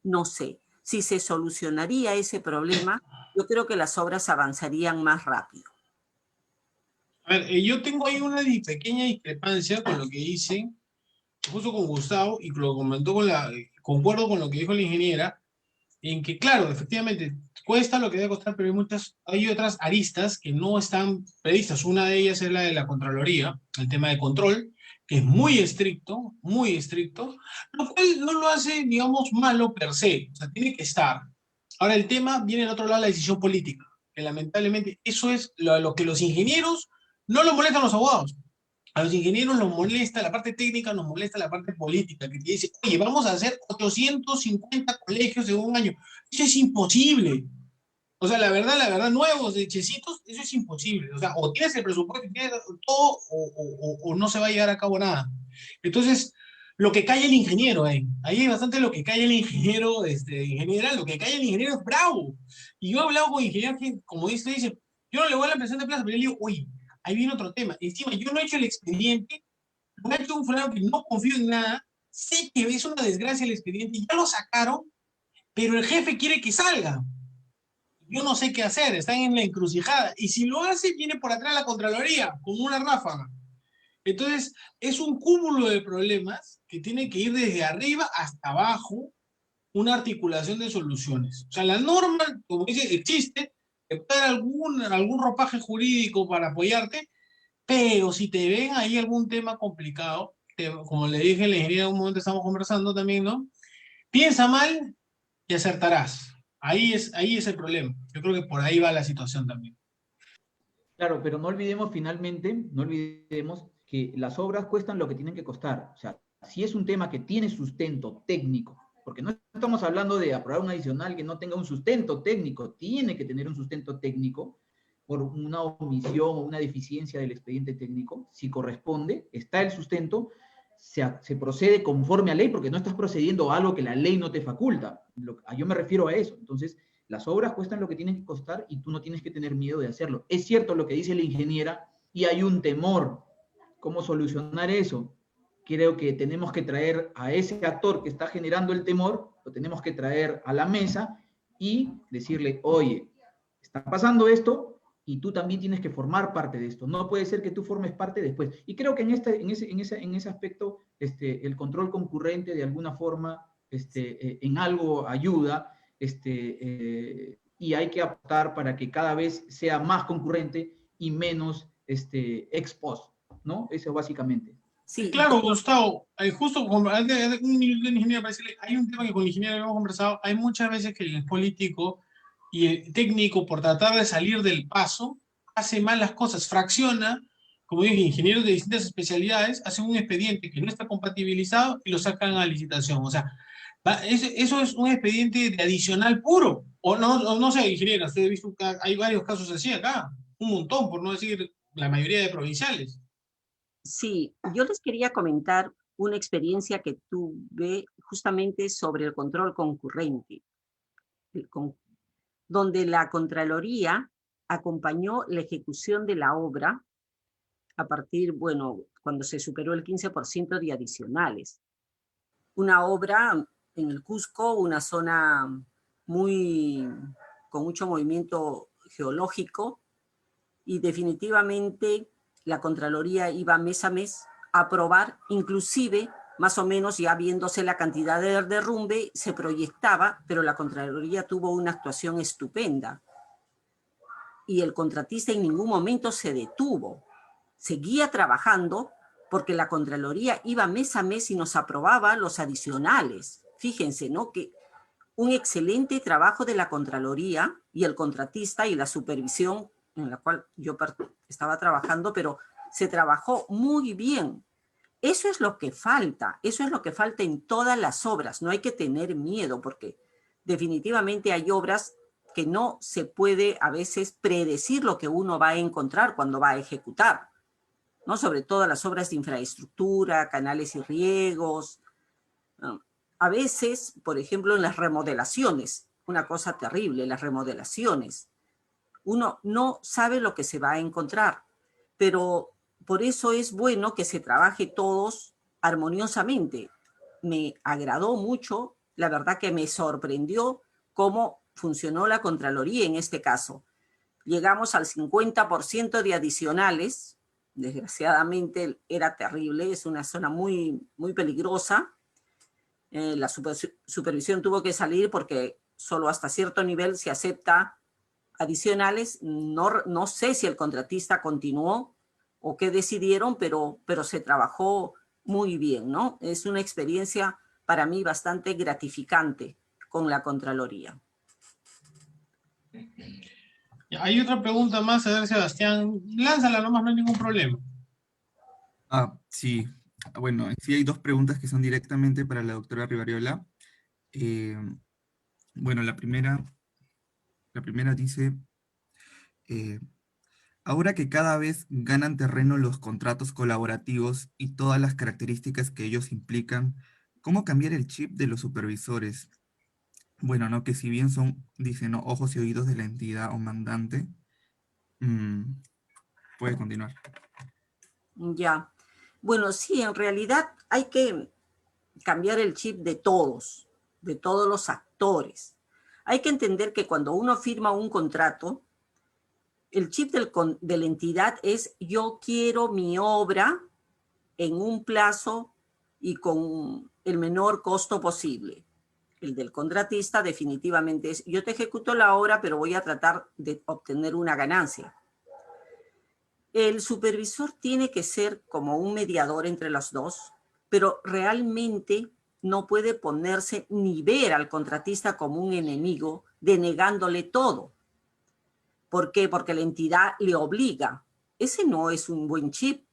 S3: No sé. Si se solucionaría ese problema, yo creo que las obras avanzarían más rápido.
S4: A ver, yo tengo ahí una pequeña discrepancia con lo que dicen, justo con Gustavo, y lo comentó concuerdo con lo que dijo la ingeniera, en que, claro, efectivamente, cuesta lo que debe costar, pero hay otras aristas que no están previstas. Una de ellas es la de la Contraloría, el tema de control, que es muy estricto, lo cual no lo hace, digamos, malo per se, o sea, tiene que estar. Ahora, el tema viene del otro lado, la decisión política, que lamentablemente eso es lo que los ingenieros no lo molestan a los abogados. A los ingenieros nos molesta la parte técnica, nos molesta la parte política, que te dice, oye, vamos a hacer 850 colegios en un año. Eso es imposible. O sea, la verdad, nuevos, de checitos, eso es imposible. O sea, o tienes el presupuesto y tienes todo, o no se va a llevar a cabo nada. Entonces, lo que calla el ingeniero, ahí hay bastante lo que calla el ingeniero, ingeniera, lo que calla el ingeniero es bravo. Y yo he hablado con ingenieros que, como dice, yo no le voy a la presión de plaza, pero yo le digo, oye, ahí viene otro tema. Encima, yo no he hecho el expediente, lo ha hecho un fulano que no confío en nada, sé que es una desgracia el expediente, ya lo sacaron, pero el jefe quiere que salga. Yo no sé qué hacer, están en la encrucijada. Y si lo hace, viene por atrás la Contraloría, con una ráfaga. Entonces, es un cúmulo de problemas que tiene que ir desde arriba hasta abajo, una articulación de soluciones. O sea, la norma, como dice, existe, te puede dar algún ropaje jurídico para apoyarte, pero si te ven ahí algún tema complicado, como le dije a la ingeniera en un momento estamos conversando también, ¿no? Piensa mal y acertarás. Ahí es el problema. Yo creo que por ahí va la situación también.
S5: Claro, pero no olvidemos finalmente, no olvidemos que las obras cuestan lo que tienen que costar. O sea, si es un tema que tiene sustento técnico, porque no estamos hablando de aprobar un adicional que no tenga un sustento técnico, tiene que tener un sustento técnico por una omisión o una deficiencia del expediente técnico, si corresponde, está el sustento, se procede conforme a ley, porque no estás procediendo a algo que la ley no te faculta. Yo me refiero a eso. Entonces, las obras cuestan lo que tienen que costar y tú no tienes que tener miedo de hacerlo. Es cierto lo que dice la ingeniera y hay un temor. ¿Cómo solucionar eso? Creo que tenemos que traer a ese actor que está generando el temor, lo tenemos que traer a la mesa y decirle, oye, está pasando esto y tú también tienes que formar parte de esto. No puede ser que tú formes parte después. Y creo que en ese aspecto el control concurrente de alguna forma en algo ayuda, y hay que apostar para que cada vez sea más concurrente y menos ex post, ¿no? Eso básicamente.
S3: Sí,
S4: Claro, Gustavo, justo antes de un minuto de ingeniero para decirle, hay un tema que con el ingeniero hemos conversado, hay muchas veces que el político y el técnico, por tratar de salir del paso, hace mal las cosas, fracciona, como dije, ingenieros de distintas especialidades hacen un expediente que no está compatibilizado y lo sacan a licitación. O sea, eso es un expediente de adicional puro. O no sé, ingeniera, usted ha visto que hay varios casos así acá, un montón, por no decir la mayoría de provinciales.
S3: sí, yo les quería comentar una experiencia que tuve justamente sobre el control concurrente, donde la Contraloría acompañó la ejecución de la obra a partir, bueno, cuando se superó el 15% de adicionales. Una obra en el Cusco, una zona con mucho movimiento geológico, y definitivamente la Contraloría iba mes a mes a aprobar, inclusive más o menos ya viéndose la cantidad de derrumbe, se proyectaba, pero la Contraloría tuvo una actuación estupenda. Y el contratista en ningún momento se detuvo, seguía trabajando porque la Contraloría iba mes a mes y nos aprobaba los adicionales. Fíjense, ¿no? Que un excelente trabajo de la Contraloría y el contratista y la supervisión en la cual yo estaba trabajando, pero se trabajó muy bien. Eso es lo que falta, eso es lo que falta en todas las obras. No hay que tener miedo porque definitivamente hay obras que no se puede a veces predecir lo que uno va a encontrar cuando va a ejecutar, ¿no? Sobre todo las obras de infraestructura, canales y riegos. ¿No? A veces, por ejemplo, en las remodelaciones, una cosa terrible, las remodelaciones. Uno no sabe lo que se va a encontrar, pero por eso es bueno que se trabaje todos armoniosamente. Me agradó mucho, la verdad que me sorprendió cómo funcionó la Contraloría en este caso. Llegamos al 50% de adicionales, desgraciadamente era terrible, es una zona muy, muy peligrosa. La supervisión tuvo que salir porque solo hasta cierto nivel se acepta adicionales. No sé si el contratista continuó o qué decidieron, pero se trabajó muy bien, ¿no? Es una experiencia para mí bastante gratificante con la Contraloría.
S4: Ya, hay otra pregunta más, a ver, Sebastián. Lánzala nomás, no hay ningún problema.
S1: Sí. Bueno, sí hay dos preguntas que son directamente para la doctora Rivariola. Bueno, la primera dice, eh, ahora que cada vez ganan terreno los contratos colaborativos y todas las características que ellos implican, ¿cómo cambiar el chip de los supervisores? Bueno, ¿no? Que si bien son, dicen, ¿no? Ojos y oídos de la entidad o mandante, mm, puede continuar.
S3: Ya. Bueno, sí, en realidad hay que cambiar el chip de todos los actores. Hay que entender que cuando uno firma un contrato, el chip de la entidad es yo quiero mi obra en un plazo y con el menor costo posible. El del contratista definitivamente es yo te ejecuto la obra, pero voy a tratar de obtener una ganancia. El supervisor tiene que ser como un mediador entre los dos, pero realmente no puede ponerse ni ver al contratista como un enemigo, denegándole todo. ¿Por qué? Porque la entidad le obliga. Ese no es un buen chip.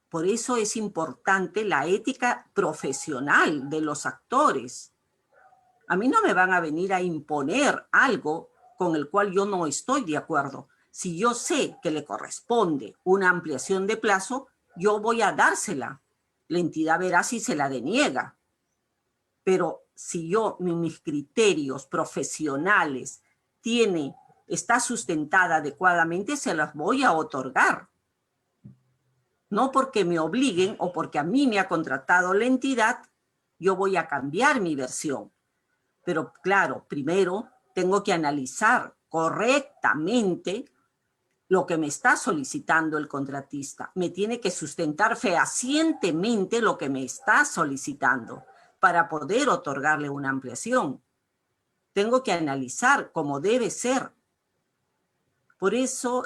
S3: Por eso es importante la ética profesional de los actores. A mí no me van a venir a imponer algo con el cual yo no estoy de acuerdo. Si yo sé que le corresponde una ampliación de plazo, yo voy a dársela. La entidad verá si se la deniega. Pero si yo, mis criterios profesionales está sustentada adecuadamente, se las voy a otorgar. No porque me obliguen o porque a mí me ha contratado la entidad, yo voy a cambiar mi versión. Pero claro, primero tengo que analizar correctamente lo que me está solicitando el contratista. Me tiene que sustentar fehacientemente lo que me está solicitando para poder otorgarle una ampliación. Tengo que analizar cómo debe ser. Por eso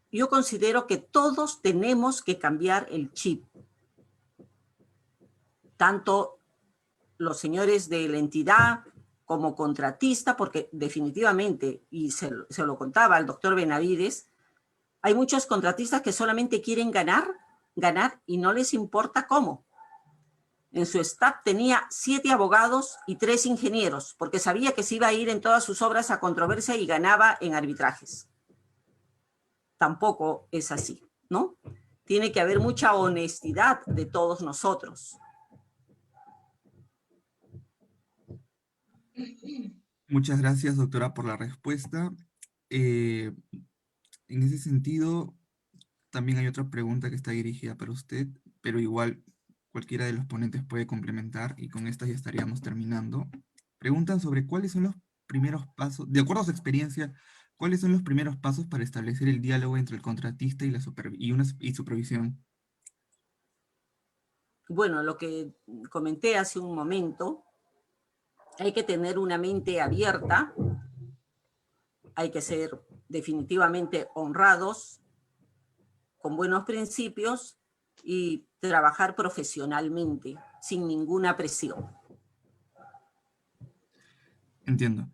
S3: yo considero que todos tenemos que cambiar el chip. Tanto los señores de la entidad como contratista, porque definitivamente, y se lo contaba al doctor Benavides, hay muchos contratistas que solamente quieren ganar y no les importa cómo. En su staff tenía 7 abogados y 3 ingenieros, porque sabía que se iba a ir en todas sus obras a controversia y ganaba en arbitrajes. Tampoco es así, ¿no? Tiene que haber mucha honestidad de todos nosotros.
S1: Muchas gracias, doctora, por la respuesta. En ese sentido, también hay otra pregunta que está dirigida para usted, pero igual cualquiera de los ponentes puede complementar y con esta ya estaríamos terminando. Preguntan sobre cuáles son los primeros pasos, de acuerdo a su experiencia, cuáles son los primeros pasos para establecer el diálogo entre el contratista y y supervisión.
S3: Bueno, lo que comenté hace un momento, hay que tener una mente abierta, hay que ser definitivamente honrados, con buenos principios y trabajar profesionalmente, sin ninguna presión.
S1: Entiendo.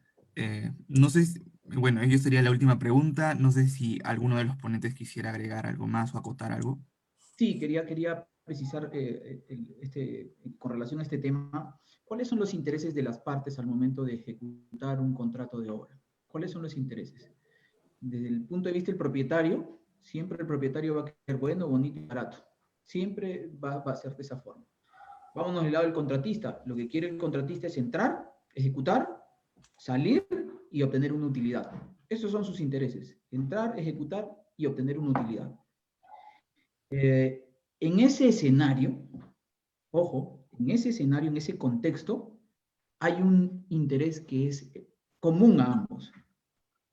S1: No sé bueno, ello sería la última pregunta. No sé si alguno de los ponentes quisiera agregar algo más o acotar algo.
S5: Sí, quería precisar con relación a este tema, ¿cuáles son los intereses de las partes al momento de ejecutar un contrato de obra? ¿Cuáles son los intereses? Desde el punto de vista del propietario, siempre el propietario va a querer bueno, bonito y barato. Siempre va a ser de esa forma. Vámonos del lado del contratista. Lo que quiere el contratista es entrar, ejecutar, salir y obtener una utilidad. Esos son sus intereses. Entrar, ejecutar y obtener una utilidad. En ese escenario, ojo, en ese escenario, en ese contexto, hay un interés que es común a ambos.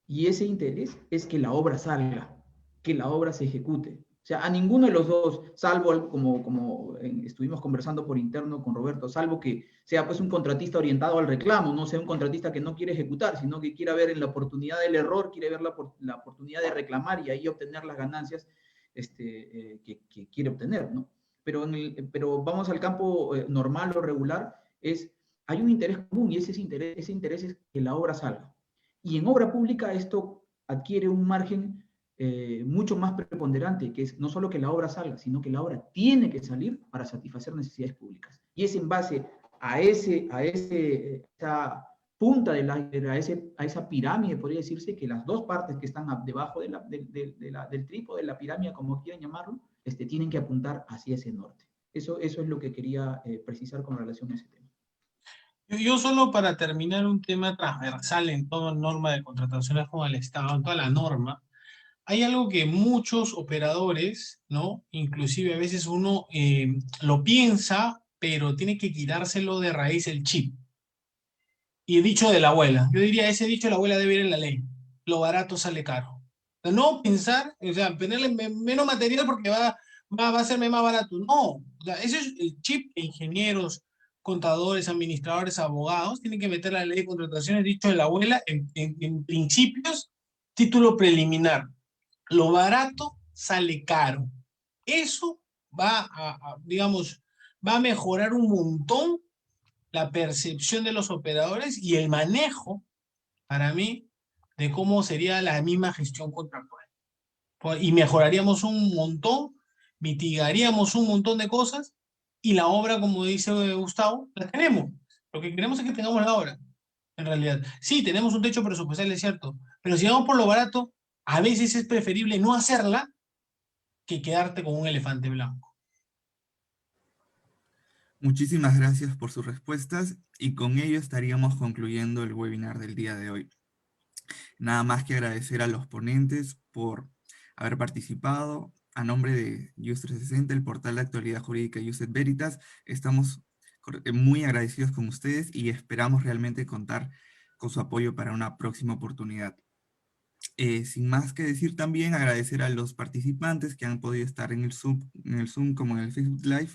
S5: Y ese interés es que la obra salga, que la obra se ejecute. O sea, a ninguno de los dos, salvo como estuvimos conversando por interno con Roberto, salvo que sea pues un contratista orientado al reclamo, no sea un contratista que no quiere ejecutar, sino que quiera ver en la oportunidad del error, quiere ver la oportunidad de reclamar y ahí obtener las ganancias que quiere obtener, ¿no? Pero vamos al campo normal o regular, hay un interés común y ese interés es que la obra salga. Y en obra pública esto adquiere un margen mucho más preponderante, que es no solo que la obra salga, sino que la obra tiene que salir para satisfacer necesidades públicas. Y es en base a esa punta a esa pirámide, podría decirse, que las dos partes que están debajo del trípode de la pirámide, como quieran llamarlo, tienen que apuntar hacia ese norte. Eso es lo que quería precisar con relación a ese tema.
S4: Yo solo para terminar un tema transversal en toda norma de contrataciones con el Estado, en toda la norma, hay algo que muchos operadores, ¿no? Inclusive a veces uno lo piensa, pero tiene que quitárselo de raíz el chip. Y el dicho de la abuela, yo diría, ese dicho de la abuela debe ir en la ley. Lo barato sale caro. O sea, no pensar, o sea, ponerle menos material porque va a hacerme más barato. No, o sea, ese es el chip que ingenieros, contadores, administradores, abogados tienen que meter la ley de contrataciones, dicho de la abuela, en principios, título preliminar. Lo barato sale caro. Eso digamos, va a mejorar un montón la percepción de los operadores y el manejo, para mí, de cómo sería la misma gestión contractual. Y mejoraríamos un montón, mitigaríamos un montón de cosas y la obra, como dice Gustavo, la tenemos. Lo que queremos es que tengamos la obra, en realidad. Sí, tenemos un techo presupuestal, es cierto, pero si vamos por lo barato, a veces es preferible no hacerla que quedarte con un elefante blanco.
S1: Muchísimas gracias por sus respuestas y con ello estaríamos concluyendo el webinar del día de hoy. Nada más que agradecer a los ponentes por haber participado. A nombre de IUS 360, el portal de actualidad jurídica IUSET Veritas, estamos muy agradecidos con ustedes y esperamos realmente contar con su apoyo para una próxima oportunidad. Sin más que decir, también agradecer a los participantes que han podido estar en el Zoom como en el Facebook Live.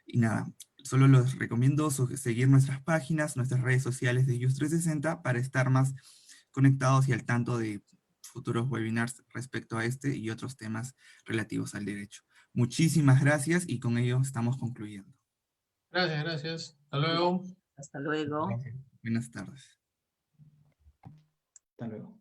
S1: Y nada, solo los recomiendo seguir nuestras páginas, nuestras redes sociales de IUS 360 para estar más conectados y al tanto de futuros webinars respecto a este y otros temas relativos al derecho. Muchísimas gracias y con ello estamos concluyendo.
S4: Gracias, gracias. Hasta luego.
S3: Hasta luego.
S1: Buenas tardes.
S5: Hasta luego.